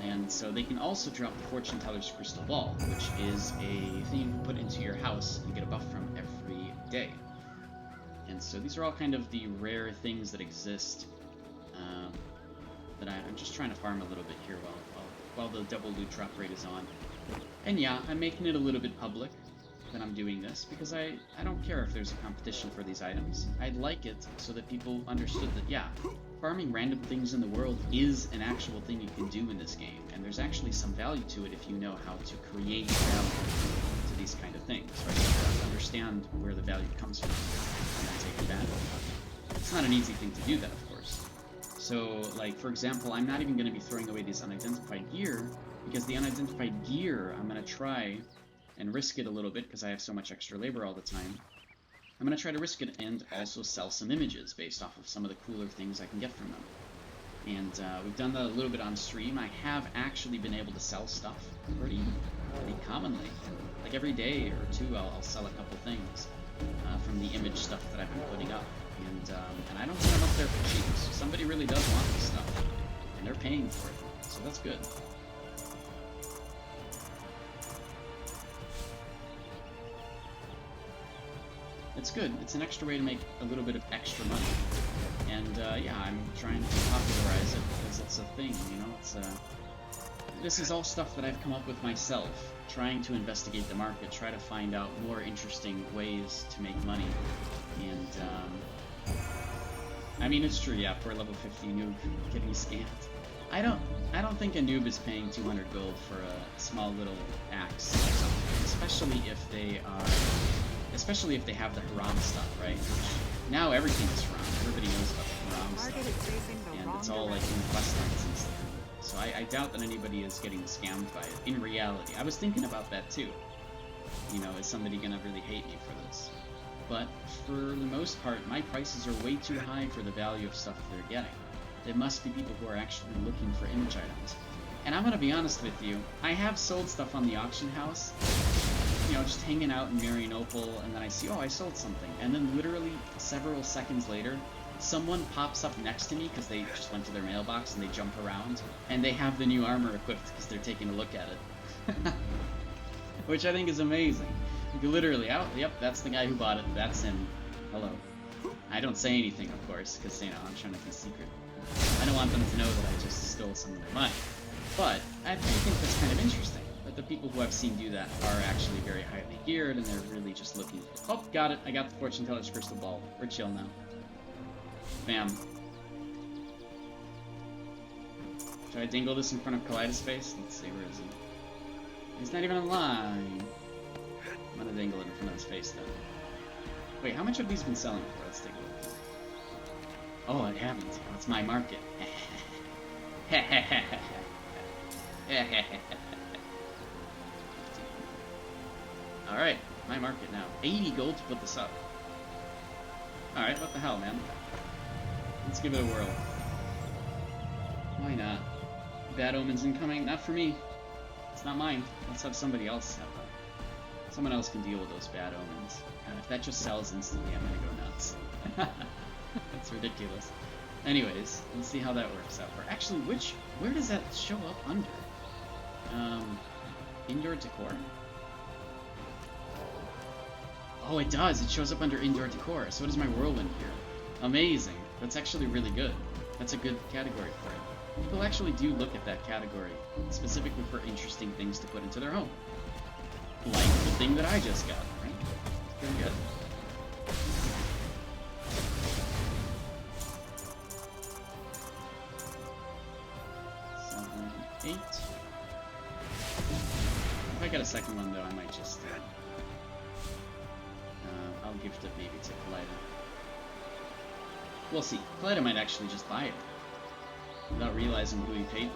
S1: And so they can also drop the Fortune Teller's Crystal Ball, which is a thing you can put into your house and get a buff from every day. And so these are all kind of the rare things that exist that I'm just trying to farm a little bit here while the double loot drop rate is on. And yeah, I'm making it a little bit public that I'm doing this, because I don't care if there's a competition for these items. I'd like it so that people understood that, yeah, farming random things in the world is an actual thing you can do in this game, and there's actually some value to it if you know how to create value to these kind of things, right? You have to understand where the value comes from and then take advantage of it. It's not an easy thing to do that, of course. So, like, for example, I'm not even going to be throwing away this unidentified gear, because the unidentified gear, I'm going to try and risk it a little bit because I have so much extra labor all the time. I'm going to try to risk it and also sell some images based off of some of the cooler things I can get from them. And we've done that a little bit on stream. I have actually been able to sell stuff pretty commonly. Like every day or two, I'll sell a couple things from the image stuff that I've been putting up. And I don't put them up there for cheap. So somebody really does want this stuff, and they're paying for it. So that's good. It's good. It's an extra way to make a little bit of extra money. And yeah, I'm trying to popularize it because it's a thing, you know. This is all stuff that I've come up with myself, trying to investigate the market, try to find out more interesting ways to make money. And I mean, it's true. Yeah, poor level 50 noob getting scammed. I don't think a noob is paying 200 gold for a small little axe or something, especially if they have the Haram stuff, right? Which now everything is Haram. Everybody knows about the Haram stuff, and it's all like in quest lines and stuff. So I doubt that anybody is getting scammed by it. In reality, I was thinking about that too. You know, is somebody gonna really hate me for this? But for the most part, my prices are way too high for the value of stuff they're getting. There must be people who are actually looking for image items. And I'm gonna be honest with you, I have sold stuff on the auction house, you know, just hanging out in Marianople, and then I see, oh, I sold something. And then literally several seconds later, someone pops up next to me because they just went to their mailbox and they jump around, and they have the new armor equipped because they're taking a look at it. Which I think is amazing. You literally, oh, yep, that's the guy who bought it, that's him. Hello. I don't say anything, of course, because, you know, I'm trying to be secret. I don't want them to know that I just stole some of their money. But I think that's kind of interesting, that the people who I've seen do that are actually very highly geared, and they're really just looking for... Oh, got it. I got the Fortune Teller's Crystal Ball. We're chill now. Bam. Should I dingle this in front of Kaleidospace? Let's see, where is he? He's not even online. I'm gonna dingle it in front of his face, then. Wait, how much have these been selling for? Let's take a look. Oh, I haven't. Oh, it's my market. Alright, my market now. 80 gold to put this up. Alright, what the hell, man? Let's give it a whirl. Why not? Bad omens incoming? Not for me. It's not mine. Let's have somebody else have that. Someone else can deal with those bad omens. If that just sells instantly, I'm gonna go nuts. That's ridiculous. Anyways, let's see how that works out. For actually, where does that show up under? Indoor decor. Oh, it does. It shows up under indoor decor. So does my whirlwind here. Amazing. That's actually really good. That's a good category for it. People actually do look at that category specifically for interesting things to put into their home. Like the thing that I just got, right? Pretty good. Eight. If I get a second one, though, I might just... I'll gift it maybe to Kaleido. We'll see. Kaleido might actually just buy it without realizing who he paid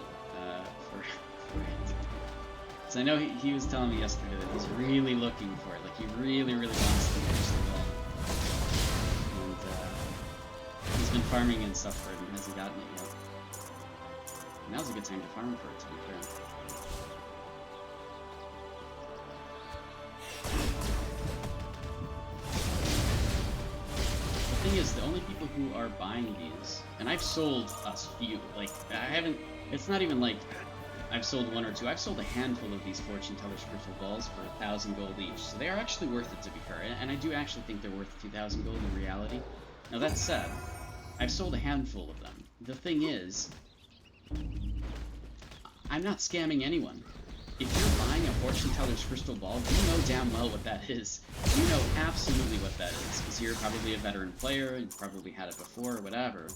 S1: for it. So I know he was telling me yesterday that he's really looking for it. Like, he really, really wants to finish the ball. And he's been farming and stuff for it and hasn't gotten it yet. Now's a good time to farm for it, to be fair. The thing is, the only people who are buying these, and I've sold a few, like, I haven't, it's not even like I've sold one or two, I've sold a handful of these Fortune Teller's Crystal Balls for 1,000 gold each, so they are actually worth it, to be fair, and I do actually think they're worth 2,000 gold in reality. Now that said, I've sold a handful of them. The thing is, I'm not scamming anyone. If you're buying a Fortune Teller's Crystal Ball, you know damn well what that is. You know absolutely what that is, because you're probably a veteran player, you've probably had it before, or whatever,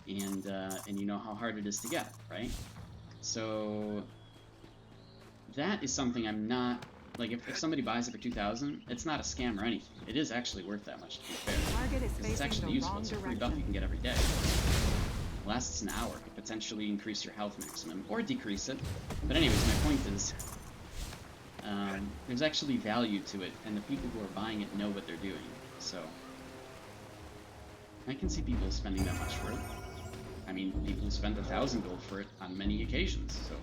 S1: and you know how hard it is to get, right? So that is something I'm not... Like, if somebody buys it for 2,000, it's not a scam or anything. It is actually worth that much, to be fair. Because it's actually useful. It's a free buff you can get every day. It lasts an hour. It could potentially increase your health maximum, or decrease it. But anyways, my point is, there's actually value to it, and the people who are buying it know what they're doing. So, I can see people spending that much for it. I mean, people spend 1,000 gold for it on many occasions, so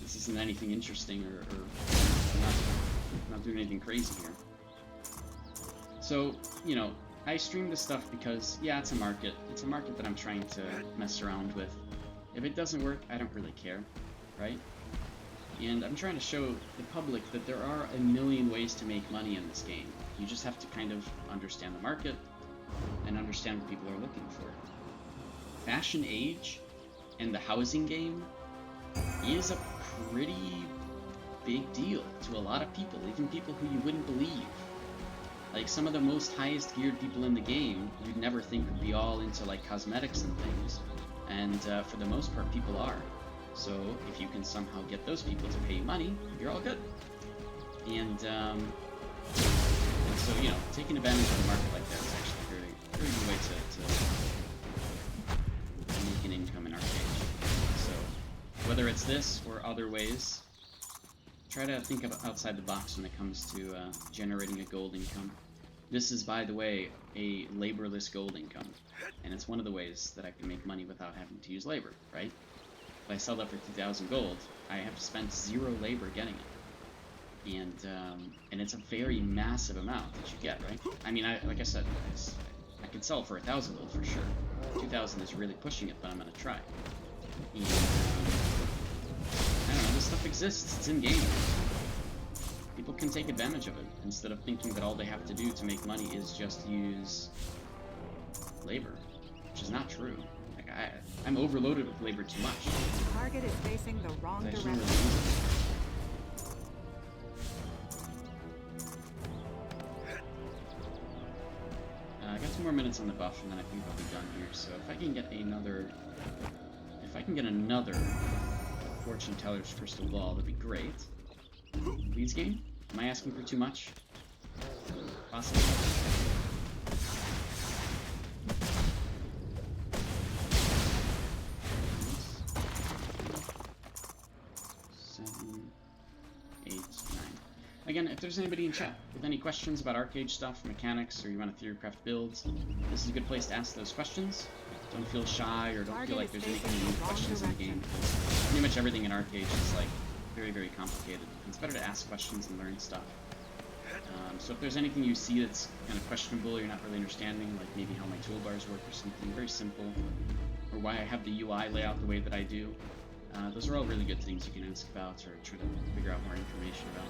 S1: this isn't anything interesting or I'm not doing anything crazy here. So, you know, I stream this stuff because, yeah, it's a market. It's a market that I'm trying to mess around with. If it doesn't work, I don't really care, right? And I'm trying to show the public that there are a million ways to make money in this game. You just have to kind of understand the market and understand what people are looking for. Fashion Age and the housing game is a pretty big deal to a lot of people, even people who you wouldn't believe. Like, some of the most highest geared people in the game, you'd never think would be all into, like, cosmetics and things. And for the most part, people are. So if you can somehow get those people to pay you money, you're all good. And so, you know, taking advantage of the market like that is actually a very, very good way to make an income in Archeage. So whether it's this or other ways, try to think outside the box when it comes to generating a gold income. This is, by the way, a laborless gold income, and it's one of the ways that I can make money without having to use labor, right? If I sell that for 2,000 gold, I have spent 0 labor getting it. And it's a very massive amount that you get, right? I mean, like I said, I could sell it for 1,000 gold for sure. 2,000 is really pushing it, but I'm gonna try. And, I don't know, this stuff exists, it's in-game. People can take advantage of it, instead of thinking that all they have to do to make money is just use labor, which is not true. Like, I'm overloaded with labor too much.
S2: Target is facing the wrong
S1: I shouldn't
S2: direction.
S1: really use it. I got 2 more minutes on the buff, and then I think I'll be done here. So if I can get another Fortune Teller's Crystal Ball, that'd be great. Please, game? Am I asking for too much? Possibly. Seven, 8, 9. Again, if there's anybody in chat with any questions about Archeage stuff, mechanics, or you want to theorycraft builds, this is a good place to ask those questions. Don't feel shy or don't feel like there's any kind of new questions in the game, because pretty much everything in Archeage is like very, very complicated. It's better to ask questions and learn stuff. So if there's anything you see that's kind of questionable or you're not really understanding, like maybe how my toolbars work or something very simple, or why I have the UI layout the way that I do, those are all really good things you can ask about or try to figure out more information about.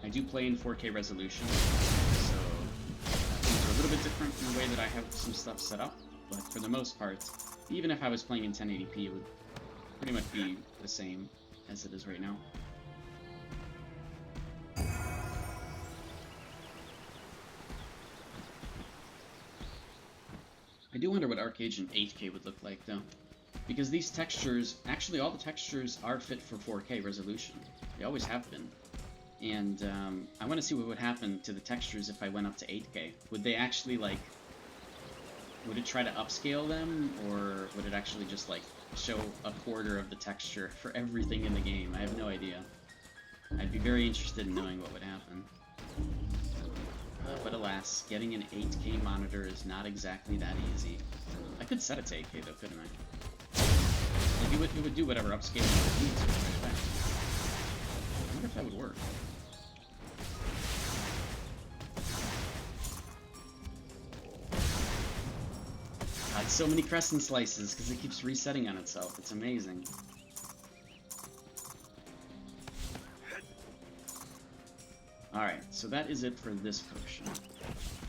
S1: I do play in 4K resolution, so things are a little bit different in the way that I have some stuff set up, but for the most part, even if I was playing in 1080p, it would pretty much be the same as it is right now. I do wonder what Archeage in 8K would look like, though. Because these textures, actually all the textures are fit for 4K resolution. They always have been. And I want to see what would happen to the textures if I went up to 8K. Would they actually, like... would it try to upscale them? Or would it actually just, like, show a quarter of the texture for everything in the game? I have no idea. I'd be very interested in knowing what would happen. But alas, getting an 8K monitor is not exactly that easy. I could set it to 8K though, couldn't I? Like, it would do whatever upscaling it needs to bring it back. I wonder if that would work. God, so many crescent slices, because it keeps resetting on itself. It's amazing. Alright, so that is it for this potion.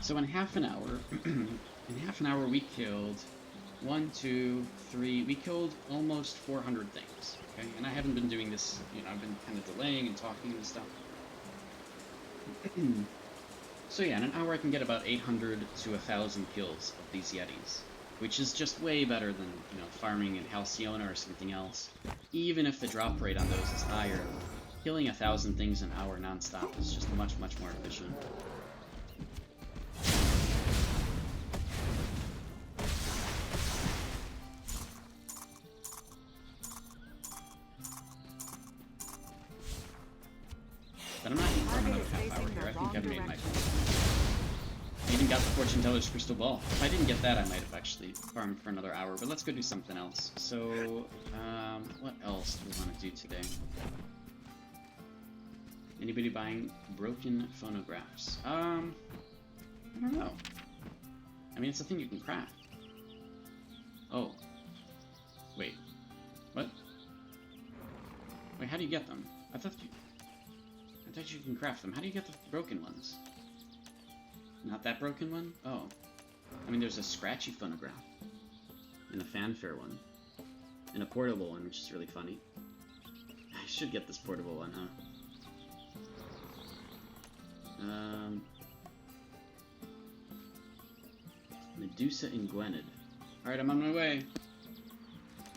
S1: So in half an hour, we killed 1, 2, 3, we killed almost 400 things, okay? And I haven't been doing this, you know, I've been kind of delaying and talking and stuff. So yeah, in an hour I can get about 800 to 1,000 kills of these Yetis, which is just way better than, you know, farming in Halcyon or something else. Even if the drop rate on those is higher, killing 1,000 things an hour non-stop is just much, much more efficient. But I'm not eating for another half hour here. I think I've made my point. I even got the Fortune Teller's Crystal Ball. If I didn't get that, I might have actually farmed for another hour, but let's go do something else. So, what else do we want to do today? Anybody buying broken phonographs? I don't know. I mean, it's a thing you can craft. Oh. Wait. What? Wait, how do you get them? I thought you can craft them. How do you get the broken ones? Not that broken one? Oh. I mean, there's a scratchy phonograph. And a fanfare one. And a portable one, which is really funny. I should get this portable one, huh? Medusa and Gwynedd. Alright, I'm on my way.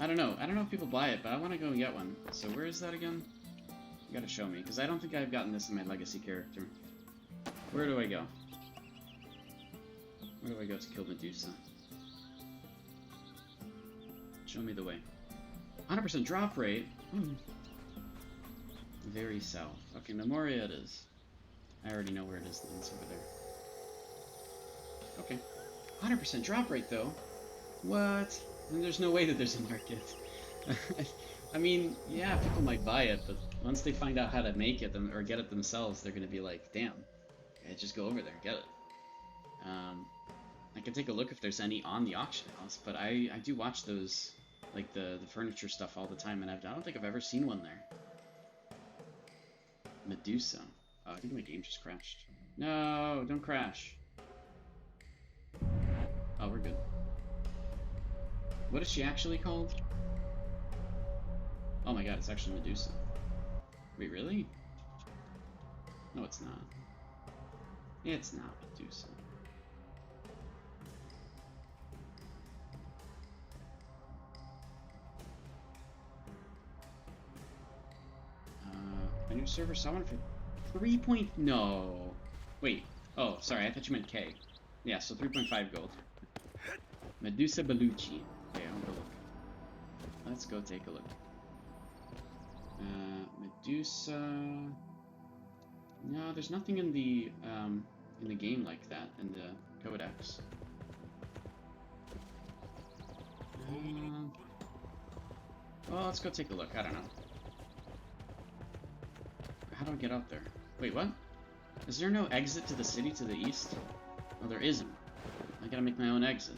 S1: I don't know if people buy it, but I want to go and get one. So where is that again? You gotta show me, because I don't think I've gotten this in my legacy character. Where do I go? Where do I go to kill Medusa? Show me the way. 100% drop rate? Very south. Okay, Memoria it is. I already know where it is, it's over there. Okay. 100% drop rate, though? What? And there's no way that there's a market. I mean, yeah, people might buy it, but once they find out how to make it or get it themselves, they're gonna be like, damn, okay, just go over there and get it. I can take a look if there's any on the auction house, but I do watch those, like the furniture stuff all the time, and I don't think I've ever seen one there. Medusa. Oh, I think my game just crashed. No, don't crash. Oh, we're good. What is she actually called? Oh my god, it's actually Medusa. Wait, really? No, it's not. It's not Medusa. A new server saw one for 3 point... No. Wait. Oh, sorry, I thought you meant K. Yeah, so 3.5 gold. Medusa Bellucci. Okay, I'll go look. Let's go take a look. Medusa... No, there's nothing in the game like that, in the codex. Well, let's go take a look. I don't know. How do I get out there? Wait, what? Is there no exit to the city to the east? Oh, there isn't. I gotta make my own exit.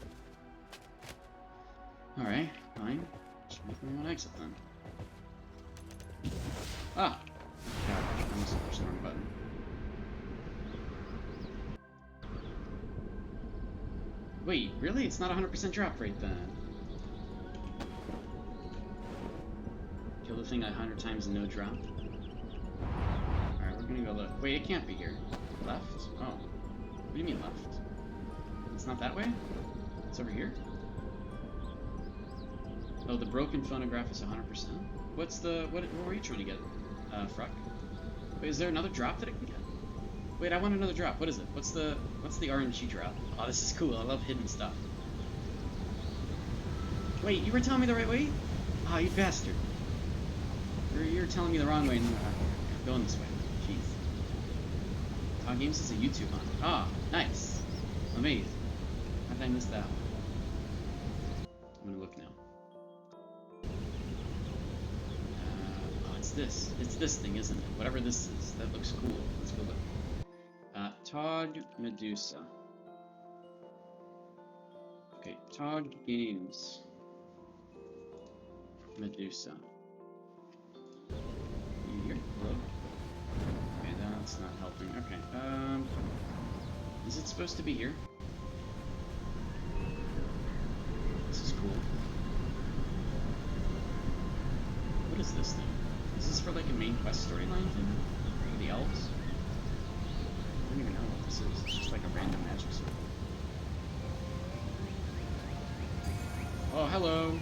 S1: Alright, fine. Just make my own exit then. Ah! God, I must have pushed the wrong button. Wait, really? It's not 100% drop rate then. Kill the thing 100 times and no drop. Alright, we're gonna go look. Wait, it can't be here. Left? Oh. What do you mean left? It's not that way? It's over here? Oh, the broken phonograph is 100%? What's the... What were you trying to get, Fruck? Wait, is there another drop that I can get? Wait, I want another drop. What is it? What's the RNG drop? Oh, this is cool. I love hidden stuff. Wait, you were telling me the right way? Oh, you bastard. You're telling me the wrong way. No, I'm going this way. Jeez. Todd Games is a YouTube on. Ah, nice. Amazing. How did I miss that one? I'm gonna look now. Oh, it's this. It's this thing, isn't it? Whatever this is. That looks cool. Let's go look. Tog Medusa. Okay, Tog Games. Medusa. You here? Hello? Okay, that's not helping. Okay, is it supposed to be here? This is cool. What is this thing? Is this for like a main quest storyline thing? For the elves? I don't even know what this is. It's just like a random magic circle. Oh, hello!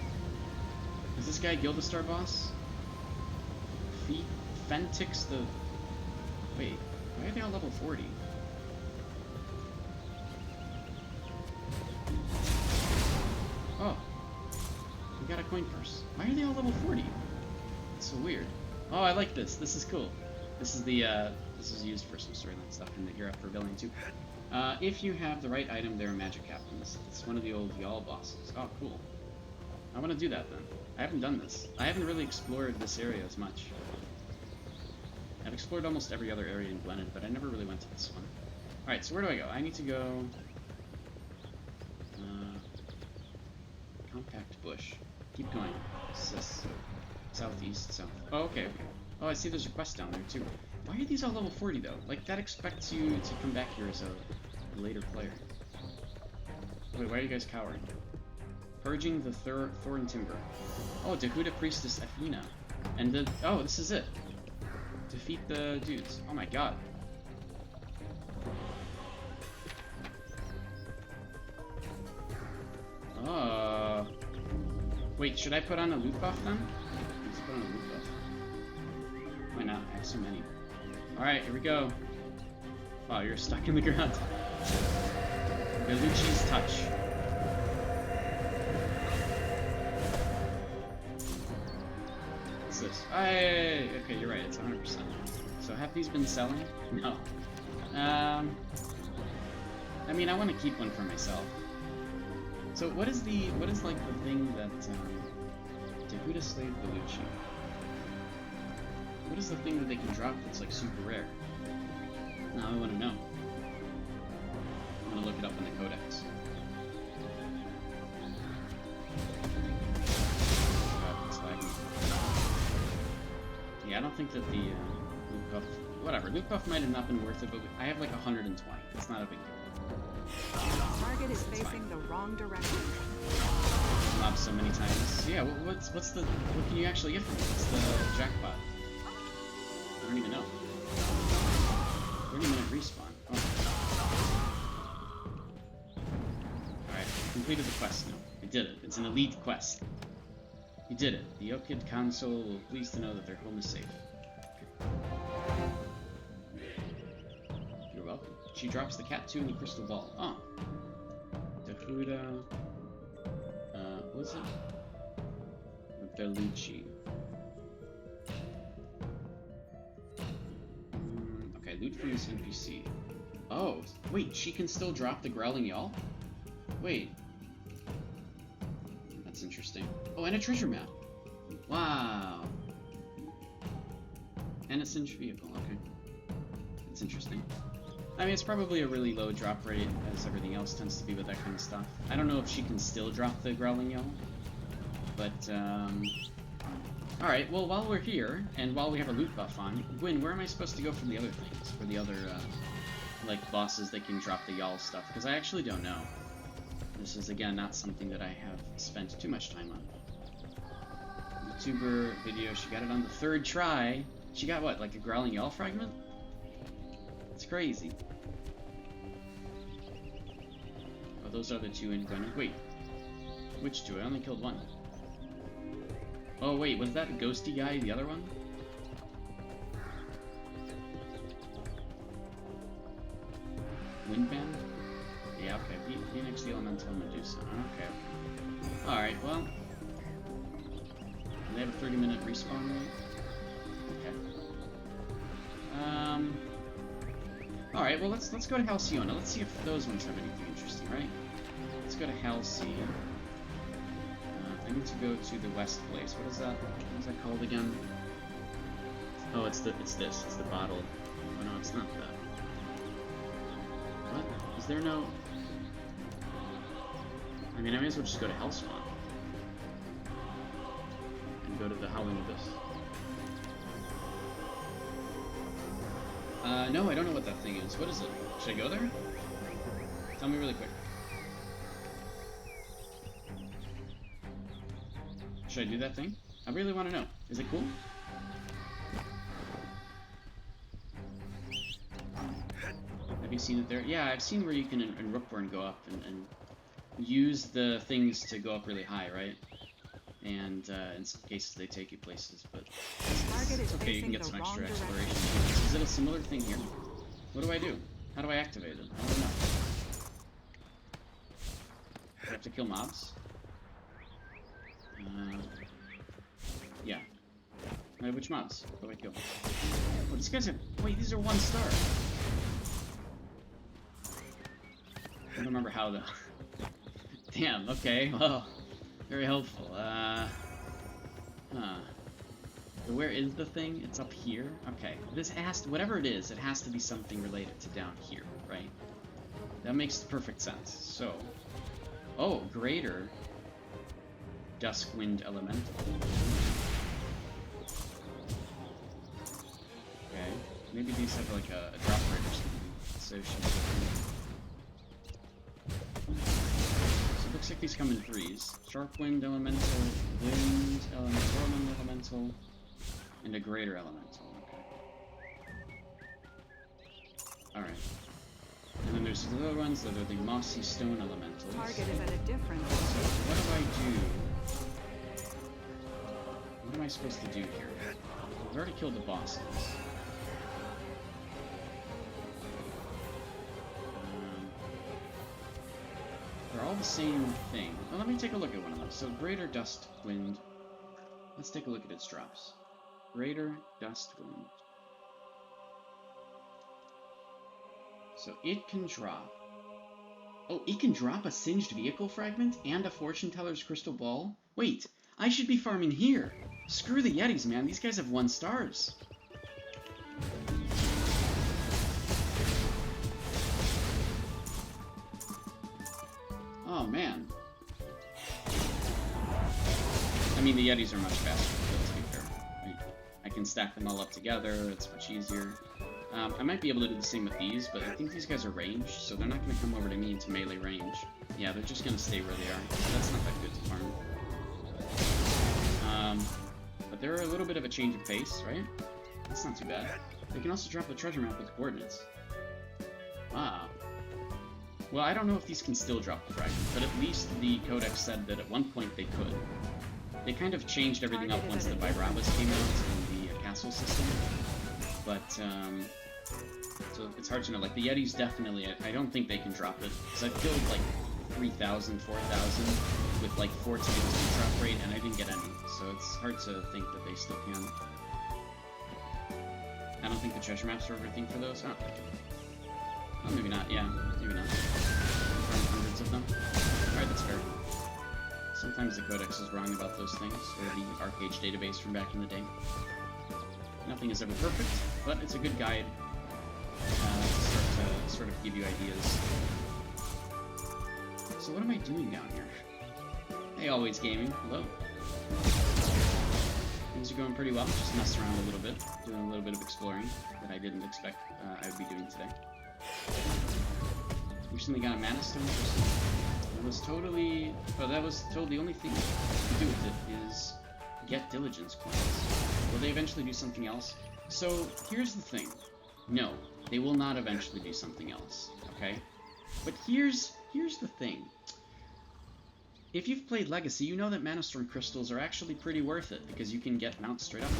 S1: Is this guy Guildastar boss? Fentix the... Wait, why are they all level 40? Oh. We got a coin purse. Why are they all level 40? That's so weird. Oh, I like this. This is cool. This is the, this is used for some storyline stuff in the Gear Up for Rebellion 2. If you have the right item, they're magic captains. It's one of the old Y'all bosses. Oh, cool. I want to do that then. I haven't done this. I haven't really explored this area as much. I've explored almost every other area in Glennon, but I never really went to this one. Alright, so where do I go? I need to go... compact bush. Keep going. Southeast, south. Oh, okay, okay. Oh, I see there's a quest down there, too. Why are these all level 40, though? Like, that expects you to come back here as a later player. Wait, why are you guys cowering? Purging the Thorn Timber. Oh, Dehuda Priestess Athena. And the... Oh, this is it. Defeat the dudes. Oh my god. Wait, should I put on a loot buff then? Let's put on a loot buff. Why not? I have so many. Alright, here we go. Oh, you're stuck in the ground. Bellucci's Touch. What's this? Hey, okay, you're right, it's 100%. So have these been selling? No. I mean, I want to keep one for myself. So what is like the thing that, Dehuda Slave Bellucci? What is the thing that they can drop that's like super rare? Now I want to know. I'm gonna look it up in the codex. God, it's lagging. Yeah, I don't think that the loot buff... Whatever, loot buff might have not been worth it, but I have like 120. It's not a big deal.
S2: Target is facing the wrong direction.
S1: Mob so many times. Yeah, what can you actually get from it? What's the jackpot? I don't even know. 30-minute respawn. Oh. Alright, completed the quest now. I did it. It's an elite quest. You did it. The Oakid Council will pleased to know that their home is safe. You're welcome. She drops the cat too in the crystal ball. Oh. Dehuda. What's it? Bellucci. Okay, loot from this NPC. Oh, wait, she can still drop the Growling Y'all? Wait. That's interesting. Oh, and a treasure map. Wow. And a Singe vehicle, okay. That's interesting. I mean, it's probably a really low drop rate, as everything else tends to be with that kind of stuff. I don't know if she can still drop the Growling Y'all, but, alright, well, while we're here, and while we have a loot buff on, Gwyn, where am I supposed to go for the other things? For the other, like, bosses that can drop the Y'all stuff? Because I actually don't know. This is, again, not something that I have spent too much time on. YouTuber video, she got it on the 3rd try. She got, what, like a Growling Y'all fragment? It's crazy. Oh, those are the two in Glennon. Wait. Which two? I only killed one. Oh, wait, was that a ghosty guy, the other one? Windband? Yeah, okay. Phoenix, the Elemental, Medusa. Okay, okay. Alright, well. They have a 30-minute respawn rate? Okay. Alright, well, let's go to Halcyona. Let's see if those ones have anything interesting, right? Let's go to Halcy. I need to go to the west place. What is that? What is that called again? Oh, it's this. It's the bottle. Oh no, it's not that. What? Is there no... I mean, I may as well just go to Hellspawn. And go to the Howling Abyss. No, I don't know what that thing is. What is it? Should I go there? Tell me really quick. Should I do that thing? I really want to know. Is it cool? Have you seen it there? Yeah, I've seen where you can, in Rookborn, go up and use the things to go up really high, right? And in some cases they take you places, but it's okay, you can get some extra exploration. Is it a similar thing here? What do I do? How do I activate it? I don't know. Do I have to kill mobs? Yeah. Which mobs? What do I kill? Oh, these guys are... Wait, these are 1 star. I don't remember how though. Damn, okay, well, very helpful. Where is the thing? It's up here? Okay, this has to, whatever it is, it has to be something related to down here, right? That makes perfect sense. So, oh, greater Duskwind Elemental. Okay, maybe these have like a drop rate or something associated with them. So it looks like these come in threes. Sharpwind Elemental, Wind Elemental, Whirlwind Elemental, and a Greater Elemental. Okay. Alright. And then there's the other ones that are the Mossy Stone Elementals.
S2: Target is at a different
S1: So
S2: location.
S1: what do I do? What am I supposed to do here? I've already killed the bosses. They're all the same thing. Well, let me take a look at one of them. So, Greater Dustwind. Let's take a look at its drops. Greater Dustwind. So, it can drop... Oh, it can drop a Singed Vehicle Fragment and a Fortune Teller's Crystal Ball? Wait, I should be farming here! Screw the Yetis, man. These guys have 1 stars. Oh, man. I mean, the Yetis are much faster, let's be fair. Right? I can stack them all up together, it's much easier. I might be able to do the same with these, but I think these guys are ranged, so they're not going to come over to me into melee range. Yeah, they're just going to stay where they are. That's not that good to farm. But they're a little bit of a change of pace, right? That's not too bad. They can also drop the treasure map with coordinates. Wow. Well, I don't know if these can still drop the fragment, but at least the Codex said that at one point they could. They kind of changed everything up once the Virabas came out in the castle system. But, so it's hard to know. Like, the Yetis definitely, I don't think they can drop it. Because I've killed, like, 3,000, 4,000 with, like, 4 times the drop rate, and I didn't get any. So it's hard to think that they still can. I don't think the treasure maps are everything for those. Oh, maybe not. Yeah, maybe not. Hundreds of them. Alright, that's fair. Sometimes the Codex is wrong about those things, or the Archeage database from back in the day. Nothing is ever perfect, but it's a good guide to sort of give you ideas. So what am I doing down here? Hey, Always Gaming. Hello. Things are going pretty well. Just messing around a little bit, doing a little bit of exploring that I didn't expect I would be doing today. Recently got a Mana Stone crystal. That was totally the only thing to do with it is get diligence coins. Will they eventually do something else? So here's the thing. No, they will not eventually do something else. Okay, but here's the thing. If you've played Legacy, you know that Mana Storm crystals are actually pretty worth it because you can get mounts straight up.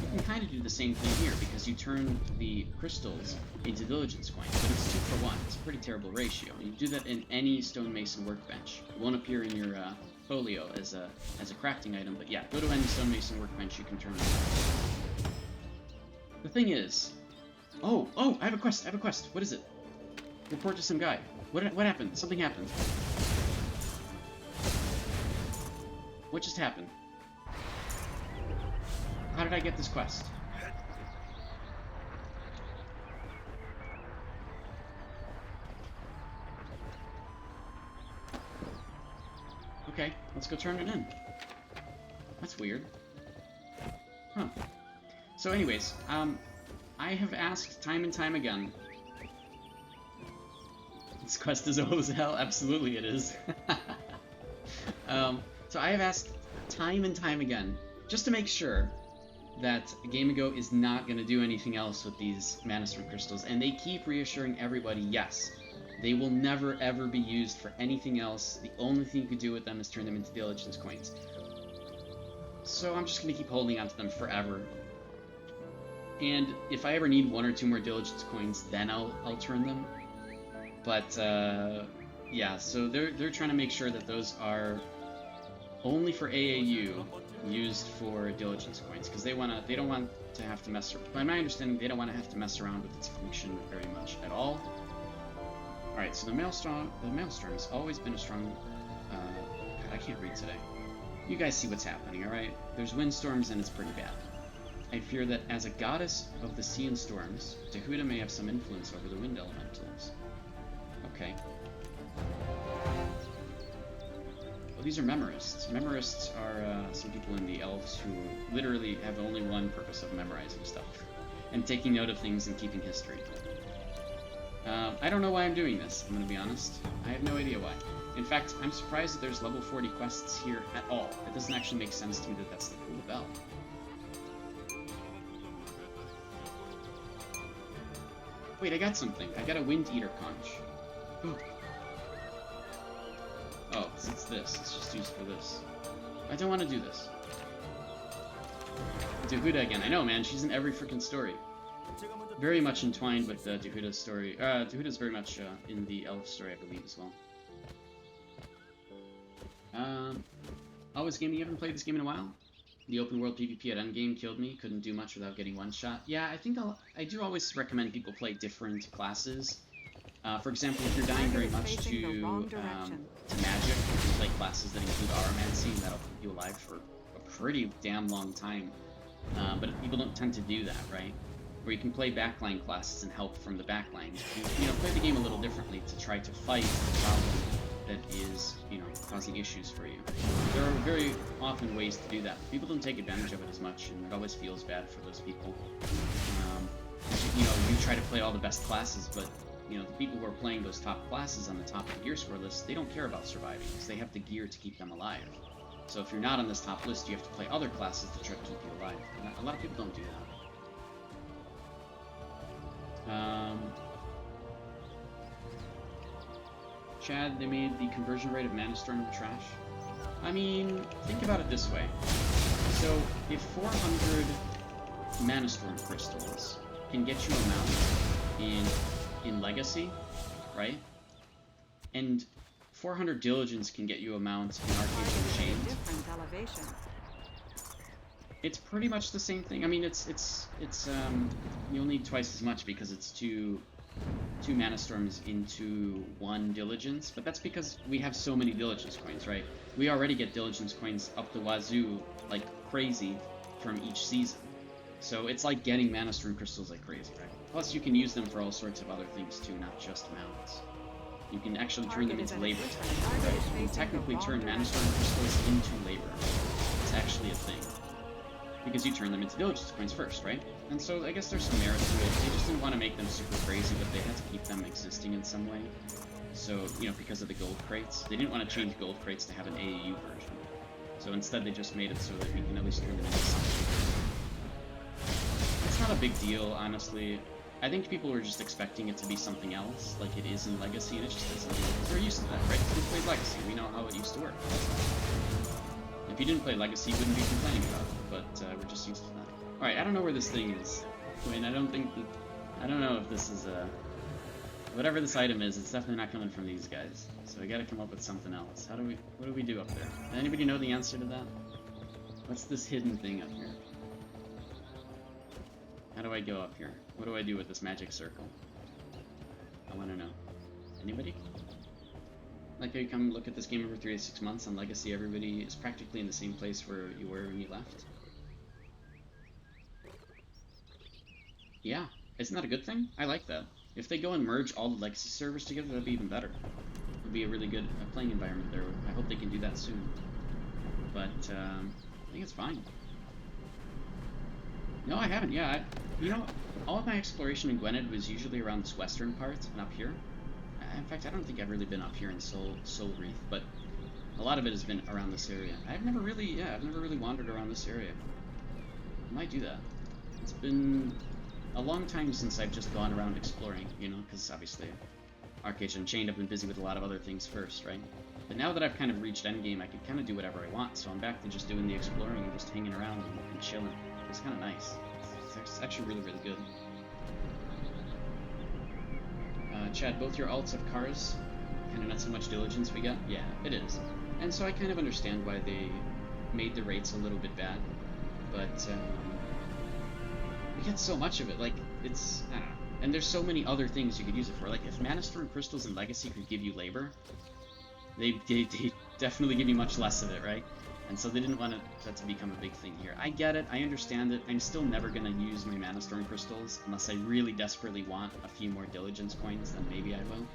S1: You can kind of do the same thing here because you turn the crystals into diligence coins, but it's 2 for 1. It's a pretty terrible ratio. You do that in any stonemason workbench. It won't appear in your folio as a crafting item, but yeah, go to any stonemason workbench, you can turn it. The thing is, oh, I have a quest. What is it? Report to some guy. What happened? Something happened. What just happened? How did I get this quest? Okay, let's go turn it in. That's weird. Huh. So anyways, I have asked time and time again. This quest is old as hell? Absolutely it is. So I have asked time and time again, just to make sure that Game & Go is not going to do anything else with these Mana Storm crystals, and they keep reassuring everybody, yes, they will never ever be used for anything else. The only thing you could do with them is turn them into diligence coins. So I'm just going to keep holding on to them forever. And if I ever need 1 or 2 more diligence coins, then I'll turn them. But yeah, so they're trying to make sure that those are only for AAU used for diligence coins, because they don't want to have to mess around. By my understanding, they don't want to have to mess around with its function very much at all. Alright, so the Maelstrom has always been a strong... God, I can't read today. You guys see what's happening, alright? There's windstorms and it's pretty bad. I fear that as a goddess of the sea and storms, Tehuda may have some influence over the wind elementals. Okay. Well, these are memorists. Memorists are some people in the elves who literally have only one purpose of memorizing stuff. And taking note of things and keeping history. I don't know why I'm doing this, I'm gonna be honest. I have no idea why. In fact, I'm surprised that there's level 40 quests here at all. It doesn't actually make sense to me that that's the cool bell. Wait, I got something. I got a Wind Eater conch. Ooh. Oh, it's this. It's just used for this. I don't want to do this. Tehuda again. I know, man. She's in every freaking story. Very much entwined with Tehuda's story. Tehuda's very much in the elf story, I believe, as well. Always gaming. You haven't played this game in a while? The open world PvP at endgame killed me. Couldn't do much without getting one shot. Yeah, I think I do always recommend people play different classes. For example, if you're dying very much to magic, you can play classes that include aromancy, and that'll keep you alive for a pretty damn long time. But people don't tend to do that, right? Or you can play backline classes and help from the backline. You know, play the game a little differently to try to fight the problem that is, you know, causing issues for you. There are very often ways to do that. People don't take advantage of it as much, and it always feels bad for those people. You know, you try to play all the best classes, but, you know, the people who are playing those top classes on the top of the gear score list, they don't care about surviving, because they have the gear to keep them alive. So if you're not on this top list, you have to play other classes to try to keep you alive. And a lot of people don't do that. Chad, they made the conversion rate of Mana Storm trash. I mean, think about it this way. So, if 400 Mana Storm crystals can get you a mount in Legacy, right? And 400 Diligence can get you a mount in Archeage and Chained. It's pretty much the same thing. I mean, you'll need twice as much because it's two Mana Storms into one Diligence, but that's because we have so many Diligence coins, right? We already get Diligence coins up the wazoo like crazy from each season. So it's like getting Mana Storm crystals like crazy, right? Plus you can use them for all sorts of other things too, not just mounts. You can actually turn them into labor, right? You can technically turn Mana Storm crystals into labor. It's actually a thing. Because you turn them into Diligence coins first, right? And so I guess there's some merit to it. They just didn't want to make them super crazy, but they had to keep them existing in some way. So, you know, because of the gold crates. They didn't want to change gold crates to have an AAU version. So instead they just made it so that we can at least turn them into something. It's not a big deal, honestly. I think people were just expecting it to be something else, like it is in Legacy, and it just isn't. Because we're used to that, right? We played Legacy, we know how it used to work. If you didn't play Legacy, you wouldn't be complaining about it, but we're just used to that. Alright, I don't know where this thing is. I mean, I don't know if this is, whatever this item is, it's definitely not coming from these guys. So we gotta come up with something else. What do we do up there? Does anybody know the answer to that? What's this hidden thing up here? How do I go up here? What do I do with this magic circle? I wanna know. Anybody? Like, you come look at this game every 3 to 6 months on Legacy, everybody is practically in the same place where you were when you left. Yeah, isn't that a good thing? I like that. If they go and merge all the Legacy servers together, that'd be even better. It would be a really good playing environment there. I hope they can do that soon. But, I think it's fine. No, I haven't, yeah. You know, all of my exploration in Gwynedd was usually around this western part and up here. In fact, I don't think I've really been up here in Soul Reef, but a lot of it has been around this area. I've never really wandered around this area. I might do that. It's been a long time since I've just gone around exploring, you know, because obviously Archeage and Chained, I've been busy with a lot of other things first, right? But now that I've kind of reached endgame, I can kind of do whatever I want, so I'm back to just doing the exploring and just hanging around and chilling. It's kind of nice. It's actually really, really good. Chad, both your alts have cars, kind of not so much Diligence we got? Yeah, it is. And so I kind of understand why they made the rates a little bit bad, but we get so much of it, like, it's, I don't know. And there's so many other things you could use it for. Like, if Mana Storm Crystals in Legacy could give you labor, they definitely give you much less of it, right? And so they didn't want that to become a big thing here. I get it, I understand it. I'm still never going to use my Mana Storm Crystals unless I really desperately want a few more Diligence coins, then maybe I will.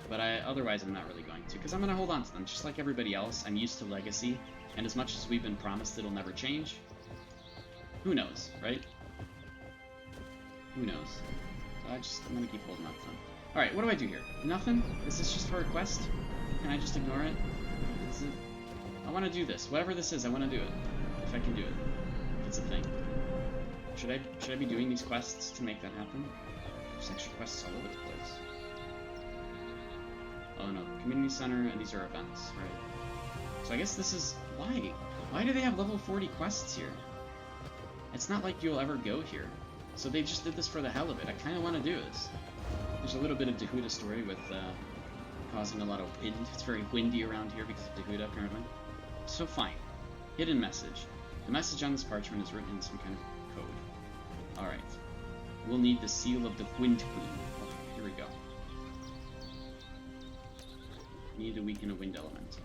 S1: But otherwise I'm not really going to, because I'm going to hold on to them. Just like everybody else, I'm used to Legacy, and as much as we've been promised it'll never change, who knows, right? Who knows? So I'm going to keep holding on to them. Alright, what do I do here? Nothing? Is this just for a quest? Can I just ignore it? Is it... I want to do this. Whatever this is, I want to do it. If I can do it. If it's a thing. Should I be doing these quests to make that happen? There's extra quests all over the place. Oh no, community center, and these are events, right? So I guess this is... Why? Why do they have level 40 quests here? It's not like you'll ever go here. So they just did this for the hell of it. I kind of want to do this. There's a little bit of Dahuda story with causing a lot of wind. It's very windy around here because of Dahuda, apparently. So fine. Hidden message. The message on this parchment is written in some kind of code. Alright. We'll need the seal of the Wind Queen. Oh, here we go. Need to weaken a wind element.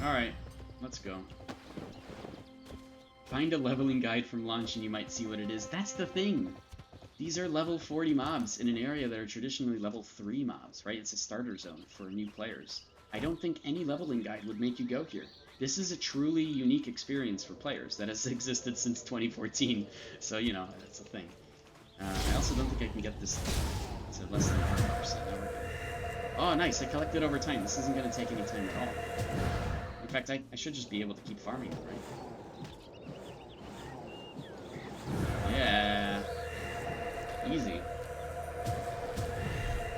S1: Alright, let's go. Find a leveling guide from launch and you might see what it is. That's the thing! These are level 40 mobs in an area that are traditionally level 3 mobs, right? It's a starter zone for new players. I don't think any leveling guide would make you go here. This is a truly unique experience for players that has existed since 2014. So, you know, that's a thing. I also don't think I can get this to less than 100%. Oh, nice. I collected over time. This isn't going to take any time at all. In fact, I should just be able to keep farming it, right? Yeah. Easy.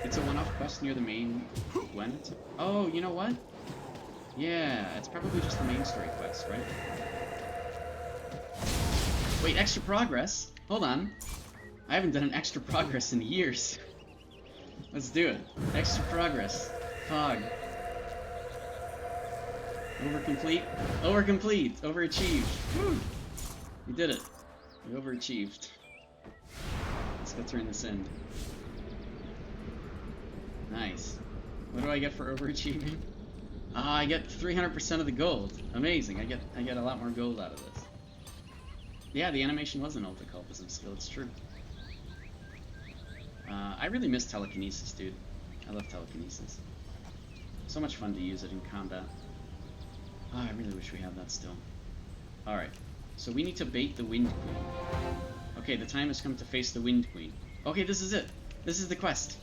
S1: It's a one-off quest near the main Gwent. Oh, you know what? Yeah, it's probably just the main story quest, right? Wait, extra progress? Hold on. I haven't done an extra progress in years. Let's do it. Extra progress. Fog. Overcomplete? Overcomplete! Overachieved. Woo! You did it. You overachieved. Let's go turn this in. Nice. What do I get for overachieving? Ah, I get 300% of the gold. Amazing. I get a lot more gold out of this. Yeah, the animation was an ultra-cultism skill, it's true. I really miss telekinesis, dude. I love telekinesis. So much fun to use it in combat. Oh, I really wish we had that still. Alright, so we need to bait the Wind Queen. Okay, the time has come to face the Wind Queen. Okay, this is it. This is the quest.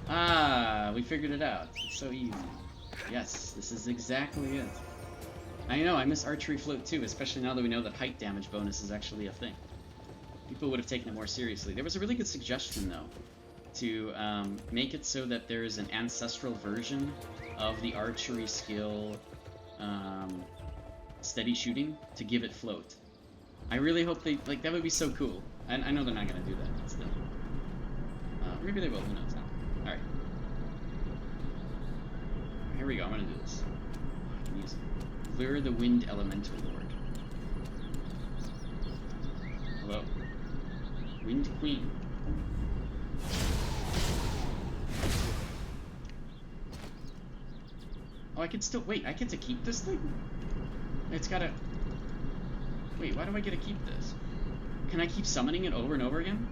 S1: Ah, we figured it out. It's so easy. Yes, this is exactly it. I know, I miss archery float too, especially now that we know that height damage bonus is actually a thing. People would have taken it more seriously. There was a really good suggestion, though, to make it so that there is an ancestral version of the archery skill steady shooting to give it float. I really hope they, like, that would be so cool. I know they're not going to do that, but still. Maybe they will, who knows now. Alright. Here we go, I'm going to do this. I can use it. Lure the Wind Elemental Lord. Hello. Wind Queen. Oh, I can still... Wait, I get to keep this thing? It's gotta... Wait, why do I get to keep this? Can I keep summoning it over and over again?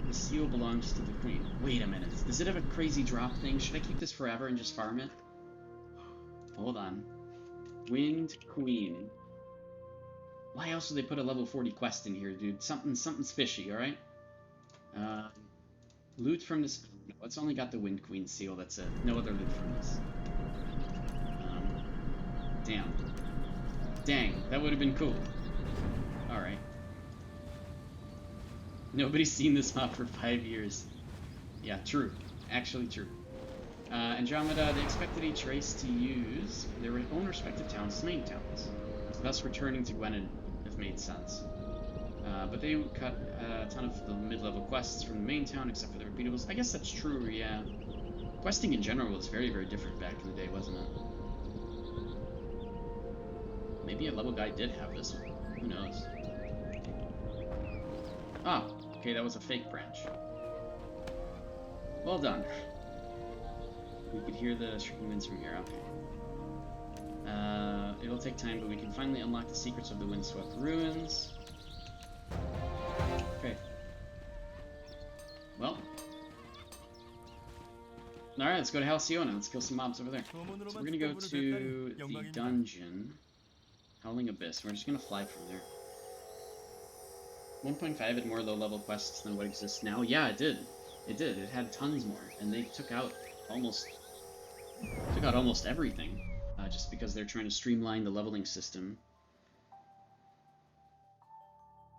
S1: The seal belongs to the queen. Wait a minute. Does it have a crazy drop thing? Should I keep this forever and just farm it? Hold on. Wind Queen. Why else would they put a level 40 quest in here, dude? Something's fishy, alright? Loot from this... No, it's only got the Wind Queen seal, that's it. No other loot from this. Damn. Dang, that would have been cool. Alright. Nobody's seen this map for 5 years. Yeah, true. Actually true. Andromeda, they expected each race to use their own respective towns as main towns. Thus returning to Gwenin, if made sense. But they cut a ton of the mid-level quests from the main town, except for the repeatables. I guess that's true, yeah. Questing in general was very, very different back in the day, wasn't it? Maybe a level guy did have this one. Who knows? Ah, okay, that was a fake branch. Well done. We could hear the shrieking winds from here. Okay. It'll take time, but we can finally unlock the secrets of the windswept ruins. Okay. Well. Alright, let's go to Halcyona. Let's kill some mobs over there. So we're gonna go to the dungeon. Howling Abyss. We're just gonna fly from there. 1.5 had more low-level quests than what exists now. Yeah, it did. It did. It had tons more, and they took out almost everything, just because they're trying to streamline the leveling system.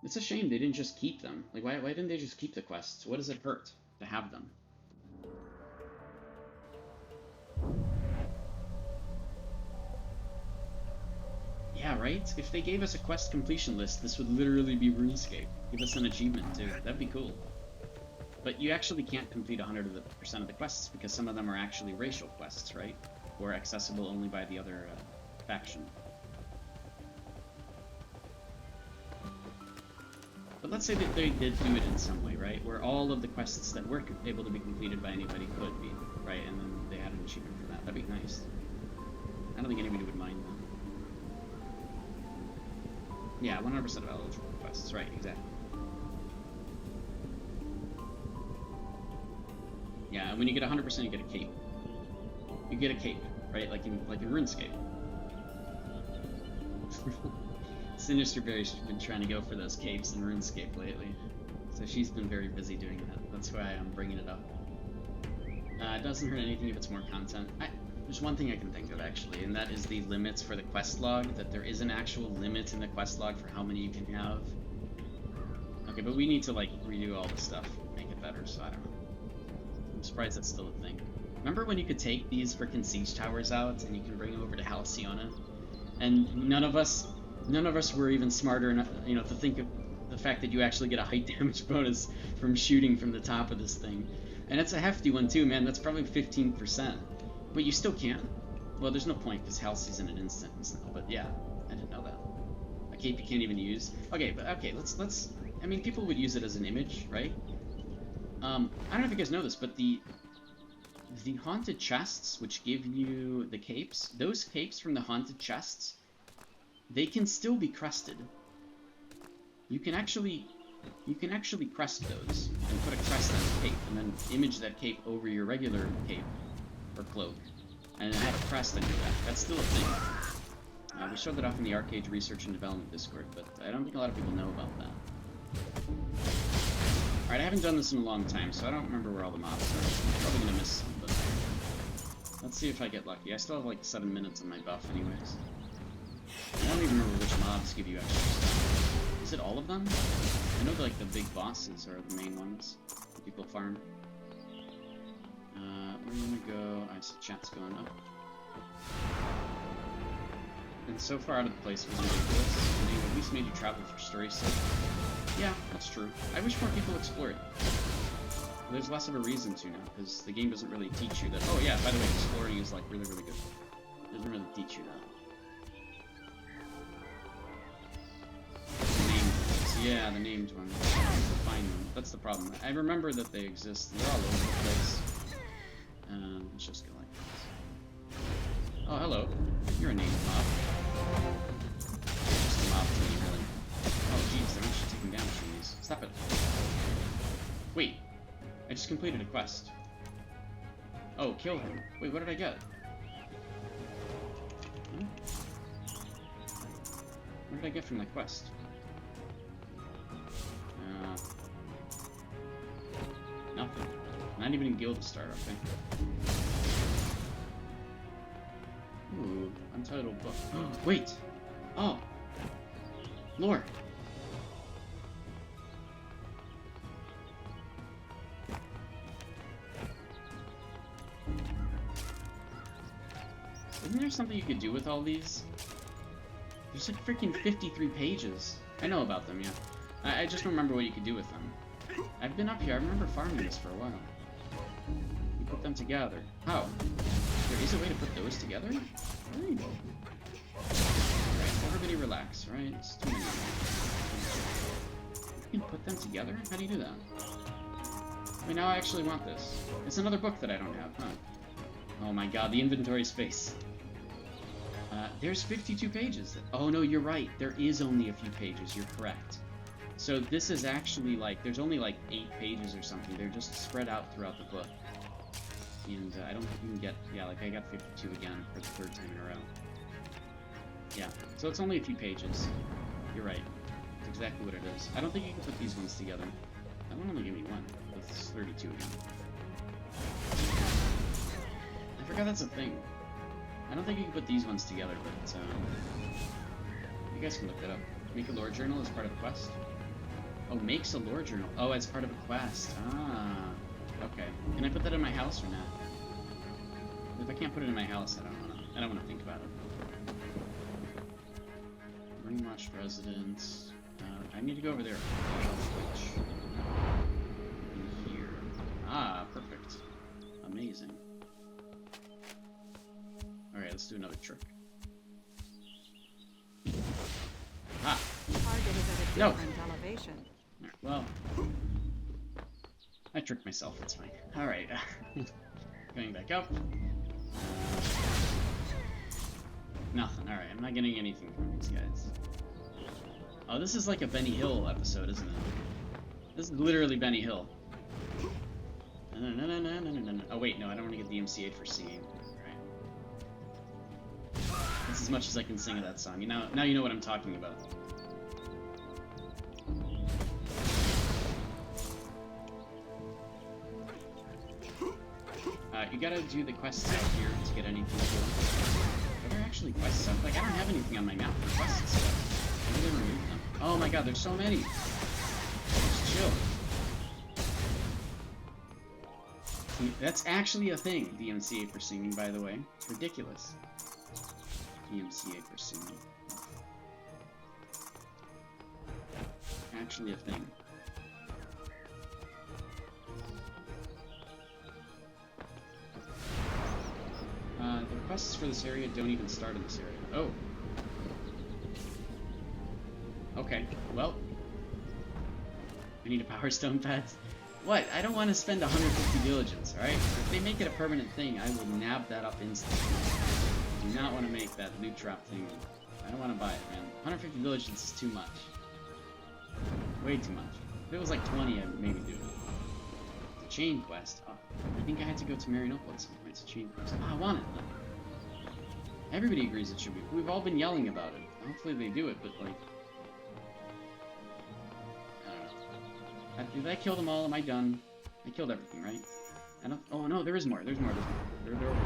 S1: It's a shame they didn't just keep them. Like, why didn't they just keep the quests? What does it hurt to have them? Yeah, right? If they gave us a quest completion list, this would literally be RuneScape. Give us an achievement, too. That'd be cool. But you actually can't complete 100% of the quests, because some of them are actually racial quests, right? Or accessible only by the other faction. But let's say that they did do it in some way, right? Where all of the quests that were able to be completed by anybody could be, right? And then they had an achievement for that. That'd be nice. I don't think anybody would mind that. Yeah, 100% of eligible quests, right, exactly. Yeah, and when you get 100%, you get a cape. You get a cape, right? Like in RuneScape. Sinister Berry's been trying to go for those capes in RuneScape lately. So she's been very busy doing that. That's why I'm bringing it up. It doesn't hurt anything if it's more content. There's one thing I can think of, actually, and that is the limits for the quest log, that there is an actual limit in the quest log for how many you can have. Okay, but we need to, like, redo all the stuff, make it better, so I don't know. I'm surprised that's still a thing. Remember when you could take these frickin' siege towers out, and you can bring them over to Halcyona? And none of us were even smarter enough, you know, to think of the fact that you actually get a height damage bonus from shooting from the top of this thing. And it's a hefty one, too, man. That's probably 15%. But you still can. Well, there's no point, because Halcy's in an instance now, but yeah, I didn't know that. A cape you can't even use. Okay, but okay, let's I mean, people would use it as an image, right? I don't know if you guys know this, but the haunted chests, which give you the capes, those capes from the haunted chests, they can still be crested. You can actually crest those, and put a crest on the cape, and then image that cape over your regular cape, or cloak, and have a crest on your back. That's still a thing. We showed that off in the Archeage Research and Development Discord, but I don't think a lot of people know about that. Alright, I haven't done this in a long time, so I don't remember where all the mobs are. I'm probably gonna miss some, but let's see if I get lucky. I still have like 7 minutes on my buff anyways. I don't even remember which mobs give you extra stuff. Is it all of them? I know that, like, the big bosses are the main ones that people farm. We're gonna go... I see chat's going up. And so far out of the place was ridiculous. And they at least made you travel for story's sake. Yeah, that's true. I wish more people explored. There's less of a reason to now, because the game doesn't really teach you that... Oh yeah, by the way, exploring is, like, really, really good. It doesn't really teach you that. Yeah, the named ones. Find them. That's the problem. I remember that they exist. They're all over the place. Let's just go like this. Oh, hello. You're a named mob. Just a mob to me, really. Oh, jeez, they're actually taking damage from these. Stop it. Wait. I just completed a quest. Oh, kill him. Wait, what did I get? Hmm? What did I get from that quest? Nothing. Not even in guild to start, okay. Ooh, untitled book. Wait! Oh! Lore! Isn't there something you could do with all these? There's like freaking 53 pages. I know about them, yeah. I just don't remember what you could do with them. I've been up here. I remember farming this for a while. You put them together. How? There is a way to put those together? Really? Alright, everybody relax, right? It's too many. You can put them together? How do you do that? Wait, now I actually want this. It's another book that I don't have, huh? Oh my god, the inventory space. There's 52 pages. Oh no, you're right. There is only a few pages. You're correct. So this is actually like, there's only like 8 pages or something. They're just spread out throughout the book. And I don't think you can get, yeah, like I got 52 again for the 3rd time in a row. Yeah, so it's only a few pages. You're right. It's exactly what it is. I don't think you can put these ones together. That one only gave me 1. That's 32 again. I forgot that's a thing. I don't think you can put these ones together, but you guys can look that up. Make a lore journal as part of a quest. Oh, makes a lore journal. Oh, as part of a quest. Ah, okay. Can I put that in my house or not? If I can't put it in my house, I don't wanna think about it. Brainwashed residence. I need to go over there. Which? In here. Ah, perfect. Amazing. Alright, let's do another trick. Ah!
S2: Target is at a
S1: No.
S2: different elevation.
S1: Alright, well. I tricked myself, it's fine. Alright. Going back up. Nothing, alright, I'm not getting anything from these guys. Oh, this is like a Benny Hill episode, isn't it? This is literally Benny Hill. Oh wait, no, I don't want to get the MCA for singing. That's as much as I can sing of that song. Now you know what I'm talking about. You gotta do the quests out here to get anything cool. Are there actually quests out? Like, I don't have anything on my map for quests. Maybe they removed them. Oh my god, there's so many! Just chill. That's actually a thing, the MCA for singing, by the way. It's ridiculous. DMCA for singing. Actually a thing. The requests for this area don't even start in this area. Oh. Okay, well. I need a power stone pad. What? I don't want to spend 150 diligence, alright? If they make it a permanent thing, I will nab that up instantly. I do not want to make that loot drop thing. I don't want to buy it, man. 150 diligence is too much. Way too much. If it was like 20, I'd maybe do it. It's a chain quest. Oh, I think I had to go to Marianople at some point. It's a chain quest. Oh, I want it, though. Everybody agrees it should be. We've all been yelling about it. Hopefully they do it, but like... I don't know. Did I kill them all? Am I done? I killed everything, right? I don't... Oh, no, there is more. There's more. They're over here.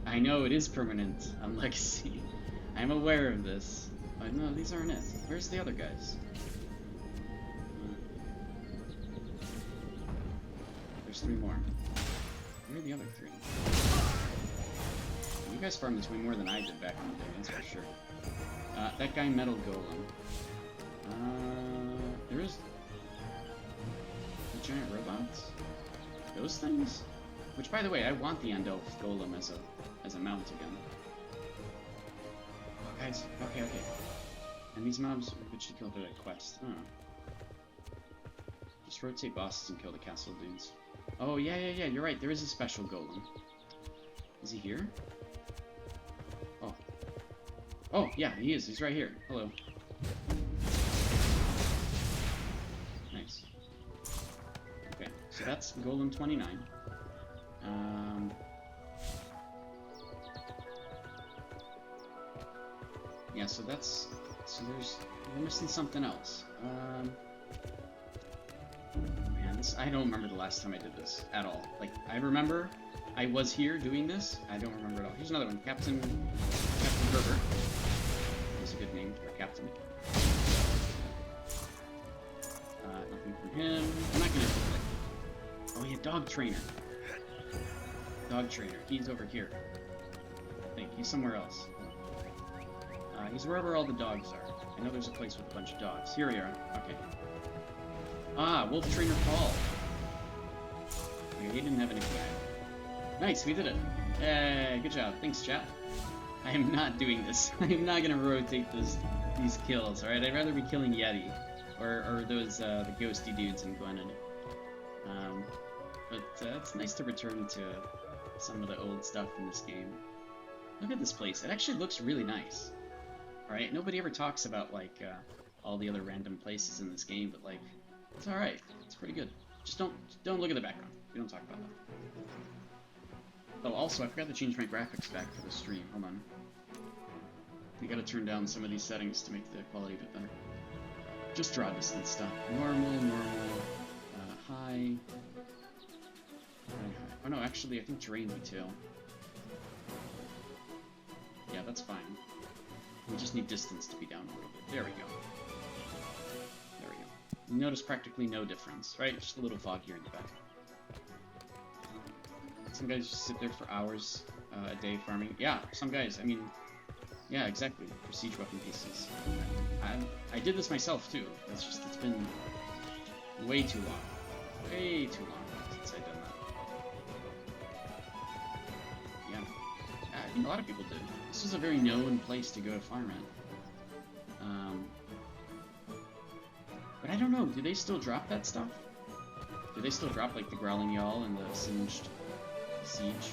S1: I know it is permanent on Legacy. I'm aware of this. But no, these aren't it. Where's the other guys? There's 3 more. Where are the other 3? You guys farmed this way more than I did back in the day, that's for sure. That guy, Metal Golem. There is... the giant robots? Those things? Which, by the way, I want the End Elf Golem as a mount again. Oh, guys. Okay. And these mobs, which should kill the quest. Oh. Just rotate bosses and kill the castle dudes. Oh, yeah, you're right. There is a special golem. Is he here? Oh. Oh, yeah, he is. He's right here. Hello. Nice. Okay, so that's Golem 29. Yeah, so that's... So we're missing something else. Man, I don't remember the last time I did this at all. Like, I remember I was here doing this. I don't remember at all. Here's another one. Captain Herbert. That's a good name for a captain. Nothing from him. I'm not gonna... Oh yeah, dog trainer. Dog trainer. He's over here. I think he's somewhere else. He's wherever all the dogs are. I know there's a place with a bunch of dogs. Here we are. Okay. Ah, Wolf Trainer Paul. Okay, he didn't have anything. Nice, we did it. Hey, good job. Thanks, chat. I am not doing this. I am not gonna rotate these kills, alright? I'd rather be killing Yeti. Or those, the ghosty dudes in Glennon. But it's nice to return to some of the old stuff in this game. Look at this place. It actually looks really nice. Alright, nobody ever talks about, like, all the other random places in this game, but, like, it's alright. It's pretty good. Just don't look at the background. We don't talk about that. Oh, also, I forgot to change my graphics back for the stream. Hold on. We gotta turn down some of these settings to make the quality a bit better. Just draw distance stuff. Normal, high, high. Oh no, actually, I think terrain detail. Yeah, that's fine. We just need distance to be down a little bit. There we go. There we go. You notice practically no difference, right? Just a little foggier in the back. Some guys just sit there for hours a day farming. Yeah, some guys, I mean, yeah, exactly. For siege weapon pieces. I did this myself too. It's been way too long. Way too long since I've done that. Yeah. I think a lot of people did. This is a very known place to go to farm at. But I don't know, do they still drop that stuff? Do they still drop like the Growling Yawl and the Singed Siege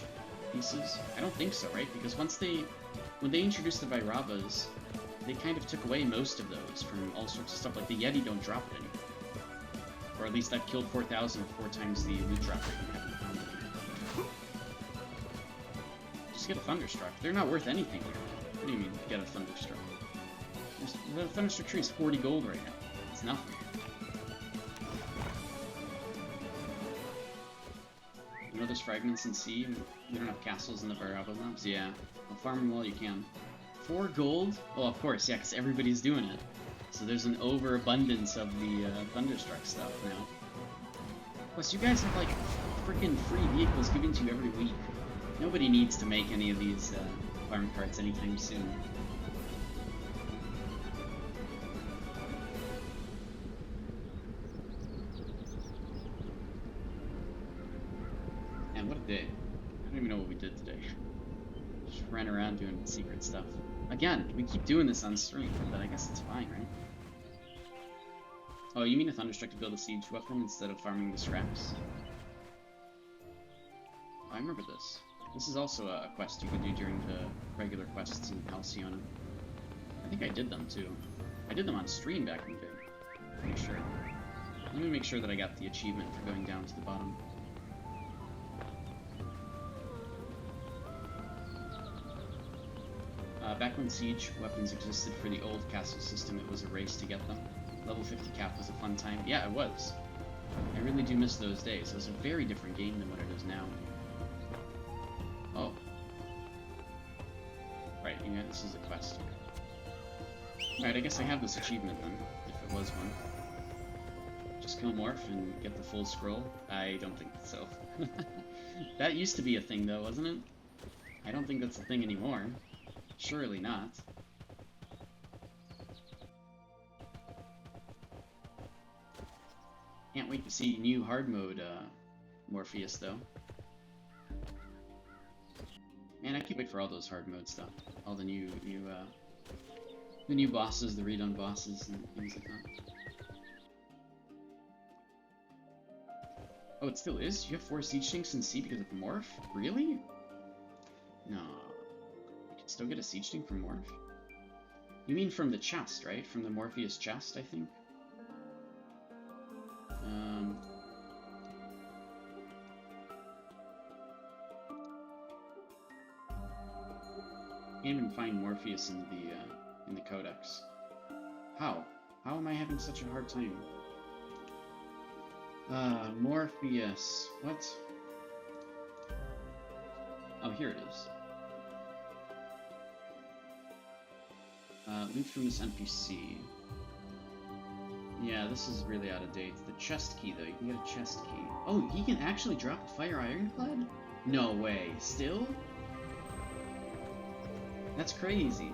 S1: pieces? I don't think so, right? Because when they introduced the Vairabas, they kind of took away most of those from all sorts of stuff. Like the Yeti don't drop it anymore. Or at least I've killed 4,000 4 times the loot drop rate and haven't found it. Just get a Thunderstruck. They're not worth anything here. What do you mean, get a Thunderstruck? The Thunderstruck tree is 40 gold right now. It's nothing. You know there's fragments in sea? We don't have castles in the Vairaba maps? Yeah. Well, farm them while you can. 4 gold? Well, of course, yeah, because everybody's doing it. So there's an overabundance of the Thunderstruck stuff now. Plus, you guys have, like, freaking free vehicles given to you every week. Nobody needs to make any of these farm carts anytime soon. And what a day. I don't even know what we did today. Just ran around doing secret stuff. Again, we keep doing this on stream, but I guess it's fine, right? Oh, you mean a Thunderstruck to build a siege weapon instead of farming the scraps? Oh, I remember this. This is also a quest you could do during the regular quests in Halcyon. I think I did them too. I did them on stream back in the day. Pretty sure. Let me make sure that I got the achievement for going down to the bottom. Back when siege weapons existed for the old castle system, it was a race to get them. Level 50 cap was a fun time. Yeah, it was. I really do miss those days. It was a very different game than what it is now. Oh. Right, yeah, this is a quest. Right, I guess I have this achievement then, if it was one. Just kill Morph and get the full scroll? I don't think so. That used to be a thing though, wasn't it? I don't think that's a thing anymore. Surely not. Can't wait to see new hard mode Morpheus though. Man, I can't wait for all those hard mode stuff. All the new bosses, the redone bosses, and things like that. Oh, it still is? You have 4 siege stinks in C because of Morph? Really? No. Still get a siege stink from Morph? You mean from the chest, right? From the Morpheus chest, I think? Can't even find Morpheus in the Codex. How? How am I having such a hard time? Morpheus. What? Oh, here it is. Loot from this NPC. Yeah, this is really out of date. The chest key, though. You can get a chest key. Oh, he can actually drop a Fire Ironclad? No way. Still? That's crazy.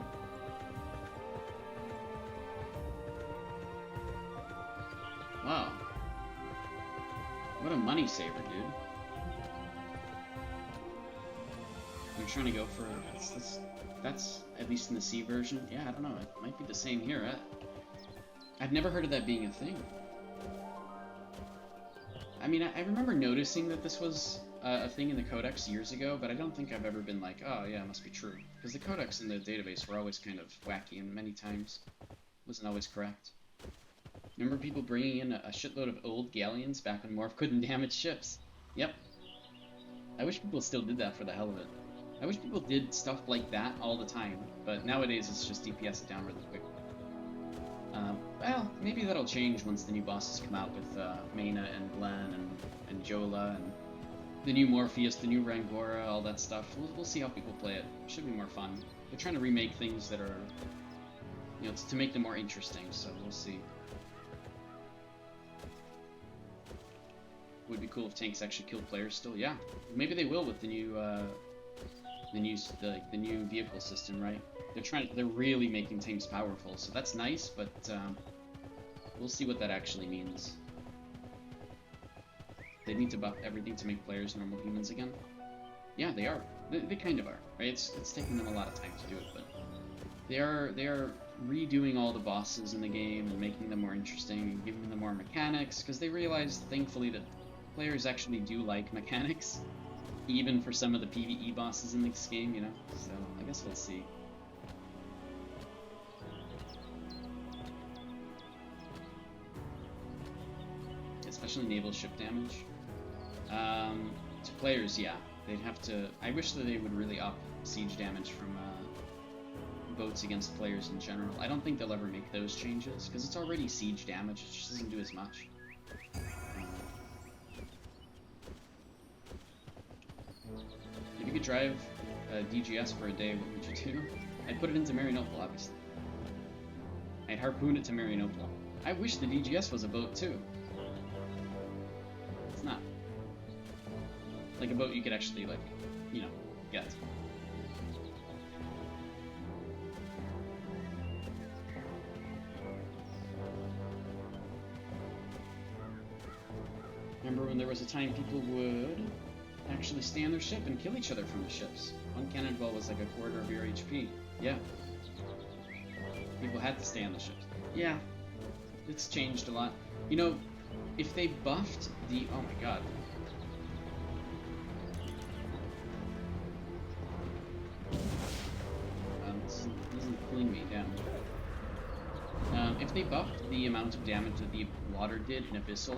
S1: Wow. What a money saver, dude. You're trying to go for... That's at least in the C version. Yeah, I don't know. It might be the same here. I've never heard of that being a thing. I mean, I remember noticing that this was a thing in the codex years ago, but I don't think I've ever been like, oh yeah, it must be true. Because the codex and the database were always kind of wacky, and many times wasn't always correct. Remember people bringing in a shitload of old galleons back when Morph couldn't damage ships? Yep. I wish people still did that for the hell of it. I wish people did stuff like that all the time, but nowadays it's just DPS it down really quick. Well, maybe that'll change once the new bosses come out with Mena and Glenn and Jola and the new Morpheus, the new Rangora, all that stuff. We'll see how people play it. It should be more fun. They're trying to remake things that are, you know, to make them more interesting, so we'll see. Would be cool if tanks actually killed players still. Yeah, maybe they will with the new new vehicle system, right? They're really making tanks powerful, so that's nice, but we'll see what that actually means. They need to buff everything to make players normal humans again. Yeah, they are. They kind of are, right? It's taking them a lot of time to do it, but they are redoing all the bosses in the game and making them more interesting and giving them more mechanics, because they realized, thankfully, that players actually do like mechanics, even for some of the PvE bosses in this game, you know? So, I guess we'll see. Especially naval ship damage. To players, yeah. They'd have to... I wish that they would really up siege damage from boats against players in general. I don't think they'll ever make those changes, because it's already siege damage, it just doesn't do as much. If you could drive a DGS for a day, what would you do? I'd put it into Marianople, obviously. I'd harpoon it to Marianople. I wish the DGS was a boat, too. It's not. Like a boat you could actually, like, you know, get. Remember when there was a time people would actually stay on their ship and kill each other from the ships? One cannonball was like a quarter of your HP. Yeah. People had to stay on the ships. Yeah. It's changed a lot. You know, if they buffed the... Oh my god. This isn't cooling me down. If they buffed the amount of damage that the water did in Abyssal,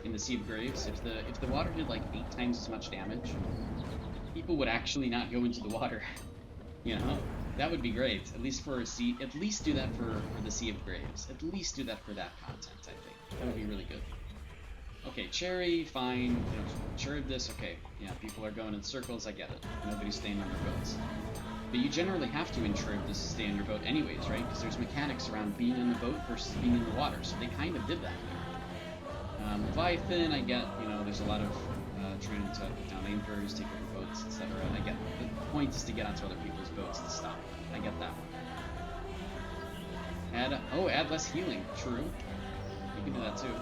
S1: in the Sea of Graves, if the water did like 8 times as much damage, people would actually not go into the water. You know, that would be great. At least for a sea. At least do that for the Sea of Graves. At least do that for that content. I think that would be really good. Okay, Cherry, fine. You know, Charybdis, okay. Yeah, people are going in circles. I get it. Nobody's staying on their boats. But you generally have to in Charybdis to stay on your boat anyways, right? Because there's mechanics around being in the boat versus being in the water. So they kind of did that here. Leviathan, I get, you know, there's a lot of trying to put down anchors, take over boats, etc. I get the point is to get onto other people's boats to stop. I get that one. Add less healing. True. You can do that too.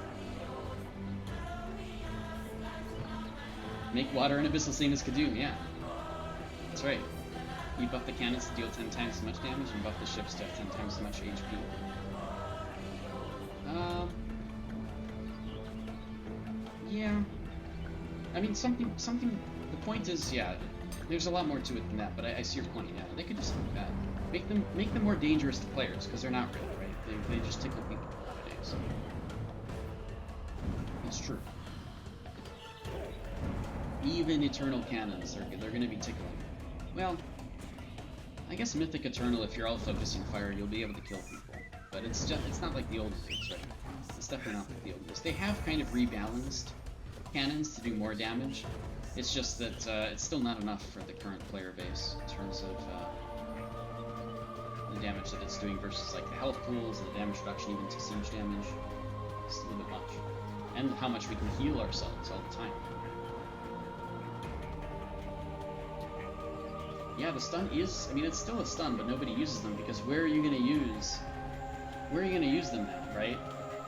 S1: Make water and Abyssal same as Kadoo, yeah. That's right. You buff the cannons to deal 10 times as much damage, and buff the ships to have 10 times as much HP. Yeah. I mean, something, the point is, yeah, there's a lot more to it than that, but I see your point, yeah. They could do something like that. Make them more dangerous to players, because they're not really, right? They just tickle people nowadays. It's true. Even Eternal Cannons, they're going to be tickling. Well, I guess Mythic Eternal, if you're all focusing fire, you'll be able to kill people. But it's not like the old days, right? It's definitely not like the old days. They have kind of rebalanced cannons to do more damage. It's just that it's still not enough for the current player base in terms of the damage that it's doing versus like the health pools and the damage reduction even to siege damage. It's a little bit much. And how much we can heal ourselves all the time. Yeah, the stun is, I mean, it's still a stun, but nobody uses them because where are you going to use them now, right?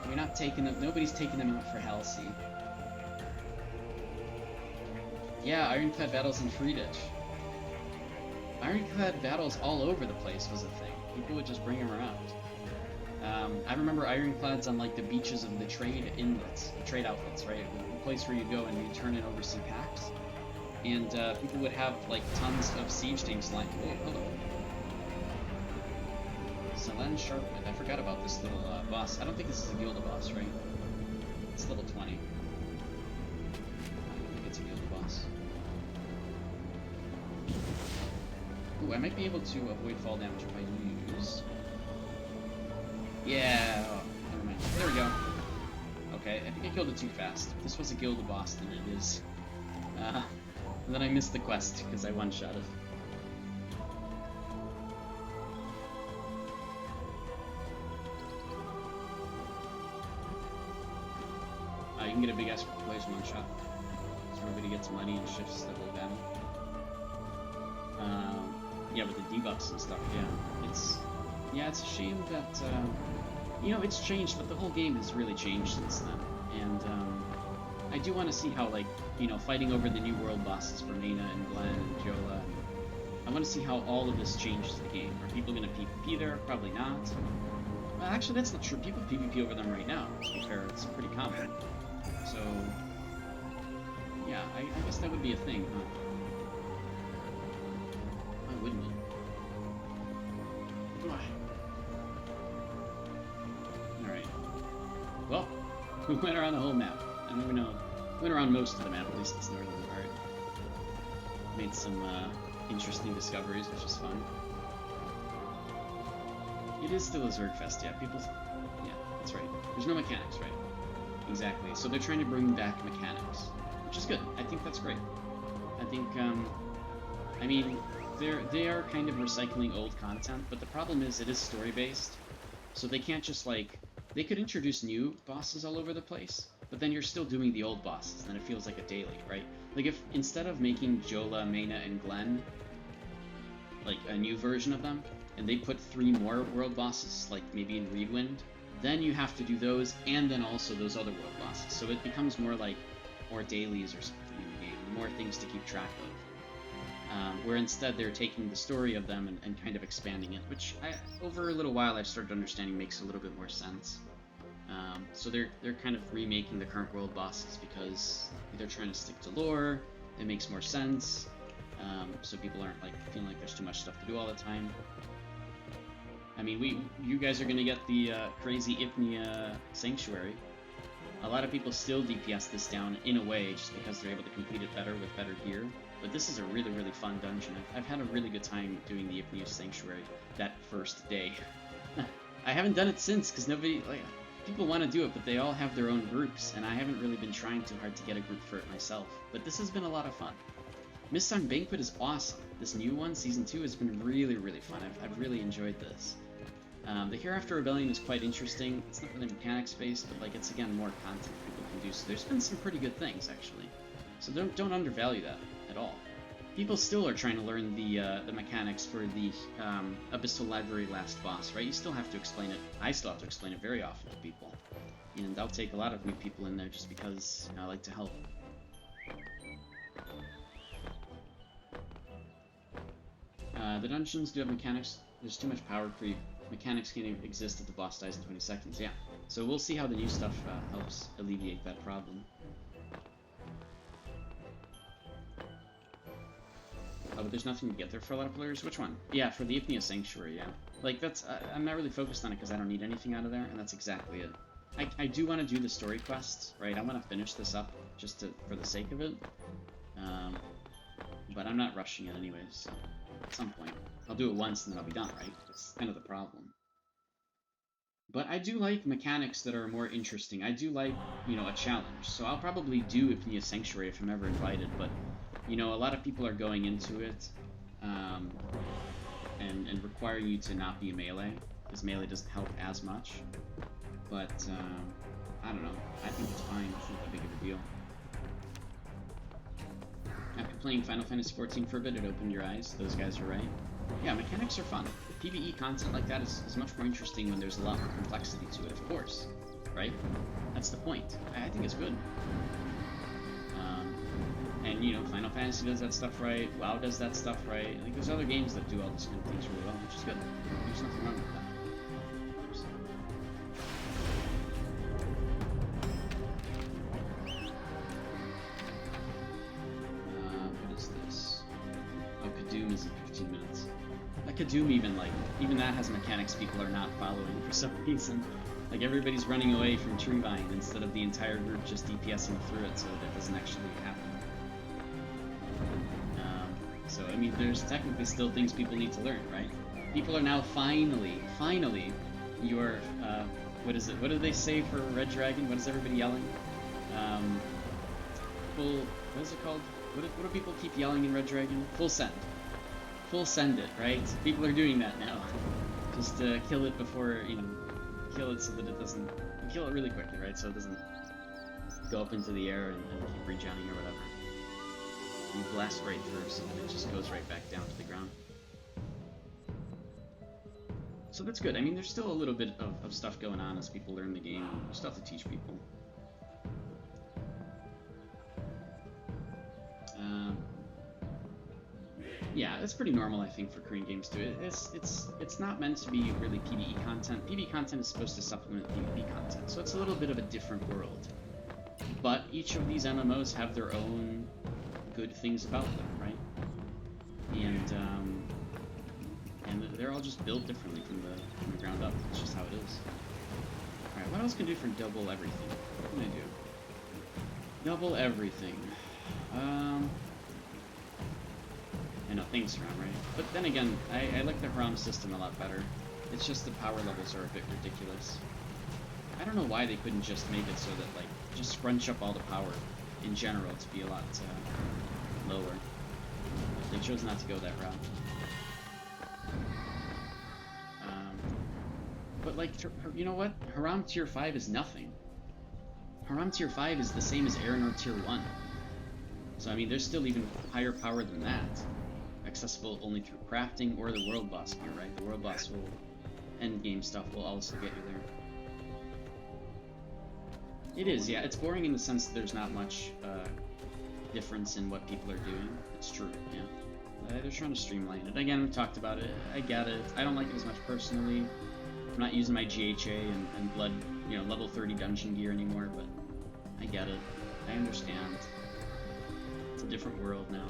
S1: You're not taking them, nobody's taking them out for Halsey. Yeah, Ironclad battles in Freeditch. Ironclad battles all over the place was a thing. People would just bring them around. I remember ironclads on like the beaches of the trade inlets, the trade outlets, right? The place where you go and you turn in overseas packs. And people would have like tons of siege tanks lined. Oh, hello. Selen Sharpwood. I forgot about this little boss. I don't think this is a Gilda boss, right? It's level 20. I don't think it's a Gilda boss. Ooh, I might be able to avoid fall damage if I use... Yeah, oh, never mind. There we go. Okay, I think I killed it too fast. If this was a Gilda boss, then it is. And then I missed the quest because I one-shot it. You can get a big ass player's one-shot. So everybody gets money and shifts the whole battle. Yeah, with the debuffs and stuff, yeah. It's a shame that, you know, it's changed, but the whole game has really changed since then. And, I do want to see how, like, you know, fighting over the new world bosses for Mena and Glenn and Jola. I want to see how all of this changes the game. Are people going to PvP there? Probably not. Well, actually, that's not true. People PvP over them right now, to be fair. It's pretty common. So, yeah, I guess that would be a thing, huh? Why wouldn't it? Alright. Well, we went around the whole map. I don't even know. We went around most of the map, at least this northern part. Made some interesting discoveries, which is fun. It is still a Zergfest, yeah. People... Yeah, that's right. There's no mechanics, right? Exactly. So they're trying to bring back mechanics, which is good. I think that's great. I think, I mean, they are kind of recycling old content, but the problem is it is story-based, so they can't just, like... They could introduce new bosses all over the place, but then you're still doing the old bosses, then it feels like a daily, right? Like, if instead of making Jola, Mena, and Glenn, like, a new version of them, and they put 3 more world bosses, like, maybe in Reedwind, then you have to do those, and then also those other world bosses. So it becomes more like, more dailies or something in the game, more things to keep track of. Where instead they're taking the story of them and kind of expanding it, which over a little while I've started understanding makes a little bit more sense. So they're kind of remaking the current world bosses because they're trying to stick to lore, it makes more sense, so people aren't like feeling like there's too much stuff to do all the time. I mean, you guys are gonna get the crazy Ipnia Sanctuary. A lot of people still DPS this down in a way just because they're able to complete it better with better gear. But this is a really, really fun dungeon. I've had a really good time doing the Ipnia Sanctuary that first day. I haven't done it since because nobody, like, people want to do it, but they all have their own groups, and I haven't really been trying too hard to get a group for it myself. But this has been a lot of fun. Mistang Banquet is awesome. This new one, Season 2, has been really, really fun. I've really enjoyed this. The Hereafter Rebellion is quite interesting. It's not really mechanics-based, but like it's again more content people can do. So there's been some pretty good things actually. So don't undervalue that at all. People still are trying to learn the mechanics for the Abyssal Library last boss, right? You still have to explain it. I still have to explain it very often to people, and I'll take a lot of new people in there just because I like to help. The dungeons do have mechanics. There's too much power creep. Mechanics can even exist if the boss dies in 20 seconds, yeah. So we'll see how the new stuff helps alleviate that problem. Oh, but there's nothing to get there for a lot of players? Which one? Yeah, for the Ipnia Sanctuary, yeah. Like, that's... I'm not really focused on it because I don't need anything out of there, and that's exactly it. I do want to do the story quests, right? I want to finish this up just for the sake of it. But I'm not rushing it anyways, so... At some point. I'll do it once and then I'll be done, right? That's kind of the problem. But I do like mechanics that are more interesting. I do like, you know, a challenge. So I'll probably do Ipnia Sanctuary if I'm ever invited, but, you know, a lot of people are going into it and requiring you to not be a melee, because melee doesn't help as much. But, I don't know. I think it's fine. It's not that big of a deal. After playing Final Fantasy XIV for a bit, it opened your eyes. Those guys are right. Yeah, mechanics are fun. PvE content like that is much more interesting when there's a lot more complexity to it, of course. Right? That's the point. I think it's good. And, you know, Final Fantasy does that stuff right. WoW does that stuff right. Like, there's other games that do all these kind of things really well, which is good. There's nothing wrong with that. Kadoom even that has mechanics people are not following for some reason. Like, everybody's running away from Treevine instead of the entire group just DPSing through it so that it doesn't actually happen. So, I mean, there's technically still things people need to learn, right? People are now finally, your, what is it? What do they say for Red Dragon? What is everybody yelling? What is it called? What do people keep yelling in Red Dragon? Full send. Full send it, right? People are doing that now. Just to kill it before, you know, kill it so that it doesn't, kill it really quickly, right? So it doesn't go up into the air and keep regenerating or whatever. You blast right through so that it just goes right back down to the ground. So that's good. I mean, there's still a little bit of stuff going on as people learn the game. There's stuff to teach people. Yeah, it's pretty normal, I think, for Korean games too. It's not meant to be really PvE content. PvE content is supposed to supplement PvP content, so it's a little bit of a different world. But each of these MMOs have their own good things about them, right? And they're all just built differently from the ground up. It's just how it is. All right, what else can I do for double everything? What can I do? Double everything. I know, things around, right? But then again, I like the Haram system a lot better. It's just the power levels are a bit ridiculous. I don't know why they couldn't just make it so that, like, just scrunch up all the power in general to be a lot lower. But they chose not to go that route. But, like, you know what? Haram Tier 5 is nothing. Haram Tier 5 is the same as Aranor Tier 1. So, I mean, there's still even higher power than that. Accessible only through crafting or the world boss gear, right? The world boss will, endgame stuff will also get you there. It is, yeah. It's boring in the sense that there's not much difference in what people are doing. It's true, yeah. They're trying to streamline it. Again, we talked about it. I get it. I don't like it as much personally. I'm not using my GHA and blood, you know, level 30 dungeon gear anymore, but I get it. I understand. It's a different world now.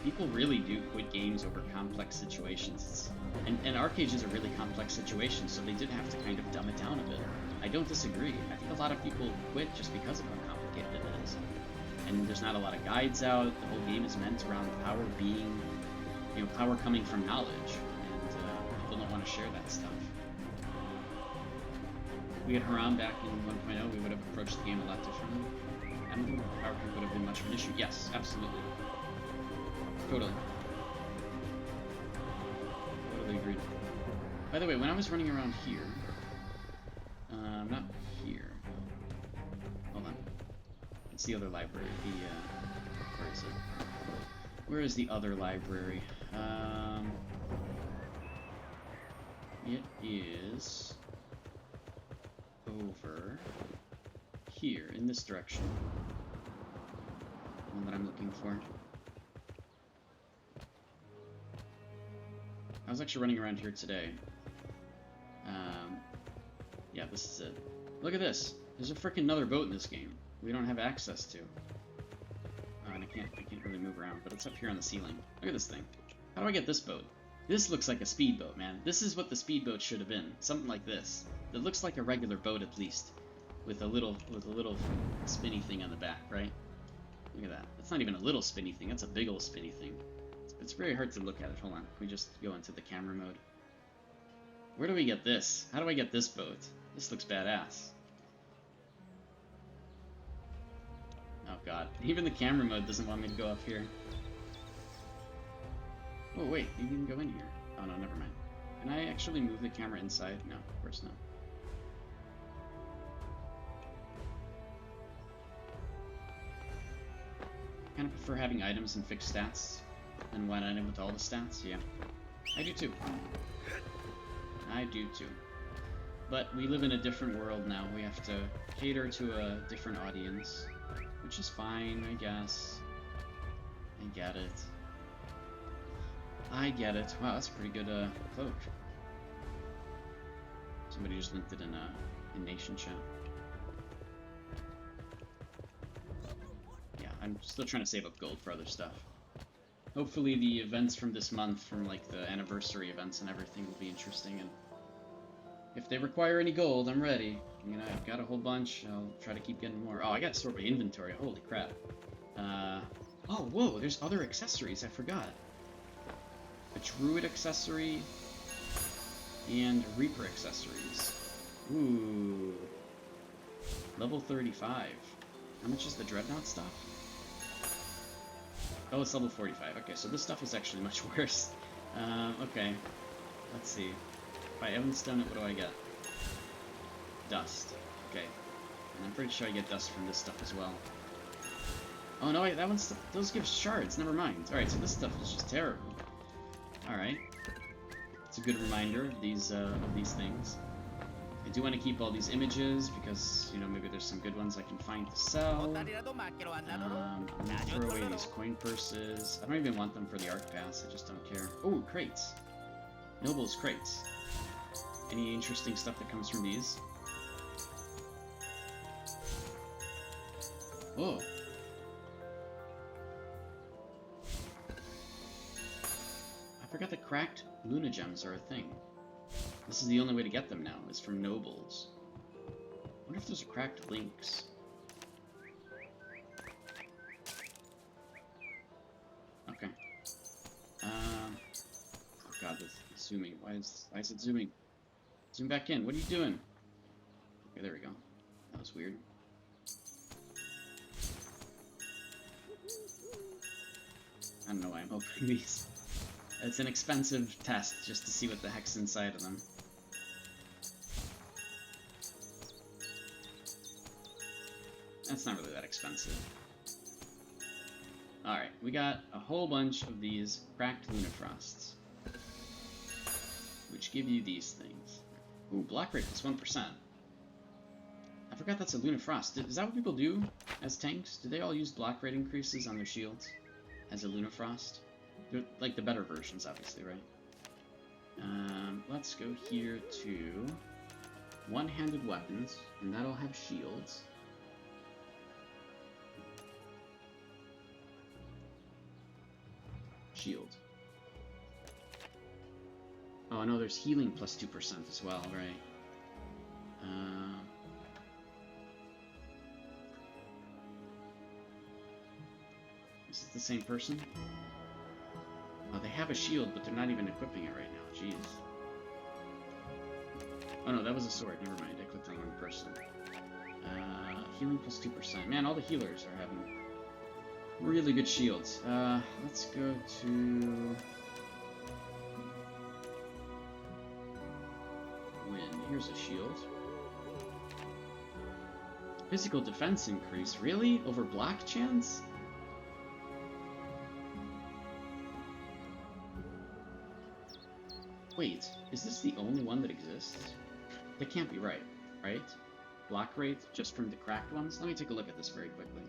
S1: People really do quit games over complex situations. And Archeage is a really complex situation, so they did have to kind of dumb it down a bit. I don't disagree. I think a lot of people quit just because of how complicated it is. And there's not a lot of guides out. The whole game is meant around power being, you know, power coming from knowledge. And people don't want to share that stuff. If we had Haram back in 1.0, we would have approached the game a lot differently. And power creep would have been much of an issue. Yes, absolutely. Totally. Totally agreed. By the way, when I was running around here, not here. Hold on. It's the other library. Where is it? Where is the other library? It is over here in this direction. The one that I'm looking for. I was actually running around here today. Yeah, this is it. Look at this. There's a freaking another boat in this game we don't have access to. And I can't really move around, but it's up here on the ceiling. Look at this thing. How do I get this boat? This looks like a speedboat, man. This is what the speedboat should have been. Something like this. It looks like a regular boat at least, with a little spinny thing on the back, right? Look at that. That's not even a little spinny thing. That's a big old spinny thing. It's very hard to look at it. Hold on. Can we just go into the camera mode? Where do we get this? How do I get this boat? This looks badass. Oh god. Even the camera mode doesn't want me to go up here. Oh wait, you can go in here. Oh no, never mind. Can I actually move the camera inside? No, of course not. I kind of prefer having items and fixed stats than one item with all the stats. Yeah, I do too. I do too. But we live in a different world now. We have to cater to a different audience, which is fine, I guess. I get it. I get it. Wow, that's a pretty good cloak. Somebody just linked it in Nation chat. Yeah, I'm still trying to save up gold for other stuff. Hopefully the events from this month, from like the anniversary events and everything, will be interesting. And if they require any gold, I'm ready. I mean, I've got a whole bunch. I'll try to keep getting more. Oh, I gotta sort my inventory. Holy crap. Oh, whoa, there's other accessories. I forgot. A druid accessory and reaper accessories. Ooh. Level 35. How much is the dreadnought stuff? Oh, it's level 45. Okay, so this stuff is actually much worse. Okay. Let's see. If I haven't done it, what do I get? Dust. Okay. And I'm pretty sure I get dust from this stuff as well. Oh no, wait, that one's... Those give shards, never mind. Alright, so this stuff is just terrible. Alright. It's a good reminder of these things. I do want to keep all these images because, you know, maybe there's some good ones I can find to sell. I'm gonna throw away these coin purses. I don't even want them for the Arc Pass, I just don't care. Oh, crates! Nobles crates. Any interesting stuff that comes from these? Oh. I forgot that cracked Luna Gems are a thing. This is the only way to get them now, is from nobles. I wonder if those are cracked links. Okay. Oh god, this is zooming. Why is it zooming? Zoom back in. What are you doing? Okay, there we go. That was weird. I don't know why I'm opening these. It's an expensive test just to see what the heck's inside of them. That's not really that expensive. Alright, we got a whole bunch of these cracked Lunafrosts, which give you these things. Ooh, block rate plus 1%. I forgot that's a Lunafrost. Is that what people do as tanks? Do they all use block rate increases on their shields as a Lunafrost? They're like the better versions, obviously, right? Let's go here to one-handed weapons, and that'll have shields. Shield. Oh no, there's healing plus 2% as well, right? Is it the same person? Oh, they have a shield, but they're not even equipping it right now. Jeez. Oh no, that was a sword. Never mind. I clicked on the wrong person. Healing plus 2%. Man, all the healers are having really good shields. Let's go to... Win. Here's a shield. Physical defense increase. Really? Over block chance? Wait, is this the only one that exists? That can't be right, right? Block rate just from the cracked ones? Let me take a look at this very quickly.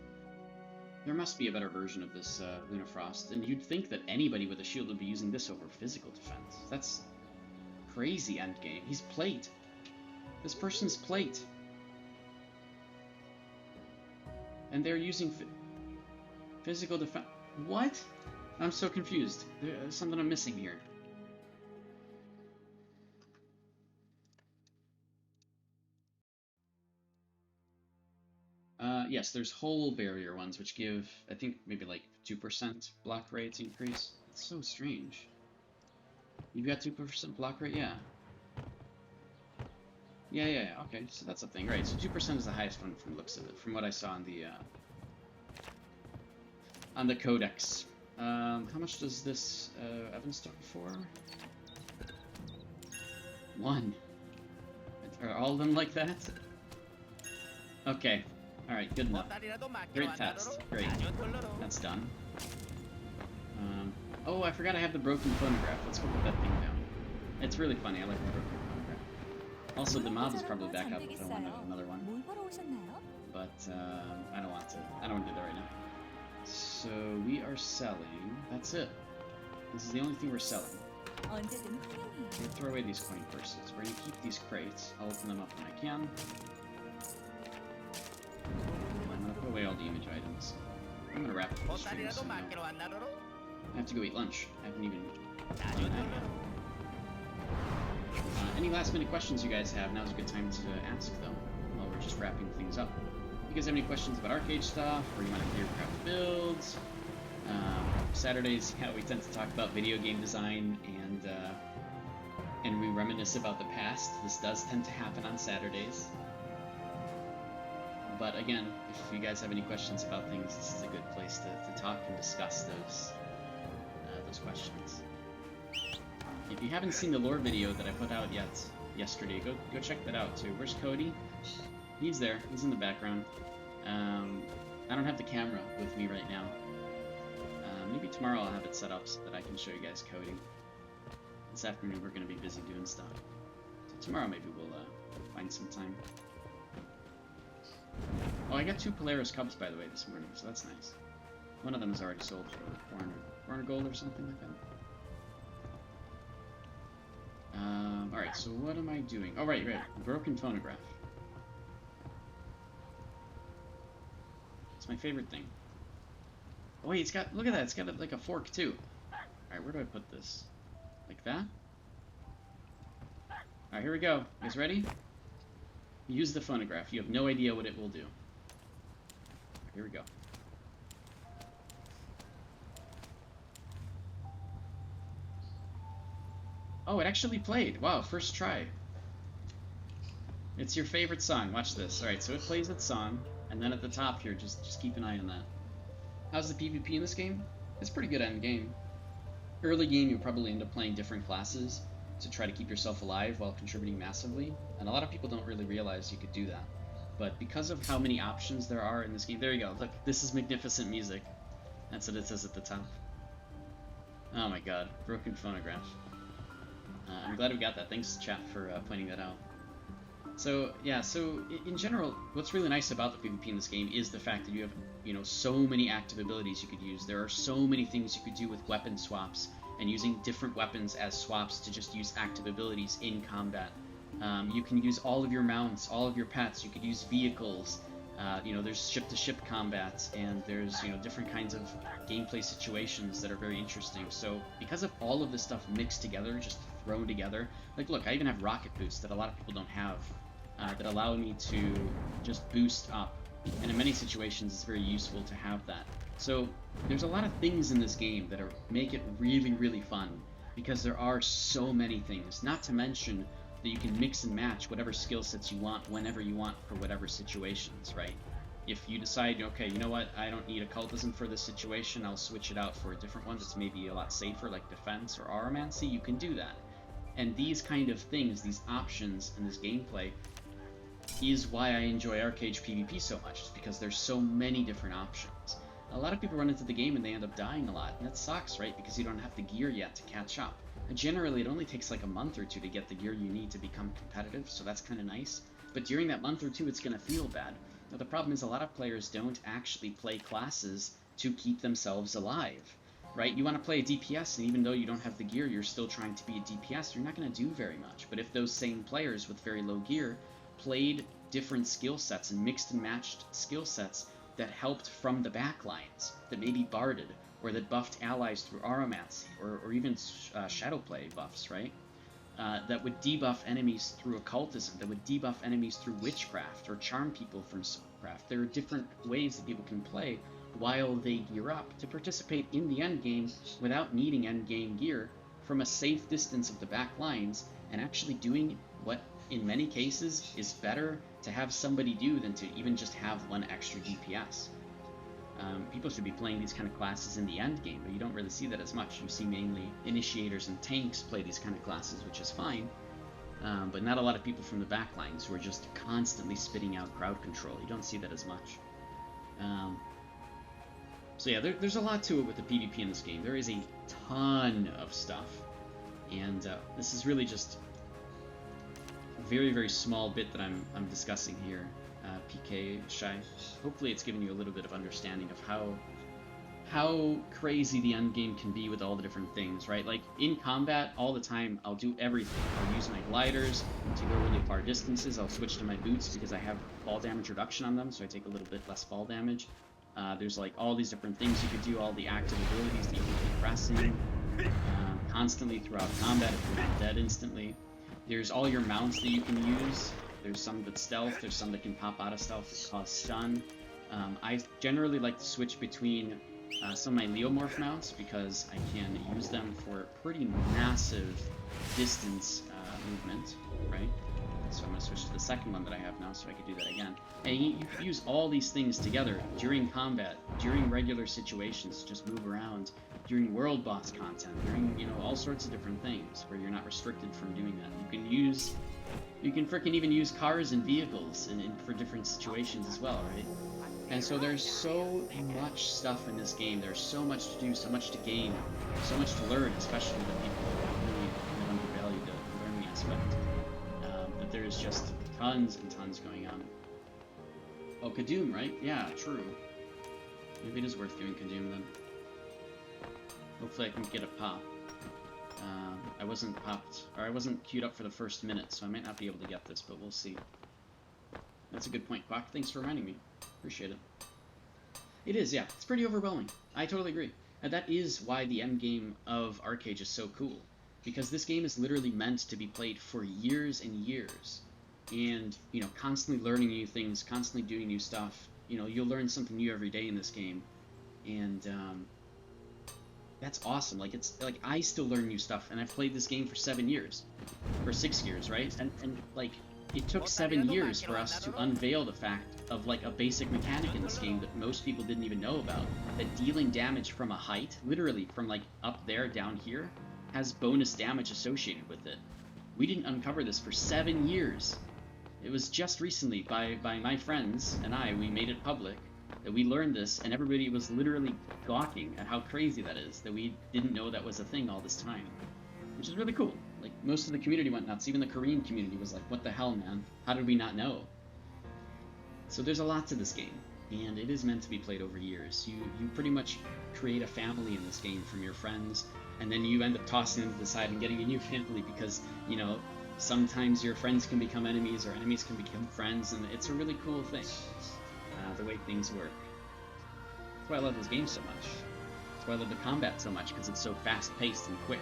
S1: There must be a better version of this Lunafrost, and you'd think that anybody with a shield would be using this over physical defense. That's crazy endgame. He's plate. This person's plate. And they're using physical defense. What? I'm so confused. There's something I'm missing here. Yes, there's hull barrier ones, which give, I think, maybe like 2% block rates increase. It's so strange. You've got 2% block rate? Yeah. Yeah, okay, so that's a thing. Right, so 2% is the highest one from the looks of it, from what I saw on the codex. How much does this Evan start for? 1. Are all of them like that? Okay. Alright, good enough. Great test. Great. That's done. Oh, I forgot I have the broken phonograph. Let's go put that thing down. It's really funny. I like the broken phonograph. Also, the mob is probably back up if I wanted another one. But, I don't want to. I don't want to do that right now. So, we are selling... That's it. This is the only thing we're selling. We're going to throw away these coin purses. We're going to keep these crates. I'll open them up when I can. I'm going to put away all the image items. I'm going to wrap up the stream soon, though. I have to go eat lunch. I haven't even done that yet. Any last minute questions you guys have, now's a good time to ask them while we're just wrapping things up. If you guys have any questions about Archeage stuff, or you want to hear craft builds, Saturdays, yeah, we tend to talk about video game design and we reminisce about the past. This does tend to happen on Saturdays. But again, if you guys have any questions about things, this is a good place to talk and discuss those questions. If you haven't seen the lore video that I put out yet yesterday, go check that out too. Where's Cody? He's there. He's in the background. I don't have the camera with me right now. Maybe tomorrow I'll have it set up so that I can show you guys coding. This afternoon we're going to be busy doing stuff. So tomorrow maybe we'll find some time. Oh, I got 2 Polaris Cubs, by the way, this morning, so that's nice. One of them is already sold for 400 gold or something like that. Alright, so what am I doing? Oh, right. Broken phonograph. It's my favorite thing. Oh, wait, it's got... Look at that. It's got like a fork, too. Alright, where do I put this? Like that? Alright, here we go. You guys ready? Use the phonograph. You have no idea what it will do. Right, here we go. Oh, it actually played. Wow, first try. It's your favorite song. Watch this. Alright, so it plays its song, and then at the top here, just keep an eye on that. How's the PvP in this game? It's pretty good end game. Early game, you'll probably end up playing different classes to try to keep yourself alive while contributing massively, and a lot of people don't really realize you could do that. But because of how many options there are in this game, there you go. Look, this is magnificent music. That's what it says at the top. Oh my god, broken phonograph. I'm glad we got that. Thanks, chat, for pointing that out. So, yeah, so in general, what's really nice about the PvP in this game is the fact that you have, you know, so many active abilities you could use. There are so many things you could do with weapon swaps, and using different weapons as swaps to just use active abilities in combat. You can use all of your mounts, all of your pets, you could use vehicles, you know, there's ship-to-ship combat, and there's, you know, different kinds of gameplay situations that are very interesting. So, because of all of this stuff mixed together, just thrown together, like, look, I even have rocket boots that a lot of people don't have, that allow me to just boost up, and in many situations it's very useful to have that. So, there's a lot of things in this game that make it really, really fun, because there are so many things, not to mention that you can mix and match whatever skill sets you want whenever you want for whatever situations, right? If you decide, okay, you know what, I don't need occultism for this situation, I'll switch it out for a different one that's maybe a lot safer, like defense or aromancy, you can do that. And these kind of things, these options in this gameplay, is why I enjoy Archeage PvP so much, because there's so many different options. A lot of people run into the game and they end up dying a lot, and that sucks, right? Because you don't have the gear yet to catch up. And generally, it only takes like a month or 2 to get the gear you need to become competitive, so that's kind of nice. But during that month or 2, it's going to feel bad. Now, the problem is a lot of players don't actually play classes to keep themselves alive, right? You want to play a DPS, and even though you don't have the gear, you're still trying to be a DPS, you're not going to do very much. But if those same players with very low gear played different skill sets and mixed and matched skill sets that helped from the back lines, that maybe barded, or that buffed allies through aromancy, or even shadowplay buffs, right? That would debuff enemies through occultism, that would debuff enemies through witchcraft, or charm people from soulcraft. There are different ways that people can play while they gear up to participate in the endgame without needing endgame gear from a safe distance of the back lines, and actually doing what, in many cases, is better to have somebody do than to even just have one extra DPS. People should be playing these kind of classes in the end game, but you don't really see that as much. You see mainly initiators and tanks play these kind of classes, which is fine, but not a lot of people from the back lines who are just constantly spitting out crowd control. You don't see that as much. So yeah, there's a lot to it with the PvP in this game. There is a ton of stuff, and this is really just a very, very small bit that I'm discussing here. PK Shy. Hopefully it's given you a little bit of understanding of how crazy the end game can be with all the different things, right? Like, in combat, all the time, I'll do everything. I'll use my gliders to go really far distances. I'll switch to my boots because I have fall damage reduction on them, so I take a little bit less fall damage. There's like all these different things you could do, all the active abilities that you can keep pressing constantly throughout combat if you're not dead instantly. There's all your mounts that you can use. There's some that stealth, there's some that can pop out of stealth that cause stun. I generally like to switch between some of my Leomorph mounts because I can use them for pretty massive distance movement, right? So I'm going to switch to the second one that I have now so I can do that again. And you can use all these things together during combat, during regular situations, just move around, during world boss content, during, you know, all sorts of different things where you're not restricted from doing that. You can frickin' even use cars and vehicles for different situations as well, right? And so there's so much stuff in this game. There's so much to do, so much to gain, so much to learn, especially the people that really kind of undervalue the learning aspect. That there's just tons and tons going on. Oh, Kadoom, right? Yeah, true. Maybe it is worth doing Kadoom then. Hopefully I can get a pop. I wasn't popped, or I wasn't queued up for the first minute, so I might not be able to get this, but we'll see. That's a good point, Quack. Thanks for reminding me. Appreciate it. It is, yeah. It's pretty overwhelming. I totally agree. And that is why the end game of Archeage is so cool. Because this game is literally meant to be played for years and years. And, you know, constantly learning new things, constantly doing new stuff. You know, you'll learn something new every day in this game. And, that's awesome. Like, it's like I still learn new stuff, and I've played this game for 7 years, for 6 years, right? And like it took 7 years for us to unveil the fact of like a basic mechanic in this game that most people didn't even know about. That dealing damage from a height, literally from like up there down here, has bonus damage associated with it. We didn't uncover this for 7 years. It was just recently by my friends and we made it public that we learned this, and everybody was literally gawking at how crazy that is, that we didn't know that was a thing all this time. Which is really cool. Like, most of the community went nuts. Even the Korean community was like, what the hell, man? How did we not know? So there's a lot to this game, and it is meant to be played over years. You pretty much create a family in this game from your friends, and then you end up tossing them to the side and getting a new family because, you know, sometimes your friends can become enemies, or enemies can become friends, and it's a really cool thing. The way things work. That's why I love this game so much. That's why I love the combat so much, because it's so fast-paced and quick.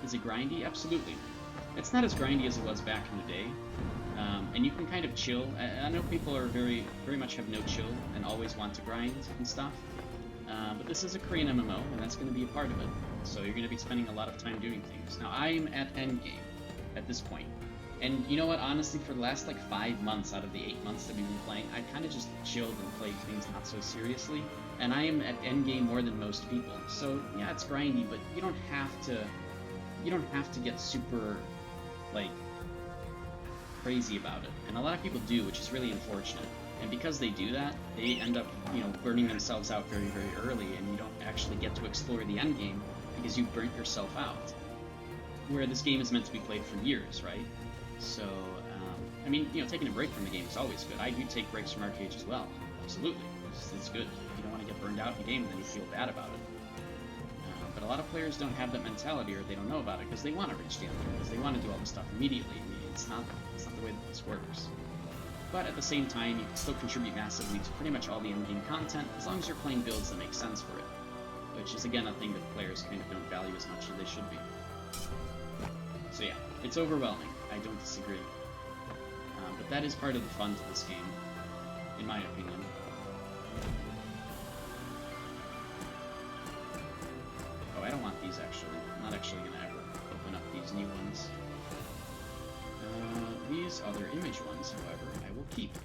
S1: Is it grindy? Absolutely. It's not as grindy as it was back in the day, and you can kind of chill. I know people are very much have no chill and always want to grind and stuff, but this is a Korean MMO, and that's going to be a part of it. So you're going to be spending a lot of time doing things. Now, I'm at endgame at this point. And you know what, honestly, for the last like 5 months out of the 8 months that we've been playing, I kind of just chilled and played things not so seriously. And I am at endgame more than most people. So yeah, it's grindy, but you don't have to get super like crazy about it. And a lot of people do, which is really unfortunate. And because they do that, they end up, you know, burning themselves out very early, and you don't actually get to explore the end game because you burnt yourself out. Where this game is meant to be played for years, right? So, I mean, you know, taking a break from the game is always good. I do take breaks from Archeage as well. Absolutely. It's good. You don't want to get burned out in the game and then you feel bad about it. But a lot of players don't have that mentality, or they don't know about it because they want to reach the end game, because they want to do all this stuff immediately. I mean, it's not the way that this works. But at the same time, you can still contribute massively to pretty much all the in-game content, as long as you're playing builds that make sense for it. Which is, again, a thing that players kind of don't value as much as they should be. So yeah, it's overwhelming. I don't disagree. But that is part of the fun to this game, in my opinion. Oh, I don't want these, actually. I'm not actually going to ever open up these new ones. These other image ones, however, I will keep.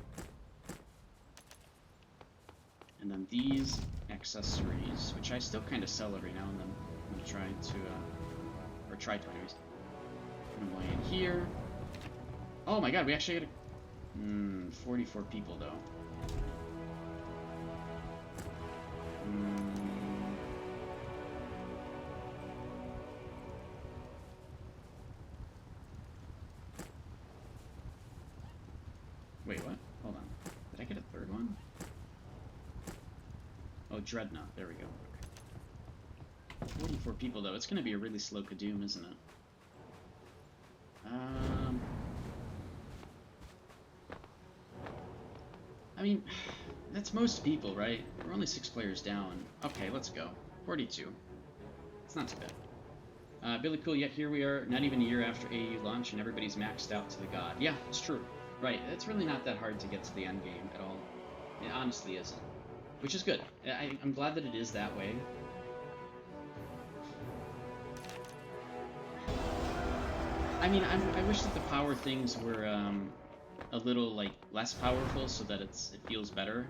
S1: And then these accessories, which I still kind of sell every now and then. I'm going to try to, or try to anyways. I'm going in here. Oh my god, we actually had 44 people though. Wait, what? Hold on. Did I get a third one? Oh, Dreadnought. There we go. Okay. 44 people though. It's going to be a really slow Kadoom, isn't it? mean, that's most people, right? We're only 6 players down. Okay, let's go. 42. It's not too bad. Billy Cool, yet here we are, not even a year after AU launch, and everybody's maxed out to the god. Yeah, it's true. Right, it's really not that hard to get to the end game at all. It honestly isn't. Which is good. I'm glad that it is that way. I mean, I wish that the power things were a little like less powerful, so that it feels better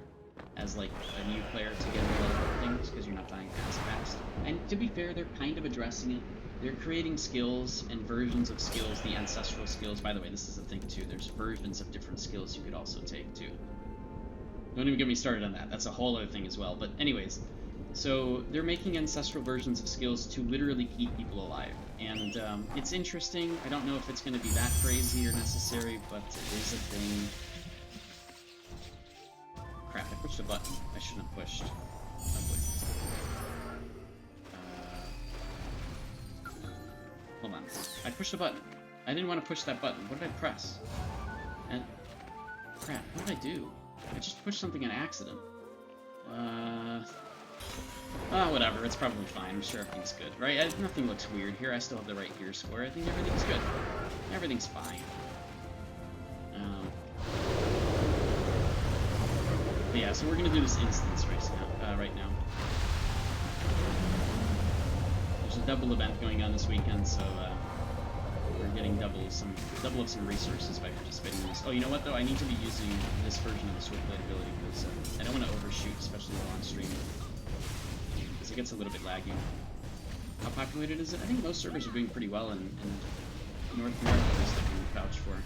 S1: as like a new player to get a lot of things, because you're not dying as fast. And to be fair, they're kind of addressing it. They're creating skills and versions of skills, the ancestral skills. By the way, this is the thing too. There's versions of different skills you could also take too. Don't even get me started on that. That's a whole other thing as well. But anyways, so they're making ancestral versions of skills to literally keep people alive. And it's interesting. I don't know if it's going to be that crazy or necessary, but it is a thing. Crap, I pushed a button. I shouldn't have pushed. Ugly. Hold on. I pushed a button. I didn't want to push that button. What did I press? And crap, what did I do? I just pushed something on accident. Whatever, it's probably fine. I'm sure everything's good, right? Nothing looks weird here. I still have the right gear score. I think everything's good. Everything's fine. But yeah, so we're gonna do this instance right now. There's a double event going on this weekend, so we're getting double of some resources by participating in this. Oh, you know what though? I need to be using this version of the Swordblade ability because I don't want to overshoot, especially while on stream. Because it gets a little bit laggy. How populated is it? I think most servers are doing pretty well in North America, at least I can vouch for.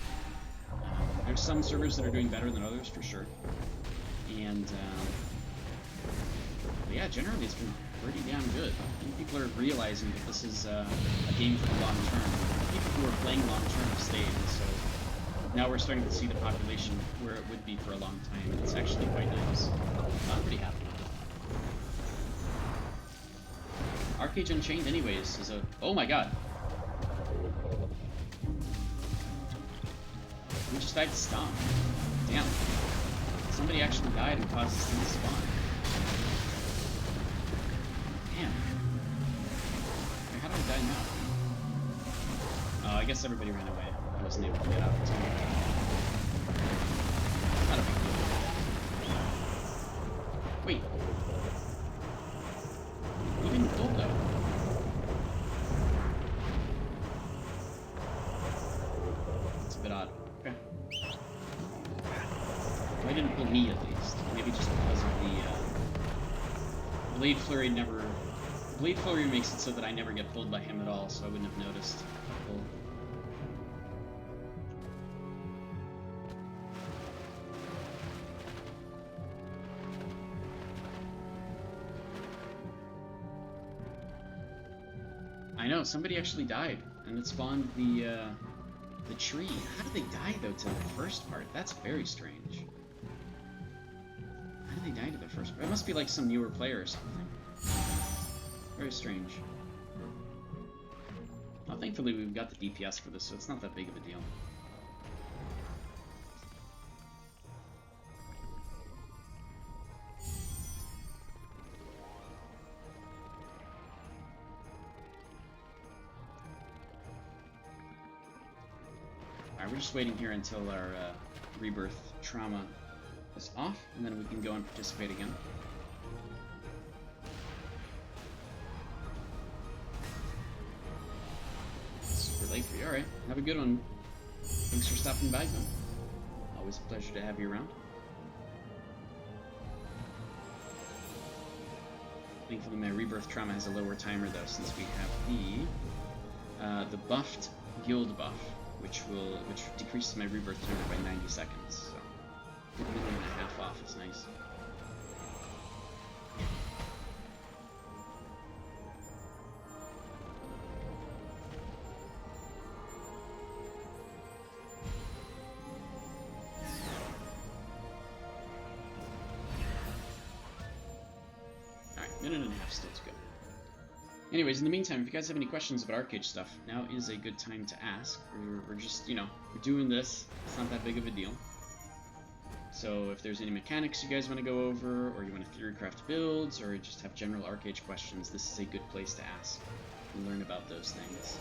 S1: There's some servers that are doing better than others, for sure. And, but yeah, generally it's been pretty damn good. I think people are realizing that this is a game for the long term. People who are playing long term have stayed, and so now we're starting to see the population where it would be for a long time, and it's actually quite nice. I'm pretty happy with it. Archeage Unchained, anyways, is a... Oh my god! We just died to Stomp. Damn. Somebody actually died and caused this thing to spawn. Damn. Wait, how did I die now? Oh, I guess everybody ran away. I wasn't able to get out in time. Not a big deal. Wait. You didn't pull though. It's a bit odd. Okay. Why didn't pull me at least? Maybe just because of the Blade Flurry never... Blade Flurry makes it so that I never get pulled by him at all, so I wouldn't have noticed a pull. I know, somebody actually died, and it spawned the tree. How did they die, though, to the first part? That's very strange. How did they die to the first part? It must be like some newer player or something. Very strange. Well, thankfully we've got the DPS for this, so it's not that big of a deal. Alright, we're just waiting here until our rebirth trauma is off, and then we can go and participate again. Super late for you. Alright, have a good one. Thanks for stopping by, man. Always a pleasure to have you around. Thankfully my rebirth trauma has a lower timer though, since we have the buffed guild buff, which decreases my rebirth timer by 90 seconds. So a minute and a half off is nice. Alright, minute and a half still to go. Anyways, in the meantime, if you guys have any questions about Archeage stuff, now is a good time to ask. We're just, you know, we're doing this. It's not that big of a deal. So if there's any mechanics you guys want to go over, or you want to theorycraft builds, or just have general Archeage questions, this is a good place to ask and learn about those things.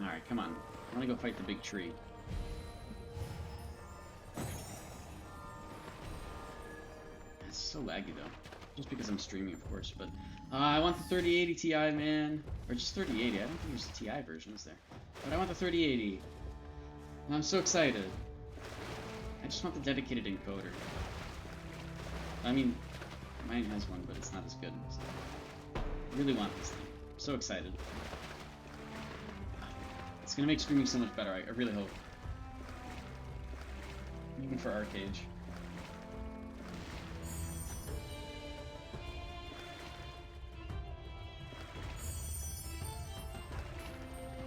S1: Alright, come on. I want to go fight the big tree. It's so laggy, though. Just because I'm streaming, of course, but... I want the 3080 Ti, man. Or just 3080. I don't think there's a Ti version, is there? But I want the 3080. And I'm so excited. I just want the dedicated encoder. I mean, mine has one, but it's not as good. So I really want this thing. I'm so excited. It's gonna make streaming so much better, I really hope. Even for Archeage.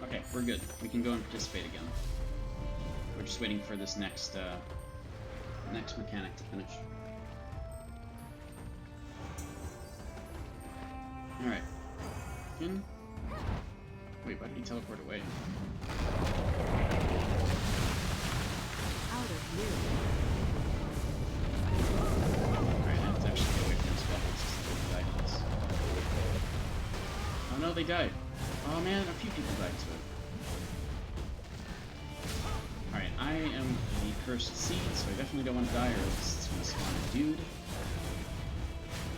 S1: Okay, we're good. We can go and participate again. We're just waiting for this next mechanic to finish. Alright. Wait, why did he teleport away?
S2: Out of view.
S1: Alright, I have to actually get away from this level since they died to this. Oh no, they died. Oh man, a few people died to it. Alright, I am the cursed seed, so I definitely don't want to die, or else it's going to spawn a dude.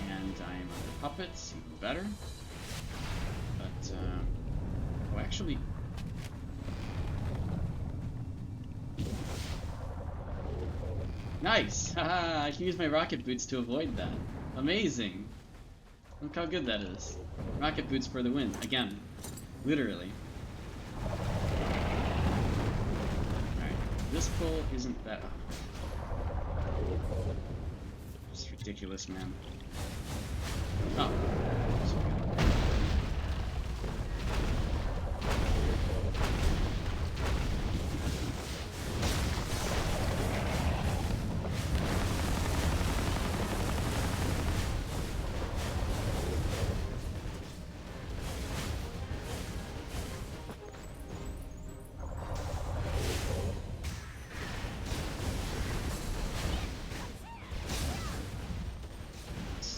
S1: And I am under puppets, even better. But, oh, actually... Nice! Haha, I can use my rocket boots to avoid that. Amazing! Look how good that is. Rocket boots for the win. Again. Literally. Alright, this pull isn't that... It's ridiculous, man. Oh.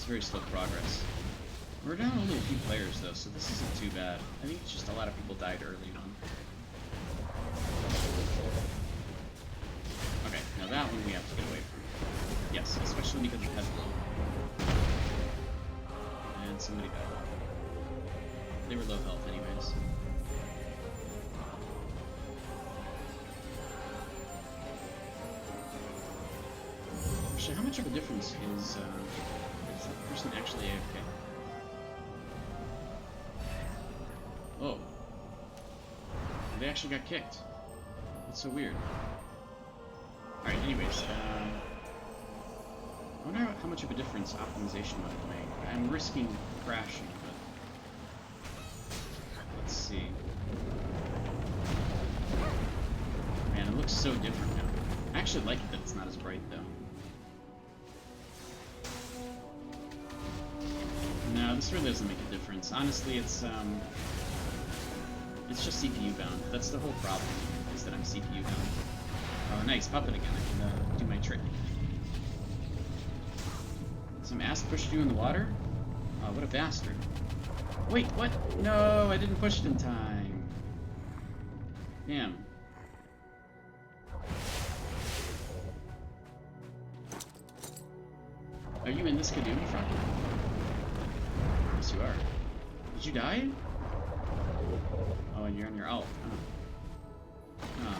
S1: Very slow progress. We're down only a few players though, so this isn't too bad. I think it's just a lot of people died early on. Okay, now that one we have to get away from. Yes, especially because it has low. And somebody died. They were low health anyways. Actually, how much of a difference is that person actually AFK? Oh. They actually got kicked. That's so weird. Alright, anyways, I wonder how much of a difference optimization might make. I'm risking crashing, but... Let's see. Man, it looks so different now. I actually like it that it's not as bright, though. No, this really doesn't make a difference. Honestly, it's just CPU bound. That's the whole problem, is that I'm CPU bound. Oh, nice, puppet again. I can do my trick. Some ass pushed you in the water? Oh, what a bastard. Wait, what? No, I didn't push it in time. Damn. Are you in this canoe, Frog? Yes, you are. Did you die? Oh, and you're on your ult. Oh, oh man.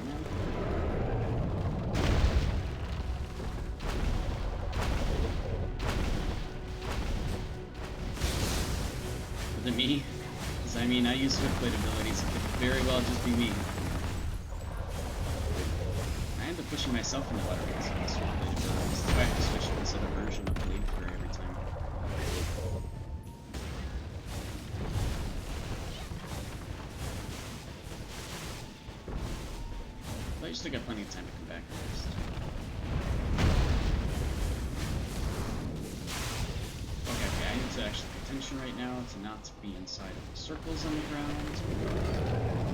S1: Was it me? Because I mean, I use Swiftblade abilities, so it could very well just be me. end up pushing myself in the water because of this sort of blade. So I have to switch to this other version of blade for every time. But you still got plenty of time to come back first. Okay, I need to actually pay attention right now to not be inside of the circles on the ground.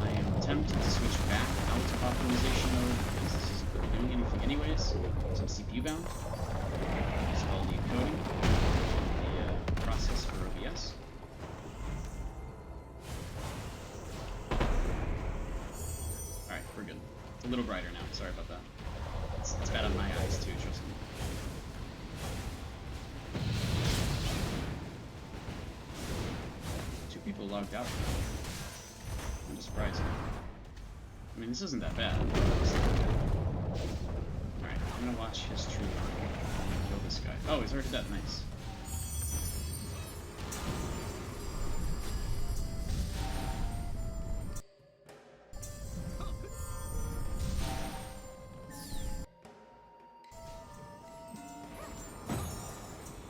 S1: I am tempted to switch back out of optimization mode because this isn't really doing anything anyways. So I'm CPU bound. It's called the encoding, the process for OBS. Alright, we're good. It's a little brighter now. Sorry about that. It's bad on my eyes too, trust me. Two people logged out. I'm surprised. I mean, this isn't that bad. Alright, I'm gonna watch his true line. Kill this guy. Oh, he's already dead. Nice.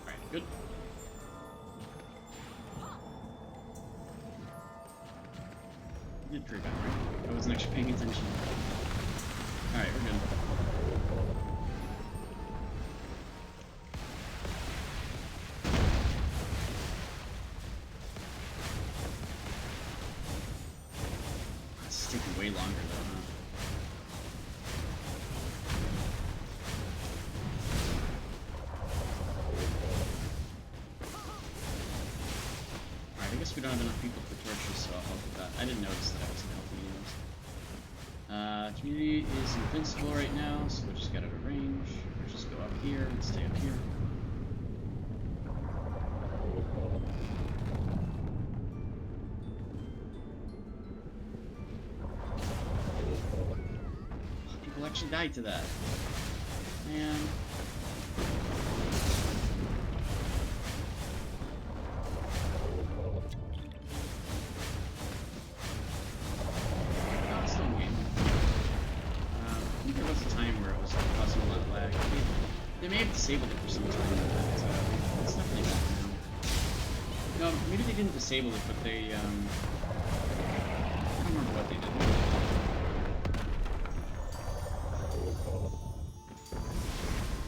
S1: Alright, good. Did pretty bad, right? I wasn't actually paying attention. Alright, we're good. This is taking way longer though, huh? Alright, I guess we don't have enough people for torches, so I'll help with that. I didn't notice that I wasn't helping anyways. Community is invincible right now, so we'll just get out of range. Or just go up here and stay up here. People actually died to that. Man. They may have disabled it for some time, but it's definitely back now. No, maybe they didn't disable it, but they, I don't remember what they did.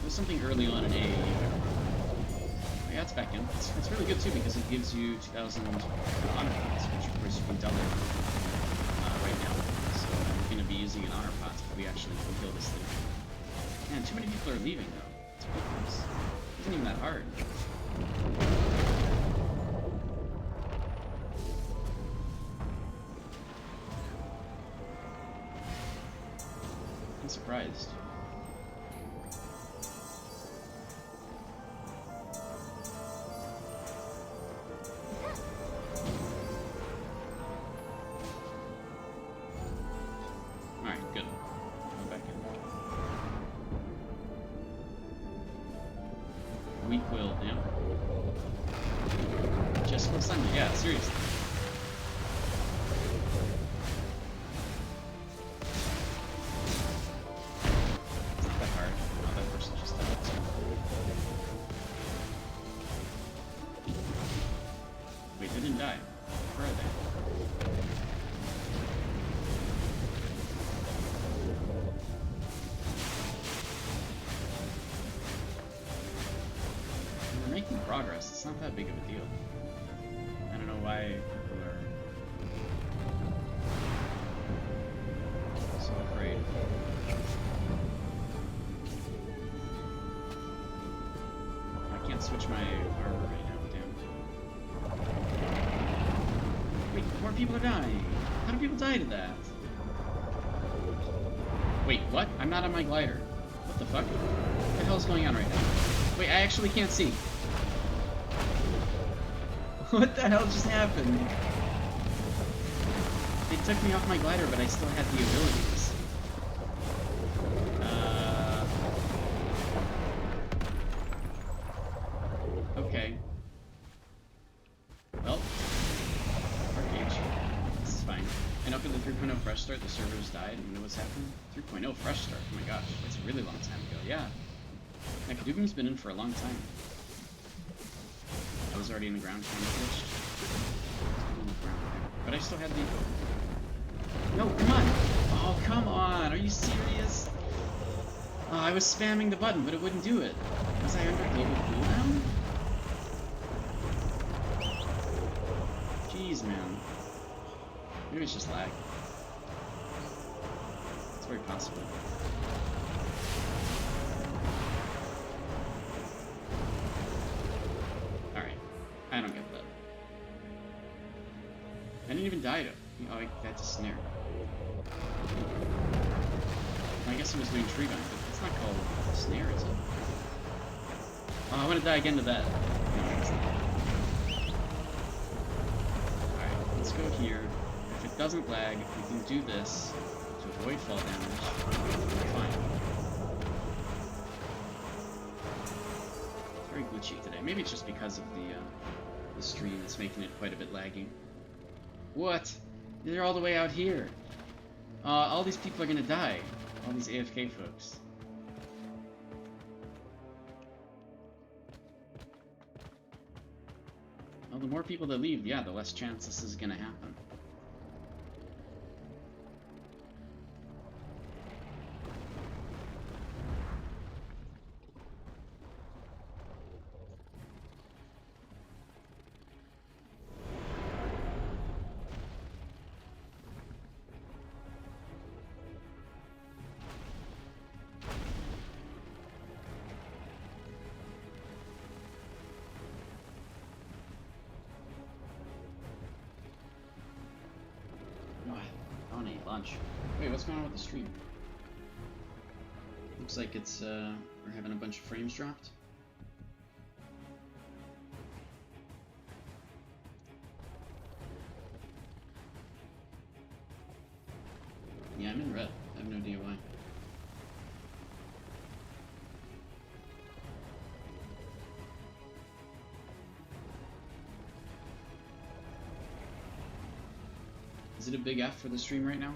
S1: It was something early on in AAU, I remember. Oh, yeah, it's back in. It's really good too, because it gives you 2,000 honor pots, which of course you can double right now. So I'm going to be using an honor pot if we actually fulfill this thing. Man, too many people are leaving though. It's ridiculous. It isn't even that hard. I'm surprised. Alright, good. Go back in. Weak will, yeah. Just for Sunday, yeah, seriously. It's not that hard. Oh, that person just died too. Wait, they didn't die. Where are they? We're making progress. It's not that big of a deal. I don't know why people are so afraid. I can't switch my armor right now, damn. Wait, more people are dying. How do people die to that? Wait, what? I'm not on my glider. What the fuck? What the hell is going on right now? Wait, I actually can't see. What the hell just happened? They took me off my glider, but I still had the abilities. Okay. Well, Archeage. This is fine. And okay, after the 3.0 fresh start, the servers died, and what's happening? 3.0 fresh start. Oh my gosh, that's a really long time ago. Yeah. Kadumi's been in for a long time. I was already in the ground kind of glitched. But I still had the... No, come on! Oh, come on! Are you serious? Oh, I was spamming the button, but it wouldn't do it. Was I under global cooldown? Jeez, man. Maybe it's just lag. It's very possible. Alright. I don't get that. I didn't even die to... Oh, that's a snare. I guess he was doing tree gun, but it's not called a snare, is it? Oh, I want to die again to that. No, it's not. Alright, let's go here. If it doesn't lag, we can do this to avoid fall damage. We're fine. It's very glitchy today. Maybe it's just because of the stream that's making it quite a bit laggy. What? They're all the way out here. All these people are gonna die. All these AFK folks. Well, the more people that leave, yeah, the less chance this is gonna happen. Lunch. Wait, what's going on with the stream? Looks like it's, we're having a bunch of frames dropped. Yeah, I'm in red. I have no idea why. Is it a big F for the stream right now?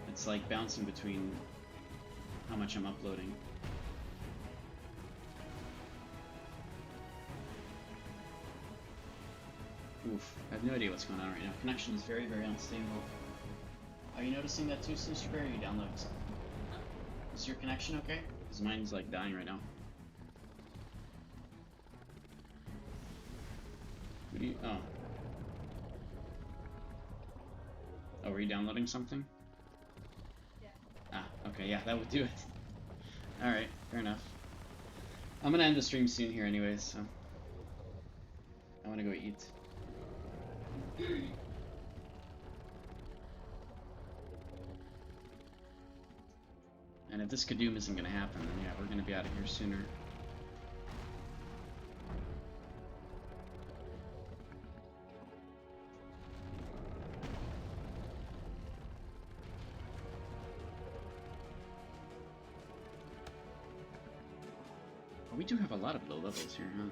S1: It's like bouncing between how much I'm uploading. Oof, I have no idea what's going on right now. Connection is very, very unstable. Are you noticing that too, Sister Bear? Are you downloading something? Is your connection okay? Because mine's like dying right now. What do you... Oh. Oh, were you downloading something? Yeah. Ah, okay, yeah, that would do it. Alright, fair enough. I'm gonna end the stream soon here anyways, so... I wanna go eat. And if this Kadoom isn't gonna happen, then yeah, we're gonna be out of here sooner. We do have a lot of low levels here, huh?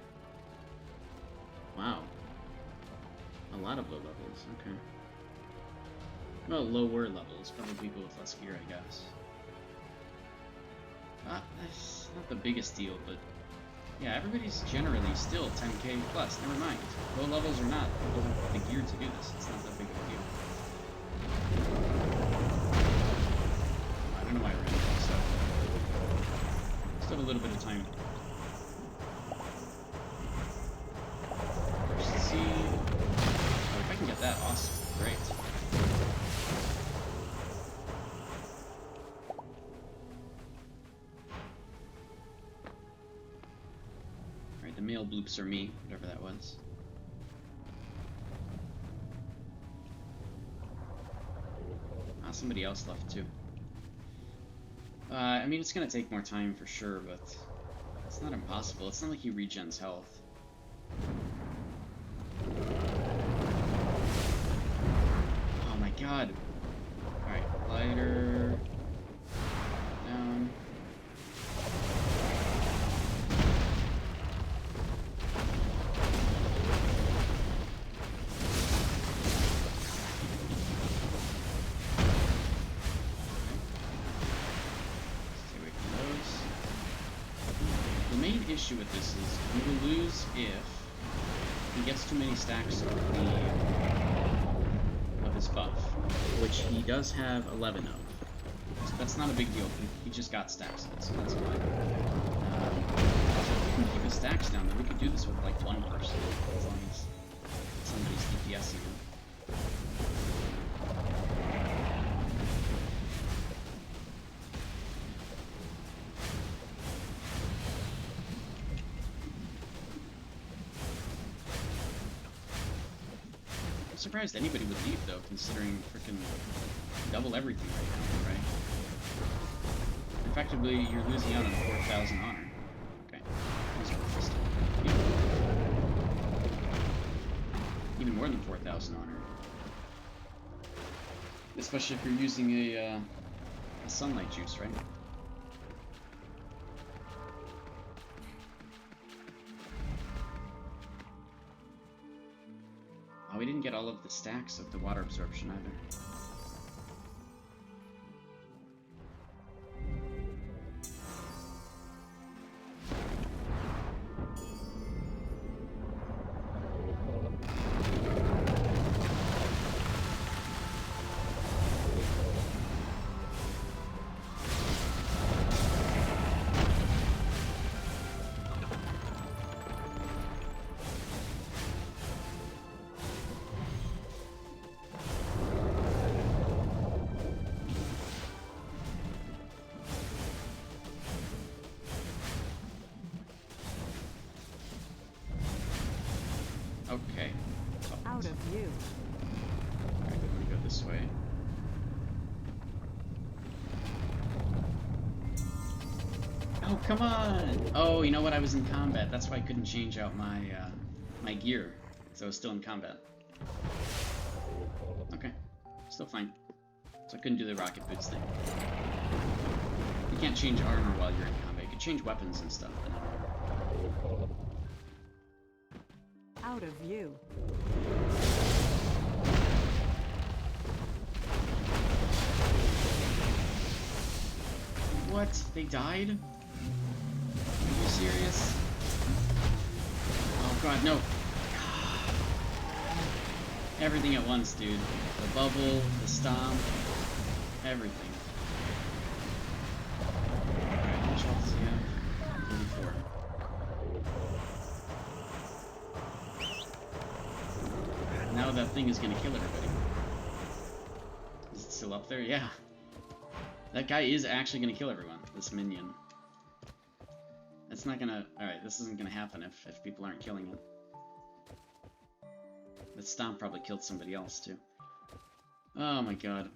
S1: Wow. A lot of low levels, okay. Well, lower levels, probably people with less gear, I guess. That's not the biggest deal, but... Yeah, everybody's generally still 10k plus, never mind. Low levels or not, people have the gear to do this, it's not that big of a deal. I don't know why we're in there, so... Still have a little bit of time. Oh, if I can get that, awesome. Great. Alright, the male bloops are me, whatever that was. Ah, somebody else left too. I mean, it's gonna take more time for sure, but it's not impossible. It's not like he regens health. Oh my god. Alright, lighter. Down. issue with this is he will lose if he gets too many stacks of his buff, which he does have 11 of. So that's not a big deal. He just got stacks of it, so that's fine. So if we can keep his stacks down, then we could do this with like one person, as long as somebody's DPSing him. I'm surprised anybody would leave, though, considering freaking double everything right now, right? Effectively, you're losing out on 4,000 honor. Okay. Even more than 4,000 honor. Especially if you're using a sunlight juice, right? Oh, we didn't get all of the stacks of the water absorption either. Okay.
S2: Out of view.
S1: Alright, we're gonna go this way. Oh, come on! Oh, you know what? I was in combat. That's why I couldn't change out my my gear. So I was still in combat. Okay. Still fine. So I couldn't do the rocket boots thing. You can't change armor while you're in combat. You can change weapons and stuff, but not armor.
S2: Out of view.
S1: What? They died? Are you serious? Oh god, no. Everything at once, dude. The bubble, the stomp, everything. Alright, how much health does he have? 34. Now that thing is gonna kill everybody. Is it still up there? Yeah. That guy is actually gonna kill everyone, this minion. It's not gonna... Alright, this isn't gonna happen if people aren't killing it. That stomp probably killed somebody else, too. Oh my god.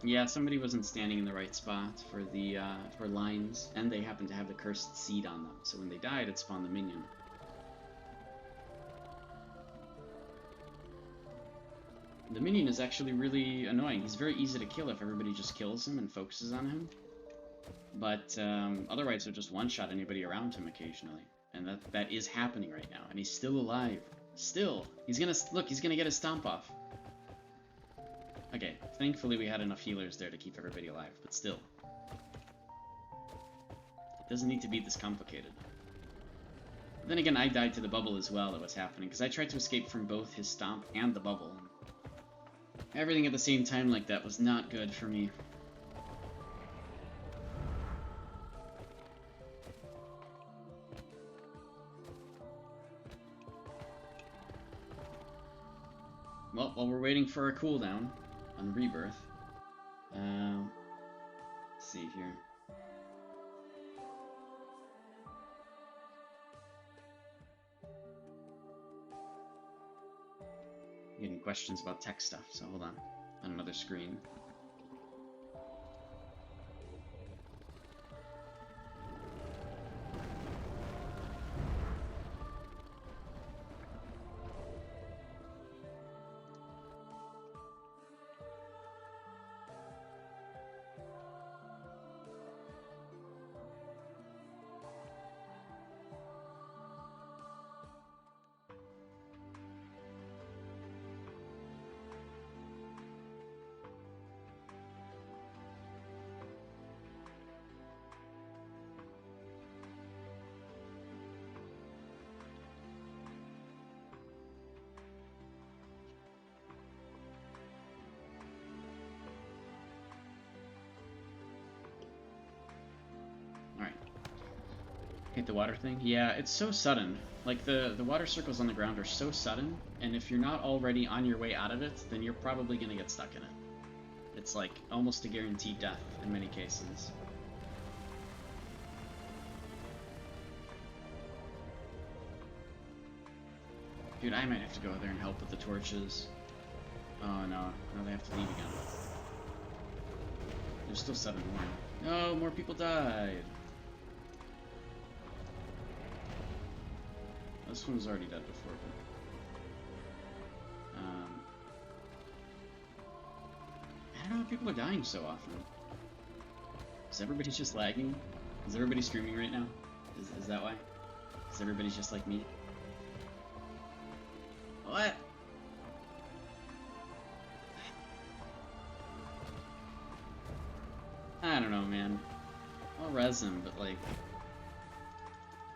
S1: Yeah, somebody wasn't standing in the right spot for the for lines, and they happened to have the cursed seed on them. So when they died, it spawned the minion. The minion is actually really annoying. He's very easy to kill if everybody just kills him and focuses on him. But otherwise, they'll just one-shot anybody around him occasionally, and that is happening right now. And he's still alive. Still, he's gonna look. He's gonna get his stomp off. Okay, thankfully we had enough healers there to keep everybody alive, but still. It doesn't need to be this complicated. But then again, I died to the bubble as well that was happening, because I tried to escape from both his stomp and the bubble. Everything at the same time like that was not good for me. Well, while we're waiting for a cooldown on Rebirth, let's see here. Getting questions about tech stuff, so hold on another screen. hit the water thing? Yeah, it's so sudden. Like, the water circles on the ground are so sudden, and if you're not already on your way out of it, then you're probably gonna get stuck in it. It's like almost a guaranteed death in many cases. Dude, I might have to go there and help with the torches. Oh no, now they have to leave again. There's still 7 more. No, more people died. This one was already dead before, but... I don't know why people are dying so often. Is everybody just lagging? Is everybody streaming right now? Is that why? Is everybody just like me? What? I don't know, man. I'll res him, but like...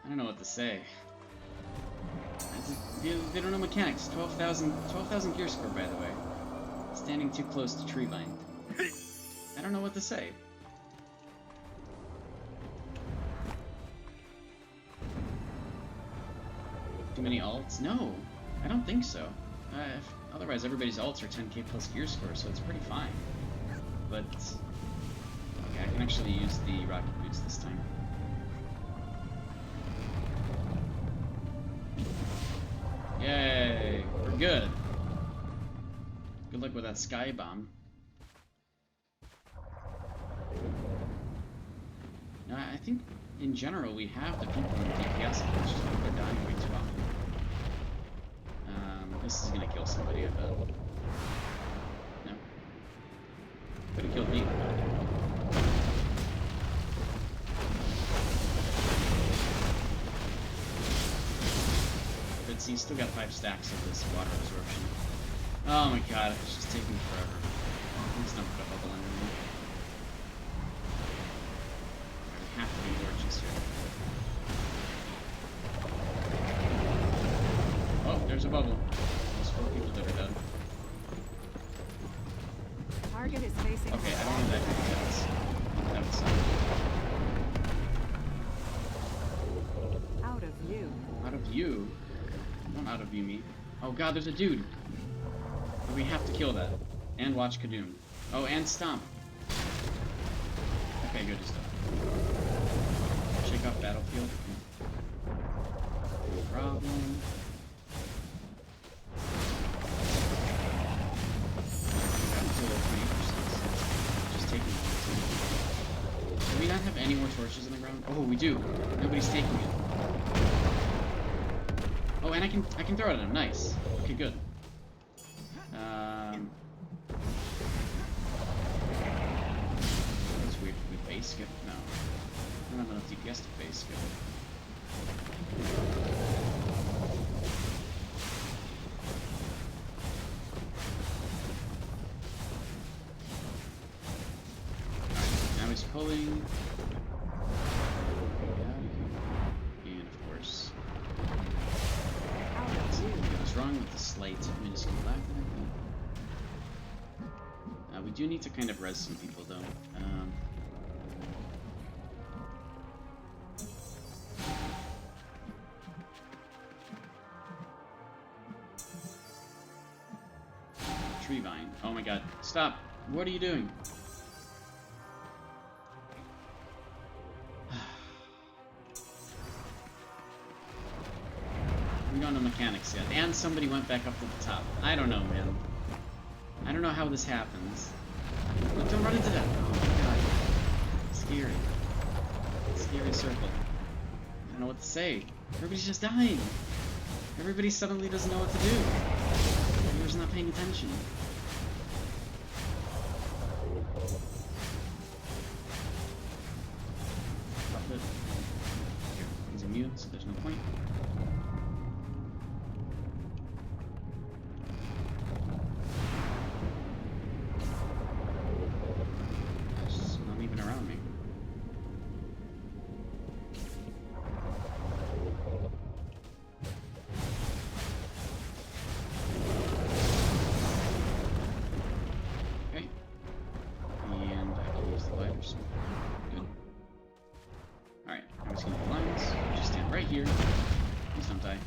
S1: I don't know what to say. They don't know mechanics. 12,000 gear score, by the way. Standing too close to Treevine. I don't know what to say. Too many alts? No, I don't think so. Otherwise, everybody's alts are 10k plus gear score, so it's pretty fine. But okay, I can actually use the rocket boots this time. Yay! We're good. Good luck with that sky bomb. Now, I think in general we have the people in DPS, it's just people are dying way too often. This is gonna kill somebody, I bet. No. Could've killed me. But see, he's still got 5 stacks of this water absorption. Oh my god, it's just taking forever. Please don't put a bubble under me. We have to be torches here. Oh, there's a bubble. There's 4 people that are dead.
S2: Target is facing.
S1: Okay, I don't know that does. That's
S2: out of view.
S1: out of view. Don't out of view me. Oh god, there's a dude. We have to kill that. And watch Kadoom. Oh, and stomp. Okay, good stuff. Shake off battlefield. No problem. Just taking it. Do we not have any more torches on the ground? Oh, we do. Nobody's taking it. Oh, and I can throw it at him. Nice. Okay, good. That's weird. We base skip? No. I don't have enough DPS to base skip. Alright, now he's pulling. And of course. What's wrong with the slight minuscule lag that I got? We do need to kind of res some people though. Treevine. Oh my god. Stop! What are you doing? We don't know mechanics yet. And somebody went back up to the top. I don't know, man. I don't know how this happens. Look, don't run into that. Oh my god. Scary. Scary circle. I don't know what to say. Everybody's just dying. Everybody suddenly doesn't know what to do. Everyone's not paying attention. But here, he's immune, so there's no point. He's not even around me. Okay. And I can use the gliders. Good. Alright, I'm just gonna lines. here. Please don't die.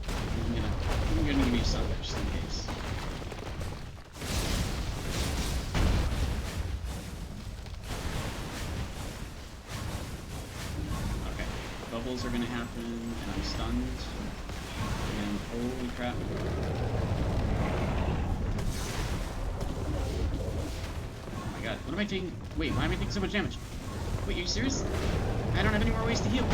S1: I'm gonna give you some, just in case. Okay, bubbles are gonna happen, and I'm stunned. And holy crap. Oh my god, what am I taking? Wait, why am I taking so much damage? Wait, are you serious? I don't have any more ways to heal.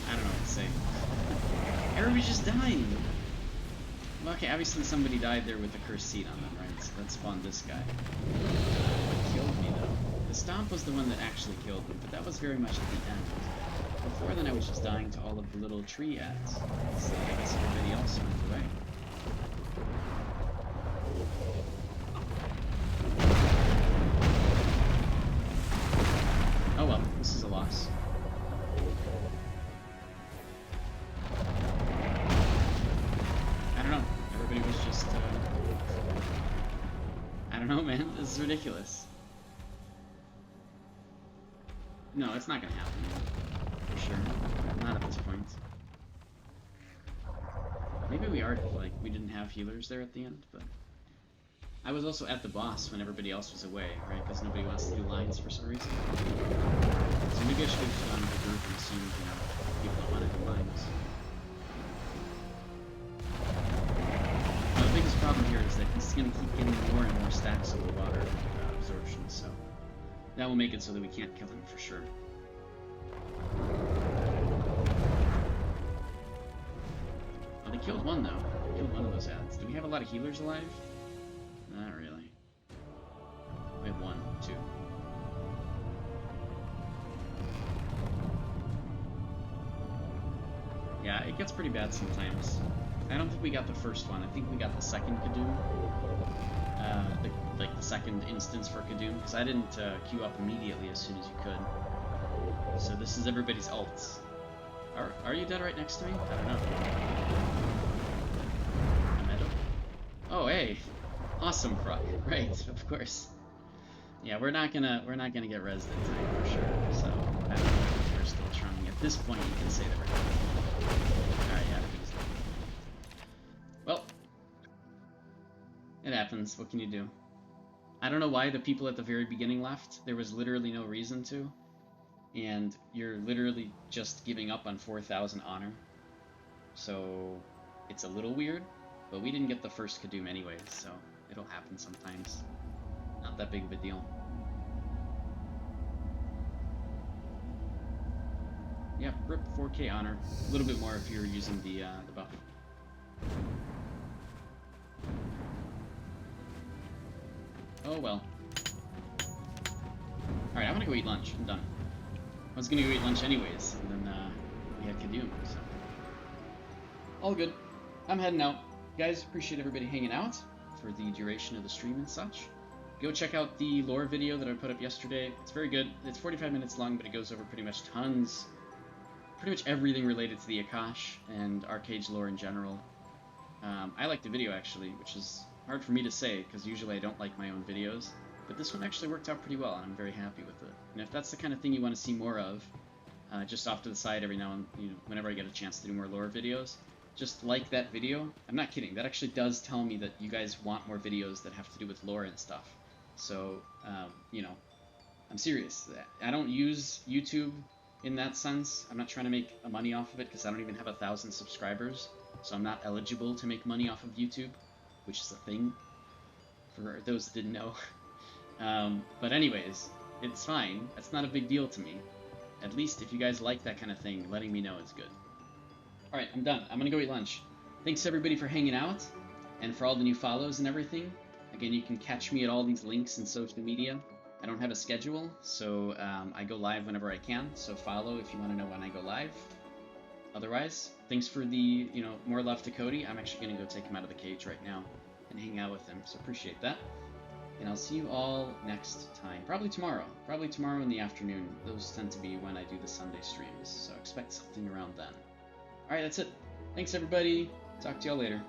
S1: I don't know what to say. Everybody's just dying. Well, okay, obviously somebody died there with the cursed seed on them, right? So that spawned this guy. What killed me, though? The stomp was the one that actually killed me, but that was very much at the end. Before then, I was just dying to all of the little tree ads. So I guess everybody else went away. Oh well, this is a loss. I don't know. Everybody was just, I don't know, man. This is ridiculous. No, it's not gonna happen. For sure. Not at this point. Maybe we are, like, we didn't have healers there at the end, but... I was also at the boss when everybody else was away, right? Because nobody wants to do lines for some reason. So maybe I should have just gone to the group and assumed, you know, people don't want to do lines. Now, the biggest problem here is that he's going to keep getting more and more stacks of the water absorption, so... That will make it so that we can't kill him for sure. Oh, they killed one, though. They killed one of those ads. Do we have a lot of healers alive? Not really. We have 1, 2. Yeah, it gets pretty bad sometimes. I don't think we got the first one. I think we got the second Kadoom. Like the second instance for Kadoom, because I didn't queue up immediately as soon as you could. So this is everybody's ults. Are you dead right next to me? I don't know. Oh, hey. Awesome, Frog. Right, of course. Yeah, we're not gonna get rezzed in time for sure. So I don't know if we're still trying. At this point, you can say that we're done. Alright, yeah, please. Well, it happens. What can you do? I don't know why the people at the very beginning left. There was literally no reason to. And you're literally just giving up on 4,000 honor. So it's a little weird, but we didn't get the first Kadoom anyways, so it'll happen sometimes. Not that big of a deal. Yeah, rip 4K honor. A little bit more if you're using the buff. Oh well. Alright, I'm gonna go eat lunch. I'm done. I was gonna go eat lunch anyways, and then we had Kadoom, so. All good. I'm heading out. Guys, appreciate everybody hanging out for the duration of the stream and such. Go check out the lore video that I put up yesterday. It's very good. It's 45 minutes long, but it goes over pretty much everything related to the Archeage and Archeage lore in general. I liked the video, actually, which is hard for me to say, because usually I don't like my own videos. But this one actually worked out pretty well, and I'm very happy with it. And if that's the kind of thing you want to see more of, just off to the side every now and whenever I get a chance to do more lore videos, just like that video. I'm not kidding. That actually does tell me that you guys want more videos that have to do with lore and stuff. So, I'm serious. I don't use YouTube in that sense. I'm not trying to make money off of it because I don't even have 1,000 subscribers. So I'm not eligible to make money off of YouTube, which is a thing for those that didn't know. But anyways, it's fine. That's not a big deal to me. At least if you guys like that kind of thing, letting me know is good. Alright, I'm done. I'm gonna go eat lunch. Thanks everybody for hanging out, and for all the new follows and everything. Again, you can catch me at all these links in social media. I don't have a schedule, so I go live whenever I can, so follow if you want to know when I go live. Otherwise, thanks for the, more love to Cody. I'm actually gonna go take him out of the cage right now and hang out with him, so appreciate that. And I'll see you all next time. Probably tomorrow. Probably tomorrow in the afternoon. Those tend to be when I do the Sunday streams, so expect something around then. Alright, that's it. Thanks, everybody. Talk to y'all later.